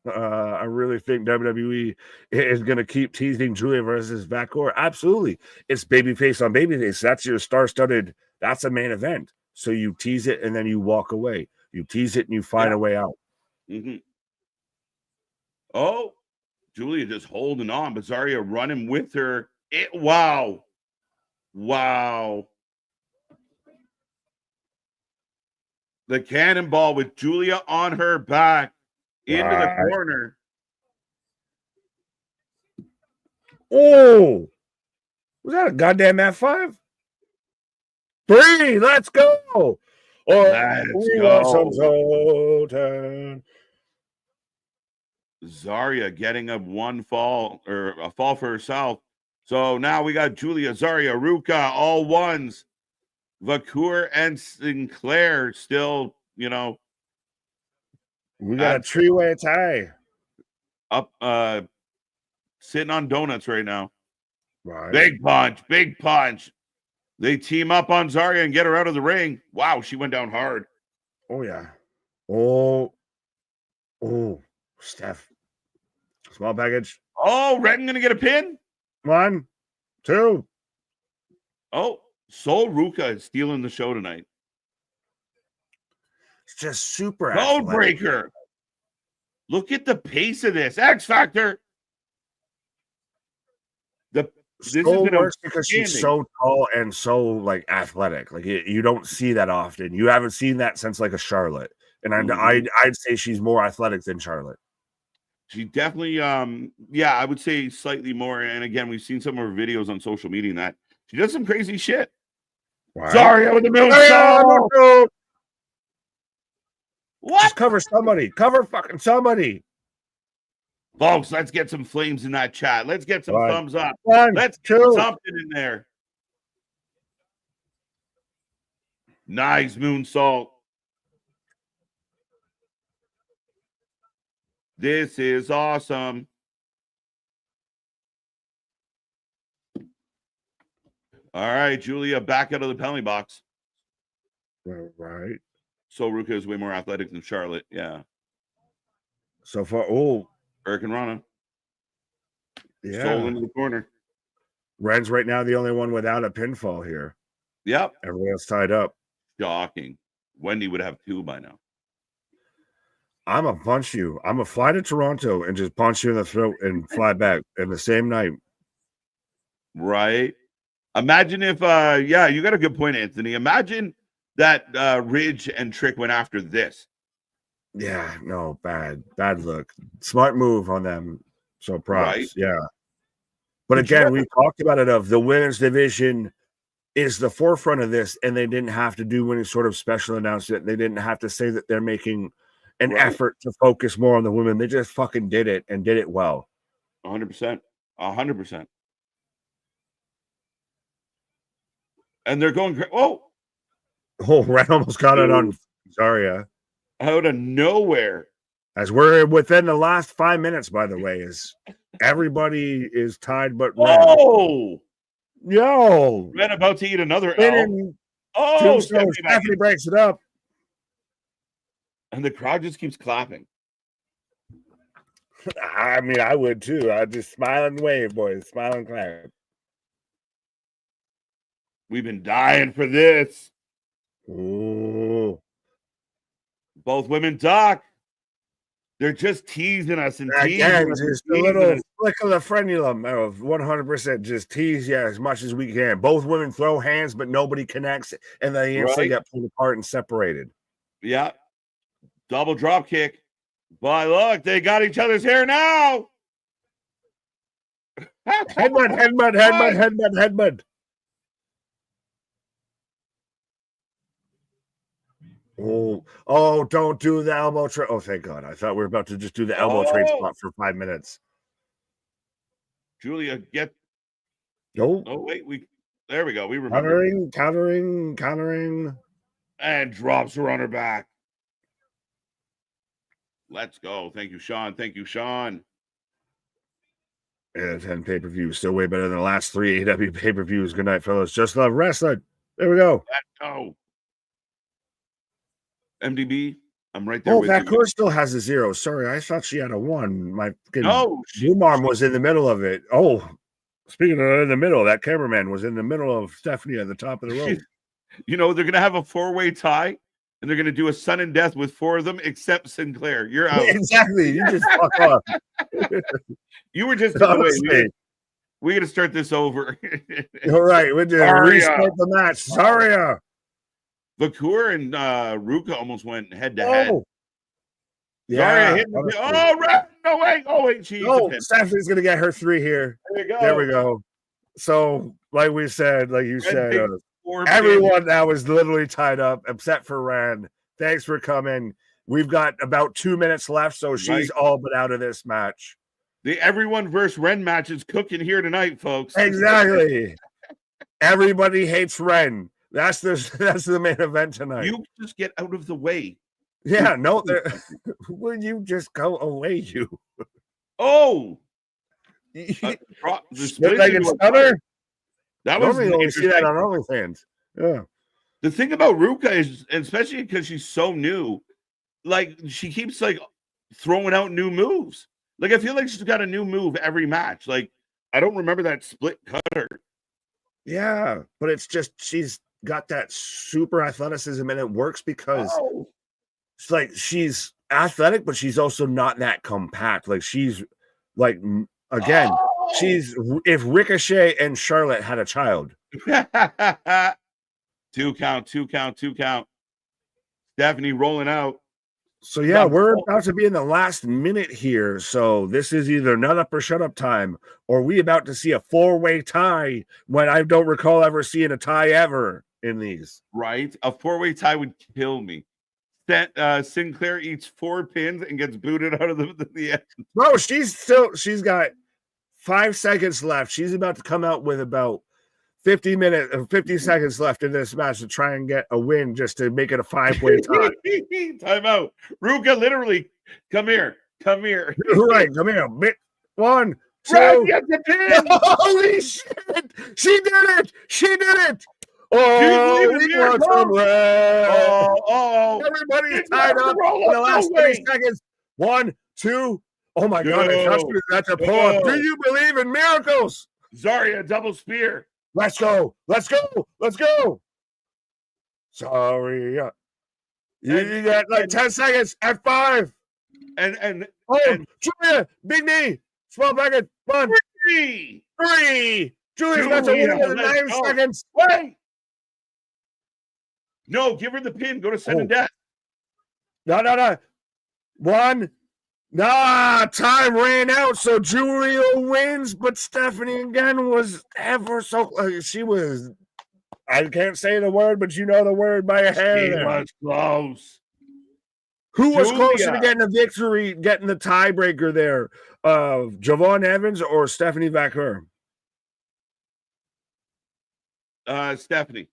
I really think WWE is going to keep teasing Julia versus Vakor. Absolutely. It's babyface on babyface. That's your star-studded. That's a main event. So you tease it and then you walk away. You tease it and you find a way out. Mm-hmm. Oh, Julia just holding on, but Zarya running with her. Wow. The cannonball with Julia on her back into the corner. Oh, was that a goddamn F5? 3, let's go. Let's go. Zarya getting a fall for herself. So now we got Julia, Zarya, Ruka, all ones. Vakor and Sinclair still, we got a three-way tie. Up, sitting on donuts right now. Right. Big punch. They team up on Zarya and get her out of the ring. Wow, she went down hard. Oh, yeah. Oh, Steph. Small package. Oh, Redden going to get a pin? 1, 2. Oh, Sol Ruka is stealing the show tonight. It's just super Code breaker. Look at the pace of this. X Factor. Skull works because she's so tall and so like athletic. Like you don't see that often. You haven't seen that since like a Charlotte, and I'd say she's more athletic than Charlotte. She definitely, yeah, I would say slightly more. And again, we've seen some of her videos on social media and that she does some crazy shit. Right. Sorry, I was the moon. What? Just cover somebody. Cover fucking somebody. Folks, let's get some flames in that chat. Let's get some thumbs up. Let's get something in there. Nice moonsault. This is awesome. All right, Julia, back out of the penalty box. All right. So Ruka is way more athletic than Charlotte. Yeah. So far, Hurricane Rana. Yeah. Stole into the corner. Ren's right now the only one without a pinfall here. Yep. Everyone else tied up. Shocking. Wendy would have 2 by now. I'm going to punch you. I'm going to fly to Toronto and just punch you in the throat and fly back in the same night. Right. Imagine if, yeah, you got a good point, Anthony. Imagine that Ridge and Trick went after this. Yeah, no, bad look. Smart move on them. So props. Right. Yeah. But again, we talked about it of the women's division is the forefront of this, and they didn't have to do any sort of special announcement. They didn't have to say that they're making an effort to focus more on the women. They just fucking did it and did it well. 100%. 100%. And they're going, Ren almost got it on Zarya. Out of nowhere. As we're within the last 5 minutes, by the way, is everybody is tied but Ren. Oh! Yo! Ren about to eat another L. Oh! Stephanie breaks it up. And the crowd just keeps clapping. I mean, I would too. I'd just smile and wave, boys. Smile and clap. We've been dying for this. Ooh. Both women duck. They're just teasing us and teasing us. Just a little flick of the frenulum of 100%. Just tease as much as we can. Both women throw hands, but nobody connects, and they instantly get pulled apart and separated. Yeah. Double drop kick. But look, they got each other's hair now. Headbutt. Oh, don't do the elbow trade. Oh, thank God. I thought we were about to just do the elbow trade spot for 5 minutes. Julia, get. No. Oh, wait. There we go. We remember. Countering. And drops her on her back. Let's go. Thank you, Sean. And 10 pay-per-view. Still way better than the last 3 AEW pay-per-views. Good night, fellas. Just love wrestling. There we go. Let's go. MDB, I'm right there with that you. core still has a 0. Sorry, I thought she had a 1. My boom arm was in the middle of it. Oh, speaking of in the middle, that cameraman was in the middle of Stephanie at the top of the rope. You know, they're going to have a 4-way tie, and they're going to do a sudden and death with 4 of them, except Sinclair. You're out. Exactly. You just fuck off. You were just in the way. We got to start this over. All right. We're going to restart the match. Zarya. Vakur and Ruka almost went head to head. Yeah. Hit no way. Oh, wait. Stephanie's going to get her 3 here. There we go. So, like we said, like you said, everyone that was literally tied up, except for Ren. Thanks for coming. We've got about 2 minutes left, so she's all but out of this match. The everyone versus Ren match is cooking here tonight, folks. Exactly. Everybody hates Ren. That's the main event tonight. You just get out of the way. Yeah, no. Will you just go away, you? Oh, like a stunner. That was only see that on OnlyFans. Yeah. The thing about Ruka is, especially because she's so new, like she keeps like throwing out new moves. Like I feel like she's got a new move every match. Like I don't remember that split cutter. Yeah, but it's just she's got that super athleticism, and it works because it's like she's athletic, but she's also not that compact. Like she's like again, if Ricochet and Charlotte had a child. 2 count. Stephanie rolling out. So yeah, we're about to be in the last minute here. So this is either nut up or shut up time, or we about to see a 4-way tie when I don't recall ever seeing a tie ever in these. Right? A 4-way tie would kill me. Sinclair eats 4 pins and gets booted out of the end. Bro, she's got 5 seconds left. She's about to come out with about 50 seconds left in this match to try and get a win just to make it a 5-way tie. Time out. Ruka literally, come here. Right, come here. 1, 2. Holy shit! She did it! Oh, we want some red. Oh. Everybody's tied up in the last 30 seconds. 1, 2. Oh my God, that's a pull-up. Do you believe in miracles? Zarya, double spear. Let's go. Sorry. You got like 10 seconds at 5. And Julia, big knee. Small bracket. 1, 3. Julia's about to win in 9 seconds. Wait. No, give her the pin. Go to sudden death. No. 1. Nah, time ran out, so Julia wins, but Stephanie again was ever so she was. I can't say the word, but you know the word by a hair. She was close. Who was closer to getting a victory, getting the tiebreaker there? Javon Evans or Stephanie Vaquer? Stephanie.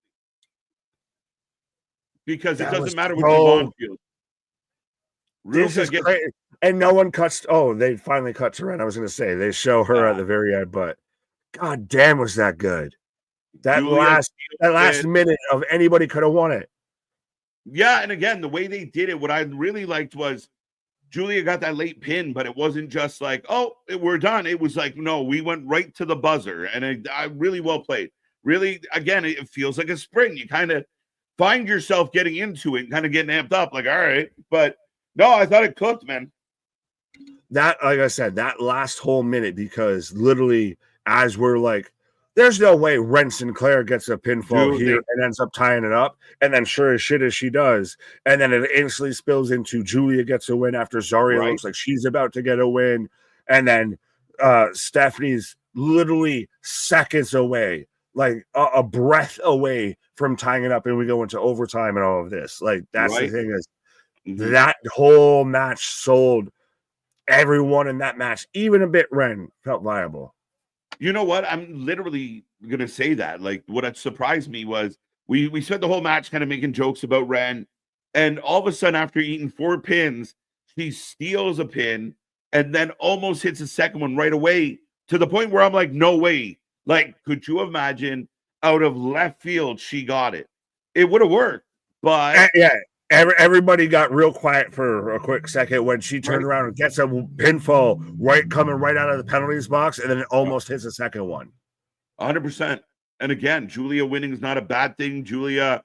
Because it doesn't matter what Javon feels. This is crazy. And no one cuts. Oh, they finally cut to Ren. I was going to say they show her at the very end, but God damn, was that good? That last minute of anybody could have won it. Yeah, and again, the way they did it, what I really liked was Julia got that late pin, but it wasn't just like, oh, we're done. It was like, no, we went right to the buzzer, and I really well played. Really, again, it feels like a sprint. You kind of find yourself getting into it and kind of getting amped up, like, all right, but no, I thought it cooked, man. That, like I said, that last whole minute, because literally as we're like, there's no way Ren Sinclair gets a pinfall here and ends up tying it up. And then sure as shit as she does. And then it instantly spills into Julia gets a win after Zarya looks like she's about to get a win. And then Stephanie's literally seconds away, like a breath away from tying it up. And we go into overtime and all of this. Like that's the thing is that whole match sold. Everyone in that match, even a bit Ren, felt viable. You know what? I'm literally going to say that. Like, what had surprised me was we spent the whole match kind of making jokes about Ren. And all of a sudden, after eating 4 pins, she steals a pin and then almost hits a second one right away to the point where I'm like, no way. Like, could you imagine out of left field, she got it? It would have worked. But everybody got real quiet for a quick second when she turned around and gets a pinfall coming right out of the penalties box, and then it almost hits a second one. 100%. And again, Julia winning is not a bad thing. Julia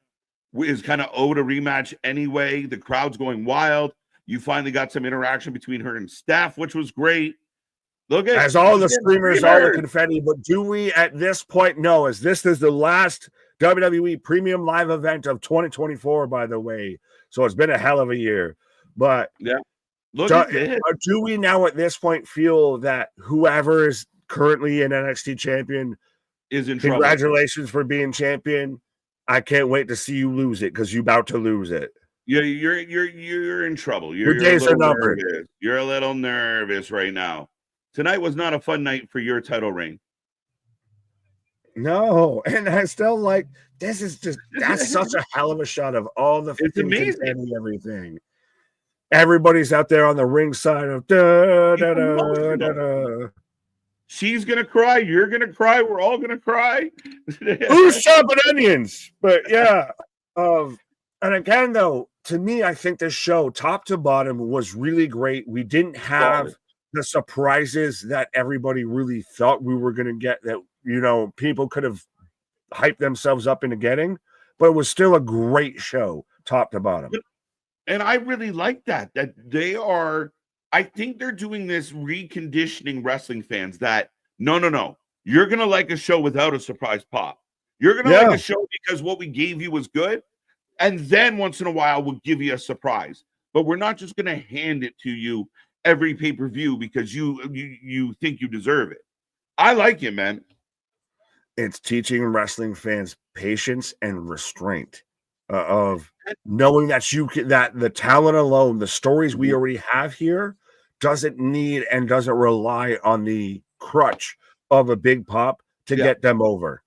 is kind of owed a rematch anyway. The crowd's going wild. You finally got some interaction between her and Steph, which was great. Look at as all the screamers, all the confetti. But do we at this point know, as this is the last WWE Premium Live event of 2024, by the way. So it's been a hell of a year. But do we now at this point feel that whoever is currently an NXT champion is in trouble? Congratulations for being champion. I can't wait to see you lose it because you're about to lose it. Yeah, you're in trouble. Your days are numbered. You're a little nervous right now. Tonight was not a fun night for your title reign. No, and I still like this is just that's such a hell of a shot of all the it's amazing everything. Everybody's out there on the ring side of da, da, da, da, da. She's gonna cry, you're gonna cry, we're all gonna cry. Who's chopping onions? But yeah. And again, though, to me, I think this show, top to bottom, was really great. We didn't have the surprises that everybody really thought we were gonna get that. People could have hyped themselves up into getting, but it was still a great show, top to bottom. And I really like that they are, I think they're doing this reconditioning wrestling fans that No. You're going to like a show without a surprise pop. You're going to like a show because what we gave you was good. And then once in a while, we'll give you a surprise. But we're not just going to hand it to you every pay-per-view because you think you deserve it. I like it, man. It's teaching wrestling fans patience and restraint of knowing that that the talent alone, the stories we already have here, doesn't need and doesn't rely on the crutch of a big pop to get them over.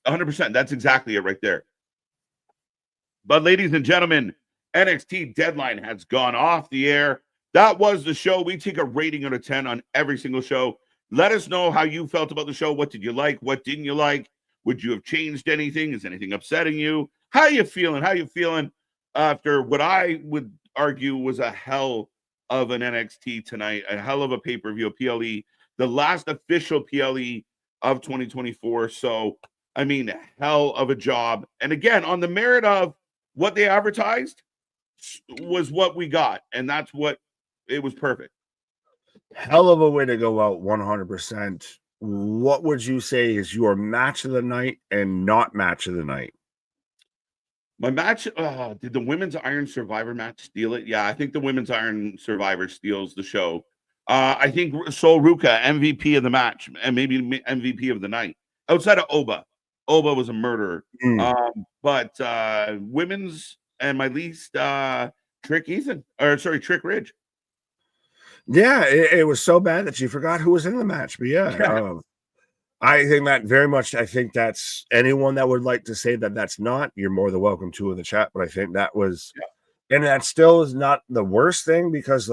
100%. That's exactly it right there. But ladies and gentlemen, NXT Deadline has gone off the air. That was the show. We take a rating out of 10 on every single show. Let us know how you felt about the show. What did you like? What didn't you like? Would you have changed anything? Is anything upsetting you? How you feeling? How you feeling after what I would argue was a hell of an NXT tonight, a hell of a pay-per-view, a PLE, the last official PLE of 2024. So, I mean, hell of a job. And again, on the merit of what they advertised was what we got. And that's what it was perfect. Hell of a way to go out 100%. What would you say is your match of the night and not match of the night? My match, did the Women's Iron Survivor match steal it? Yeah, I think the Women's Iron Survivor steals the show. I think Sol Ruka, MVP of the match, and maybe MVP of the night. Outside of Oba. Oba was a murderer. But women's and my least, Trick Ridge. Yeah, it was so bad that you forgot who was in the match. But yeah. I think that very much. I think that's anyone that would like to say that that's not, you're more than welcome to in the chat. But I think that was, and that still is not the worst thing because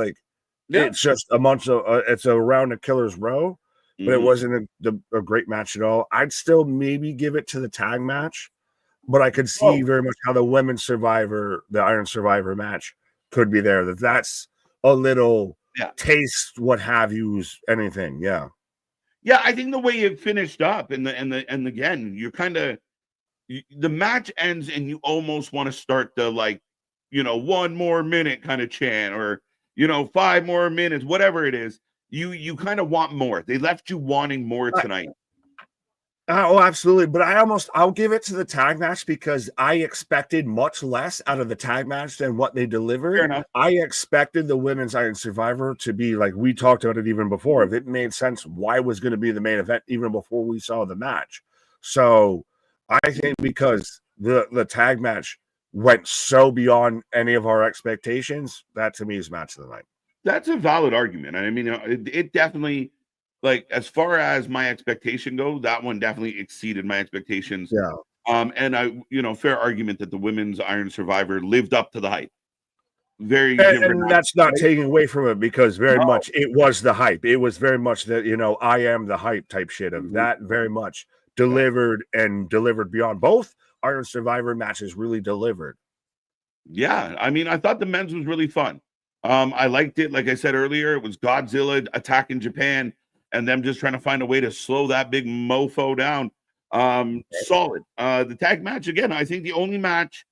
it's just a bunch of it's a round of Killer's Row, but it wasn't a great match at all. I'd still maybe give it to the tag match, but I could see very much how the Women's Survivor, the Iron Survivor match could be there. That's a little taste, what have you, anything. Yeah, I think the way it finished up and again, you're kind of the match ends and you almost want to start the 1 more minute kind of chant or 5 more minutes, whatever it is. You kind of want more. They left you wanting more tonight. Oh, absolutely. But I'll give it to the tag match because I expected much less out of the tag match than what they delivered. I expected the Women's Iron Survivor to be like we talked about it even before. If it made sense, why was going to be the main event even before we saw the match? So I think because the tag match went so beyond any of our expectations, that to me is match of the night. That's a valid argument. I mean, it definitely. As far as my expectation go, that one definitely exceeded my expectations. Yeah. And I, fair argument that the Women's Iron Survivor lived up to the hype. And that's not taking away from it because very much it was the hype. It was very much that, I am the hype type shit of that very much delivered and delivered beyond. Both Iron Survivor matches really delivered. Yeah. I mean, I thought the men's was really fun. I liked it. Like I said earlier, it was Godzilla attacking Japan and them just trying to find a way to slow that big mofo down. Solid. The tag match, again, I think the only match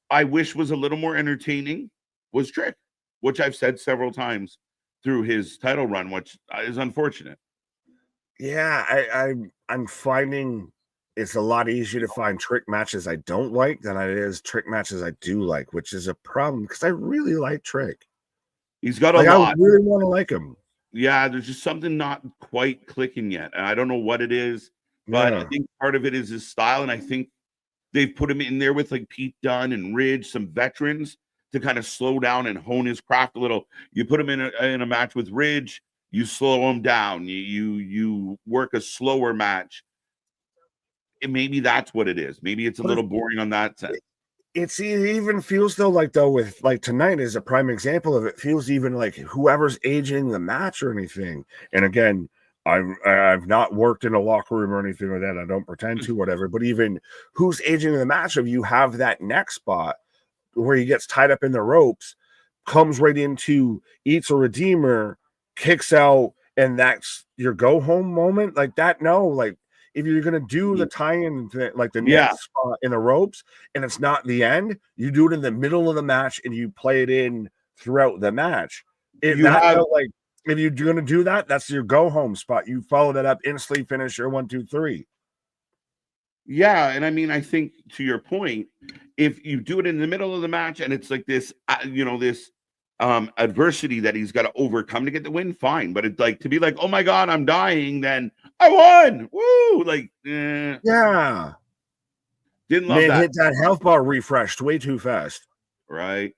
I wish was a little more entertaining was Trick, which I've said several times through his title run, which is unfortunate. Yeah, I'm finding it's a lot easier to find Trick matches I don't like than it is Trick matches I do like, which is a problem because I really like Trick. He's got a lot. I really want to like him. Yeah, there's just something not quite clicking yet. And I don't know what it is, but I think part of it is his style. And I think they've put him in there with Pete Dunne and Ridge, some veterans to kind of slow down and hone his craft a little. You put him in a match with Ridge, you slow him down. You work a slower match. And maybe that's what it is. Maybe it's a little boring on that sense. It even feels with tonight is a prime example of it. Feels even like whoever's aging the match or anything. And again, I've not worked in a locker room or anything like that. I don't pretend to, whatever. But even who's aging the match of you have that neck spot where he gets tied up in the ropes, comes right into eats a redeemer, kicks out, and that's your go home moment like that. No, if you're going to do the tie-in, the next spot in the ropes, and it's not the end, you do it in the middle of the match and you play it in throughout the match. It if you're going to do that, that's your go home spot. You follow that up, instantly finish your 1, 2, 3. Yeah, and I mean, I think to your point, if you do it in the middle of the match and it's like this, this adversity that he's got to overcome to get the win, fine. But it's like to be like, oh my god, I'm dying, then I won, woo! Like, yeah, didn't love man, that. hit that health bar refreshed way too fast. Right.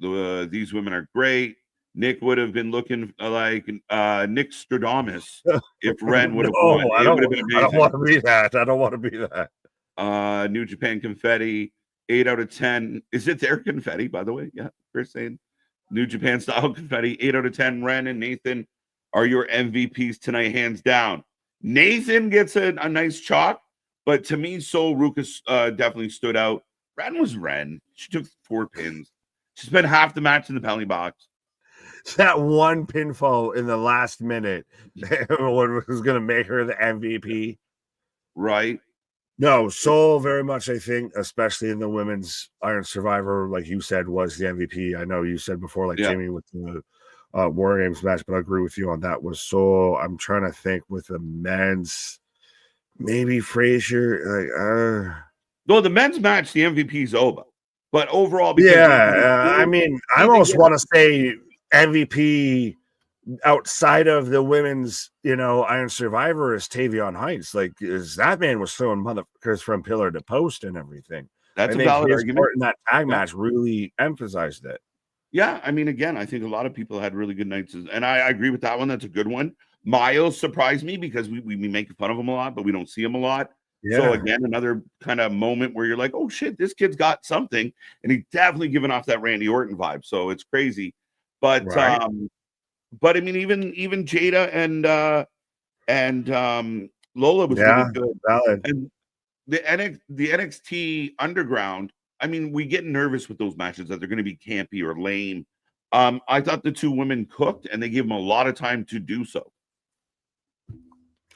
These women are great. Nick would have been looking like Nick Stradamus if Ren would have won. It would have been amazing. I don't want to be that. I don't want to be that. New Japan confetti, 8 out of 10. Is it their confetti, by the way? Yeah, Chris saying New Japan style confetti, 8 out of 10. Ren and Nathan are your MVPs tonight, hands down. Nathan gets a nice chalk, but to me, Sol Ruka definitely stood out. Ren was Ren. She took 4 pins. She spent half the match in the penalty box. That one pinfall in the last minute was going to make her the MVP. Right. No, Sol very much, I think, especially in the women's Iron Survivor, like you said, was the MVP. I know you said before, like Jamie with the War Games match, but I agree with you on that. Was Sol. I'm trying to think with the men's, maybe Frazier. No, the men's match, the MVP is Oba. But overall, I mean, I almost want to say MVP outside of the women's, Iron Survivor is Tavion Heights. Like, that man was throwing motherfuckers from pillar to post and everything. That's a valid argument. In that tag match really emphasized it. Yeah, I mean, again, I think a lot of people had really good nights, and I agree with that one. That's a good one. Miles surprised me because we make fun of him a lot, but we don't see him a lot. Yeah. So again, another kind of moment where you're like, oh shit, this kid's got something, and he's definitely giving off that Randy Orton vibe. So it's crazy, but I mean, even Jada and Lola was really good. Valid. And the NXT Underground. I mean, we get nervous with those matches that they're going to be campy or lame. I thought the 2 women cooked, and they gave them a lot of time to do so.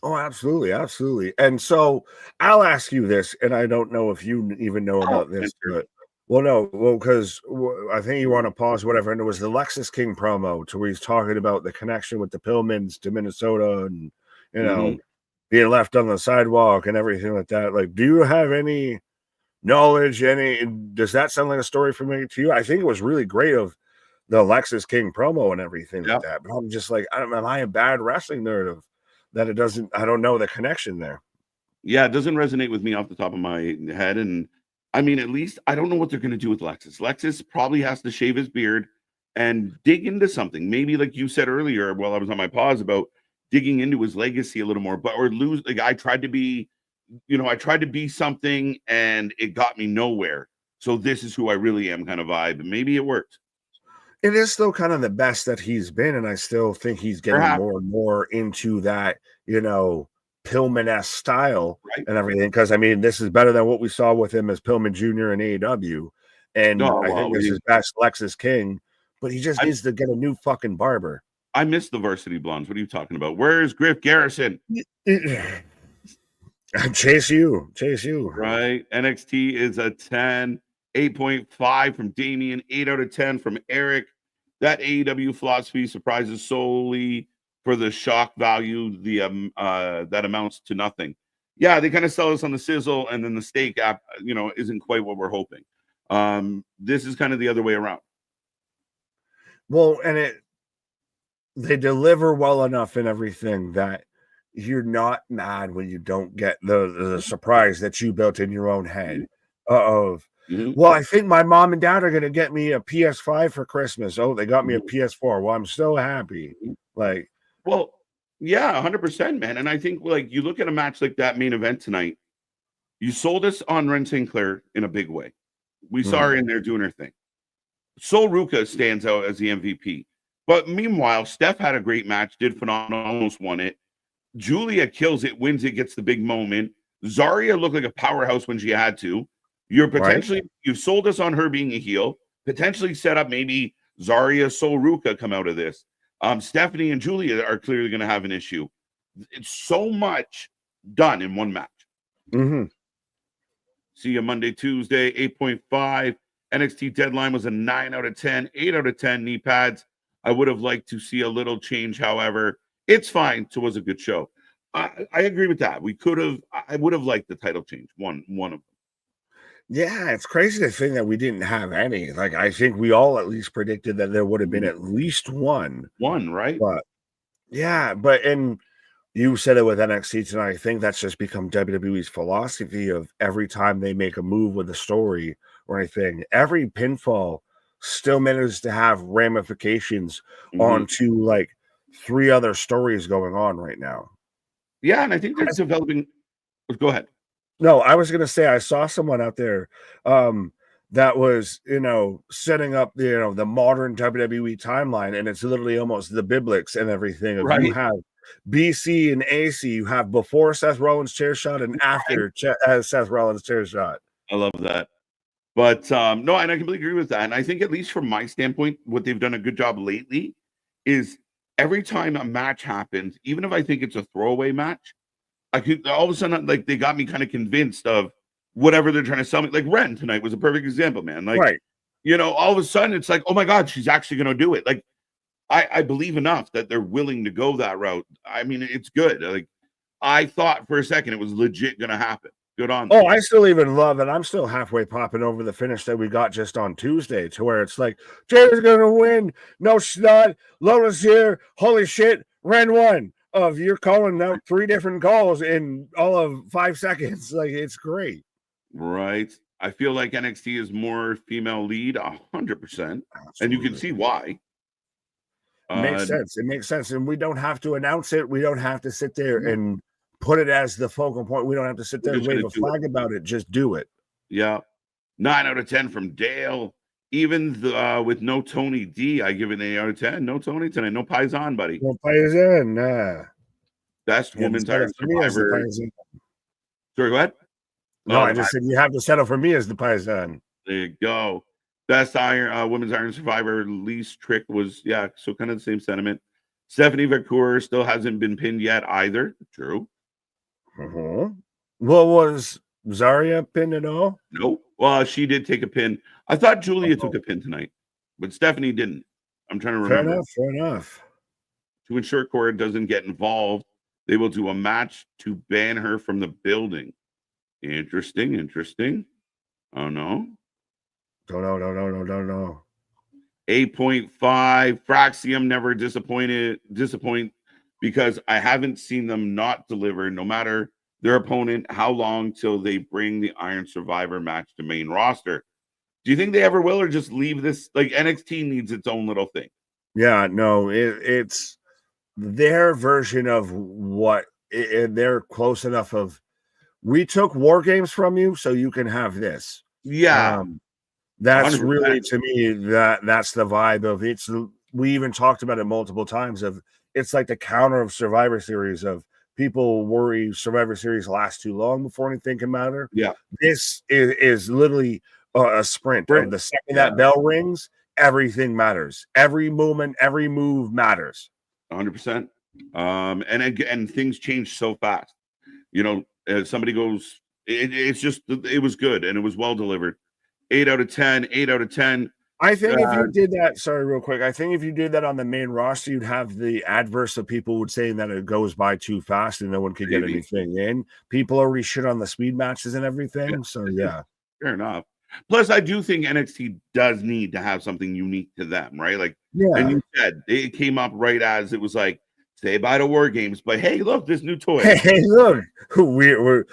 Oh, absolutely, absolutely. And so I'll ask you this, and I don't know if you even know about this, but because I think you want to pause, whatever. And it was the Lexus King promo to where he's talking about the connection with the Pillmans to Minnesota, and being left on the sidewalk and everything like that. Like, do you have any knowledge? Does that sound like a story familiar to you? I think it was really great of the Lexus King promo and everything like that. But I'm just like, am I a bad wrestling nerd of that? I don't know the connection there. Yeah, it doesn't resonate with me off the top of my head. And I mean, at least I don't know what they're going to do with Lexus. Lexus probably has to shave his beard and dig into something. Maybe like you said earlier, while I was on my pause, about digging into his legacy a little more, I tried to be something and it got me nowhere. So this is who I really am kind of vibe. And maybe it worked. It is still kind of the best that he's been. And I still think he's getting more and more into that, Pillman-esque style and everything. Because I mean, this is better than what we saw with him as Pillman Jr. in AEW. And I think this is best Lexus King, but he just needs to get a new fucking barber. I miss the Varsity Blondes. What are you talking about? Where's Griff Garrison? Chase you. Right. NXT is a 10, 8.5 from Damien, 8 out of 10 from Eric. That AEW philosophy surprises solely for the shock value, that amounts to nothing. Yeah, they kind of sell us on the sizzle, and then the steak app, isn't quite what we're hoping. This is kind of the other way around. Well, and they deliver well enough in everything that you're not mad when you don't get the surprise that you built in your own head well, I think my mom and dad are going to get me a PS5 for Christmas. Oh, they got me a PS4. Well, I'm so happy. Like, well, yeah, 100%, man. And I think, like, you look at a match like that main event tonight, you sold us on Ren Sinclair in a big way. We saw her in there doing her thing. Sol Ruka stands out as the MVP. But meanwhile, Steph had a great match, did phenomenal, almost won it. Julia kills it, wins it, gets the big moment. Zarya looked like a powerhouse when she had to. You've sold us on her being a heel, potentially set up maybe Zarya, Sol Ruka come out of this. Stephanie and Julia are clearly going to have an issue. It's so much done in one match. See you Monday, Tuesday, 8.5. NXT Deadline was a 9 out of 10, 8 out of 10 knee pads. I would have liked to see a little change. However, it's fine. So it was a good show. I agree with that. I would have liked the title change. One of them. Yeah, it's crazy to think that we didn't have any. Like, I think we all at least predicted that there would have been at least one. One, right? But yeah, and you said it with NXT tonight. I think that's just become WWE's philosophy of every time they make a move with a story or anything, every pinfall still manages to have ramifications onto like 3 other stories going on right now. Yeah, and I think they're developing. Go ahead. No, I was gonna say I saw someone out there that was, setting up the modern WWE timeline, and it's literally almost the Biblics and everything. Of You have BC and AC, you have before Seth Rollins chair shot and after Seth Rollins chair shot. I love that. But no, and I completely agree with that. And I think, at least from my standpoint, what they've done a good job lately is every time a match happens, even if I think it's a throwaway match, I could all of a sudden, like, they got me kind of convinced of whatever they're trying to sell me. Like Ren tonight was a perfect example, man. Like, all of a sudden it's like, oh my God, she's actually going to do it. Like, I believe enough that they're willing to go that route. I mean, it's good. Like, I thought for a second it was legit going to happen. Good on them. Oh, I still even love it. I'm still halfway popping over the finish that we got just on Tuesday, to where it's like, Jada's going to win. No, she's not. Lola's here. Holy shit. Ren won. You're calling out 3 different calls in all of 5 seconds. Like, it's great. Right. I feel like NXT is more female lead, 100%. And you can see why. It makes sense. It makes sense. And we don't have to announce it. We don't have to sit there and put it as the focal point. We don't have to sit there and wave a flag about it. Just do it. Yeah. 9 out of 10 from Dale. Even with no Tony D, I give it an 8 out of 10. No Tony tonight. No Paisan, buddy. No Paisan. Nah. Best women's Iron Survivor. Sorry, go ahead. No, I just said you have to settle for me as the Paisan. There you go. Best women's Iron Survivor. Least Trick was, so kind of the same sentiment. Stephanie Vacour still hasn't been pinned yet either. True. Well, was Zarya pinned at all? Nope. Well, she did take a pin. I thought Julia took a pin tonight, but Stephanie didn't. I'm trying to remember. Fair enough. To ensure Cora doesn't get involved, they will do a match to ban her from the building. Interesting. Oh, no. Don't know. 8.5. Fraxium never disappoint because I haven't seen them not deliver, no matter their opponent, how long till they bring the Iron Survivor match to main roster. Do you think they ever will, or just leave this? Like, NXT needs its own little thing. Yeah, no, it's their version of what they're close enough of. We took War Games from you, so you can have this. Yeah, that's 100%. Really, to me, that's the vibe of it's. We even talked about it multiple times. Of it's like the counter of Survivor Series. Of people worry Survivor Series lasts too long before anything can matter. Yeah, this is literally a sprint. And the second that bell rings, everything matters. Every moment, every move matters. 100%. And things change so fast. Somebody goes, it's just, it was good and it was well delivered. 8 out of 10, 8 out of 10. I think if you did that, sorry, real quick, I think if you did that on the main roster, you'd have the adverse of people would saying that it goes by too fast and no one could get anything in. People already shit on the speed matches and everything. Yeah. So, yeah. Fair enough. Plus, I do think NXT does need to have something unique to them, right? Like, and you said it came up right as it was like, say bye to War Games, but hey, look, this new toy. Hey, look, we're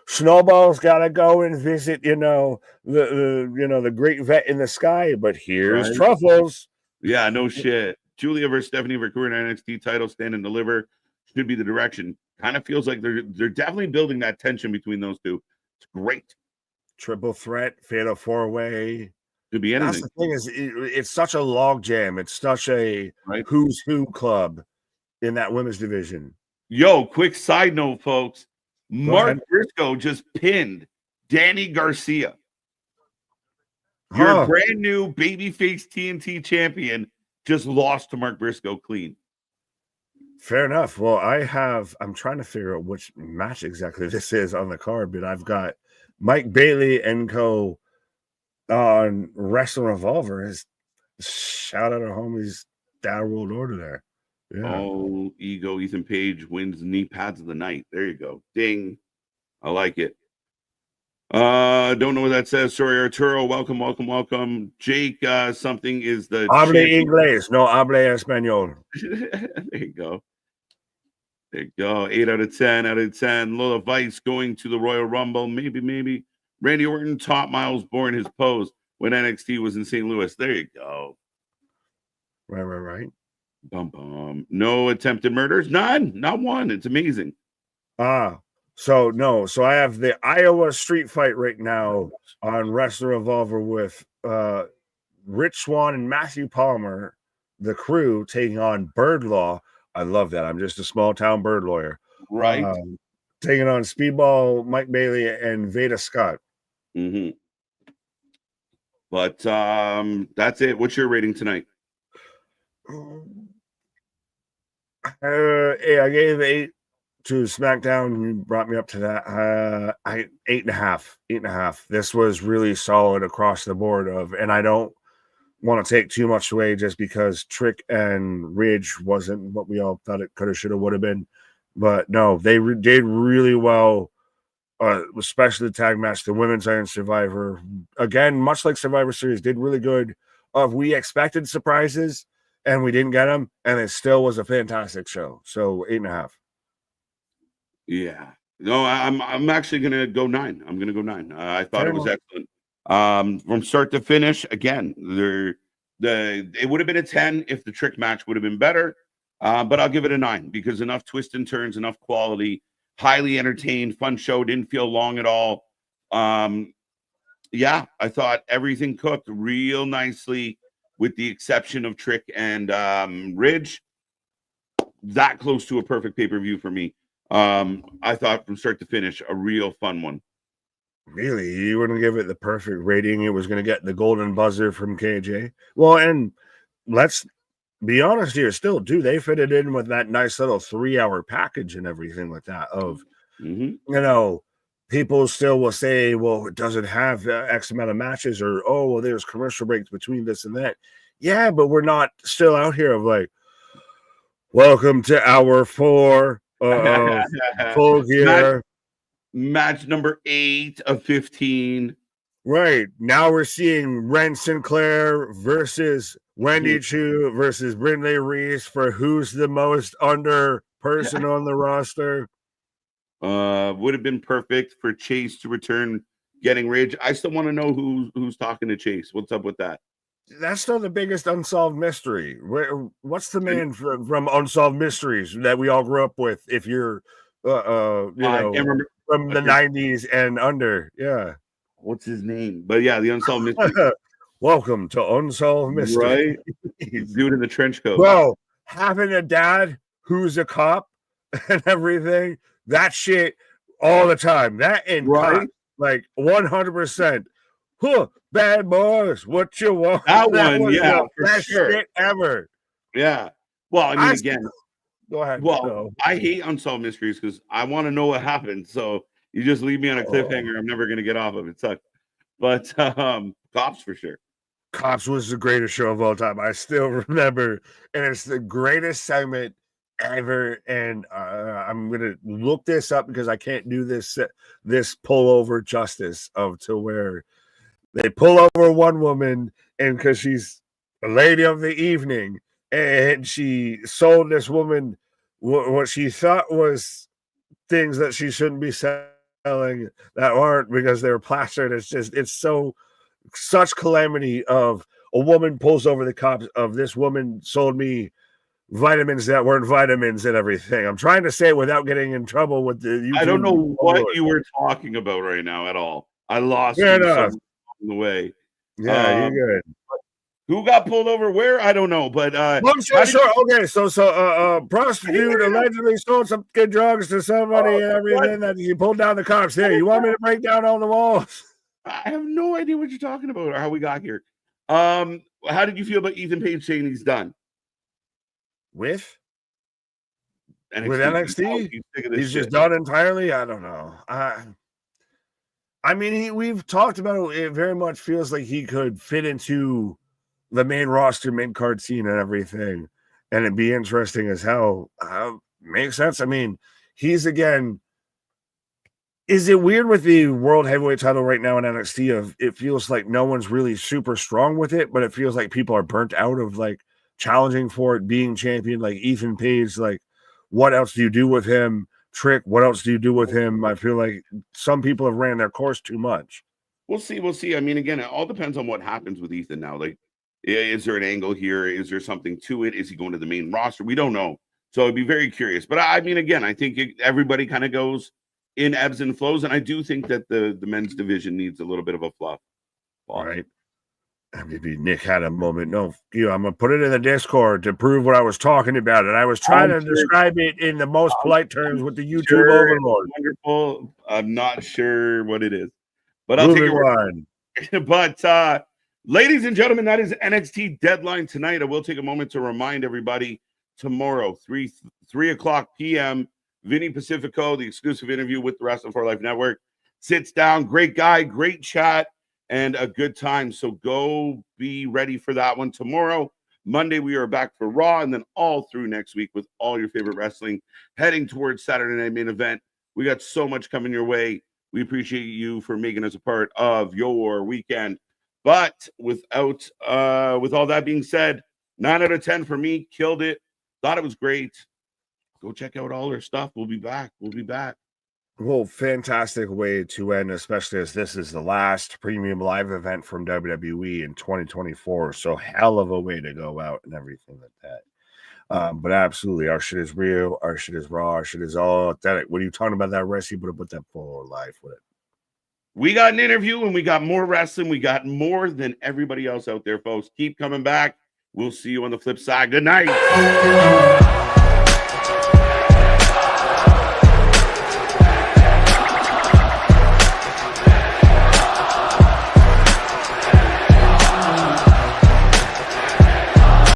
Snowball's got to go and visit, the great vet in the sky, but here's Truffles. Yeah, no shit. Julia versus Stephanie Vacour in NXT title stand and deliver should be the direction. Kind of feels like they're definitely building that tension between those two. It's great. Triple threat, fatal 4-way. Could be anything. That's the thing is, it's such a log jam. It's such a who's who club in that women's division. Yo, quick side note, folks. Mark Briscoe just pinned Danny Garcia. Your brand new babyface TNT champion just lost to Mark Briscoe clean. Fair enough. Well, I'm trying to figure out which match exactly this is on the card, but I've got Mike Bailey and co on Wrestling Revolver. Is Shout out our homies, Dad World Order there. Yeah. Oh, ego. Ethan Page wins knee pads of the night. There you go. Ding. I like it. Don't know what that says. Sorry, Arturo. Welcome. Jake, something is the Hable champion. inglés, no hable español. There you go. 8 out of 10. Out of 10. Lola Vice going to the Royal Rumble. Maybe. Randy Orton taught Miles Bourne his pose when NXT was in St. Louis. There you go. Right. Bum. No attempted murders. None. Not one. It's amazing. So I have the Iowa street fight right now on Wrestler Revolver with Rich Swann and Matthew Palmer, the Crew, taking on Bird Law. I love that. I'm just a small town bird lawyer. Right. Taking on Speedball, Mike Bailey, and Veda Scott. Mm-hmm. But that's it. What's your rating tonight? I gave 8 to SmackDown. You brought me up to that. 8.5. This was really solid across the board and I don't want to take too much away just because Trick and Ridge wasn't what we all thought it could have, should have, would have been. But no, they did really well, especially the tag match. The Women's Iron Survivor, again, much like Survivor Series, did really good. We expected surprises, and we didn't get them, and it still was a fantastic show. So 8.5. Yeah. No, I'm actually gonna go 9. I'm gonna go 9. I thought it was excellent. From start to finish, again, it would have been a 10 if the Trick match would have been better. But I'll give it a 9 because enough twists and turns, enough quality, highly entertained, fun show, didn't feel long at all. Yeah, I thought everything cooked real nicely, with the exception of Trick and Ridge. That close to a perfect pay-per-view for me. I thought from start to finish, a real fun one. Really? You wouldn't give it the perfect rating? It was going to get the golden buzzer from KJ? Well, and let's be honest here, still, they fit it in with that nice little 3-hour package and everything like that of, people still will say, well, it doesn't have X amount of matches, or, oh, well, there's commercial breaks between this and that. Yeah, but we're not still out here of like, welcome to hour 4 of Full Gear. Match number 8 of 15. Right. Now we're seeing Ren Sinclair versus Wendy Chu versus Brindley Reese for who's the most under person on the roster. Would have been perfect for Chase to return getting Ridge. I still want to know who's talking to Chase. What's up with that? That's still the biggest unsolved mystery. What's the man from Unsolved Mysteries that we all grew up with? If you're, from the 90s and under, yeah. What's his name? But yeah, the Unsolved Mystery. Welcome to Unsolved Mystery. Right? Dude in the trench coat. Bro, having a dad who's a cop and everything, that shit all the time. That and cop, like 100%. Huh, bad boys, what you want? That one, yeah, the best shit ever. Yeah. Well, I mean, again, go ahead. Well, I hate Unsolved Mysteries because I want to know what happened. So you just leave me on a cliffhanger. I'm never going to get off of it. Sucks. But Cops for sure. Cops was the greatest show of all time. I still remember, and it's the greatest segment ever. And I'm gonna look this up because I can't do this pullover justice to where they pull over one woman, and because she's a lady of the evening, and she sold this woman what she thought was things that she shouldn't be selling that aren't, because they were plastered. It's such calamity of a woman pulls over the cops of this woman sold me vitamins that weren't vitamins and everything. I'm trying to say it without getting in trouble with the YouTube. I don't know what you were talking about right now at all. I lost you on the way. Yeah, you're good. Who got pulled over where? I don't know, but okay, so prostitute allegedly sold some good drugs to somebody and everything that he pulled down the cops. There, you want me to break down all the walls? I have no idea what you're talking about or how we got here. How did you feel about Ethan Page saying he's done with NXT? With NXT? He's just done entirely. I don't know. I mean, we've talked about it. It very much feels like he could fit into the main roster, main card scene and everything. And it'd be interesting as hell. Makes sense. I mean, he's again. Is it weird with the world heavyweight title right now in NXT of it feels like no one's really super strong with it, but it feels like people are burnt out of like challenging for it, being champion, like Ethan Page, like what else do you do with him? Trick, what else do you do with him? I feel like some people have ran their course too much. We'll see. I mean, again, it all depends on what happens with Ethan now. Like, is there an angle here? Is there something to it? Is he going to the main roster? We don't know. So I'd be very curious. But I mean, again, I think everybody kind of goes in ebbs and flows. And I do think that the men's division needs a little bit of a fluff. All right. Maybe Nick had a moment. No, I'm going to put it in the Discord to prove what I was talking about. And I was trying to describe it in the most polite terms with the YouTube overlord. Wonderful. I'm not sure what it is. But I'll take it. But ladies and gentlemen, that is NXT Deadline tonight. I will take a moment to remind everybody tomorrow, 3 o'clock p.m., Vinny Pacifico, the exclusive interview with the Wrestling for Life Network, sits down. Great guy, great chat, and a good time. So go be ready for that one tomorrow. Monday, we are back for Raw, and then all through next week with all your favorite wrestling, heading towards Saturday Night Main Event. We got so much coming your way. We appreciate you for making us a part of your weekend. But with all that being said, 9 out of 10 for me. Killed it. Thought it was great. Go check out all our stuff. We'll be back. Well, fantastic way to end, especially as this is the last premium live event from WWE in 2024. So hell of a way to go out and everything like that. But absolutely, our shit is real, our shit is raw, our shit is all authentic. What are you talking about that wrestling? But put that full life with it. We got an interview and we got more wrestling. We got more than everybody else out there, folks. Keep coming back. We'll see you on the flip side. Good night.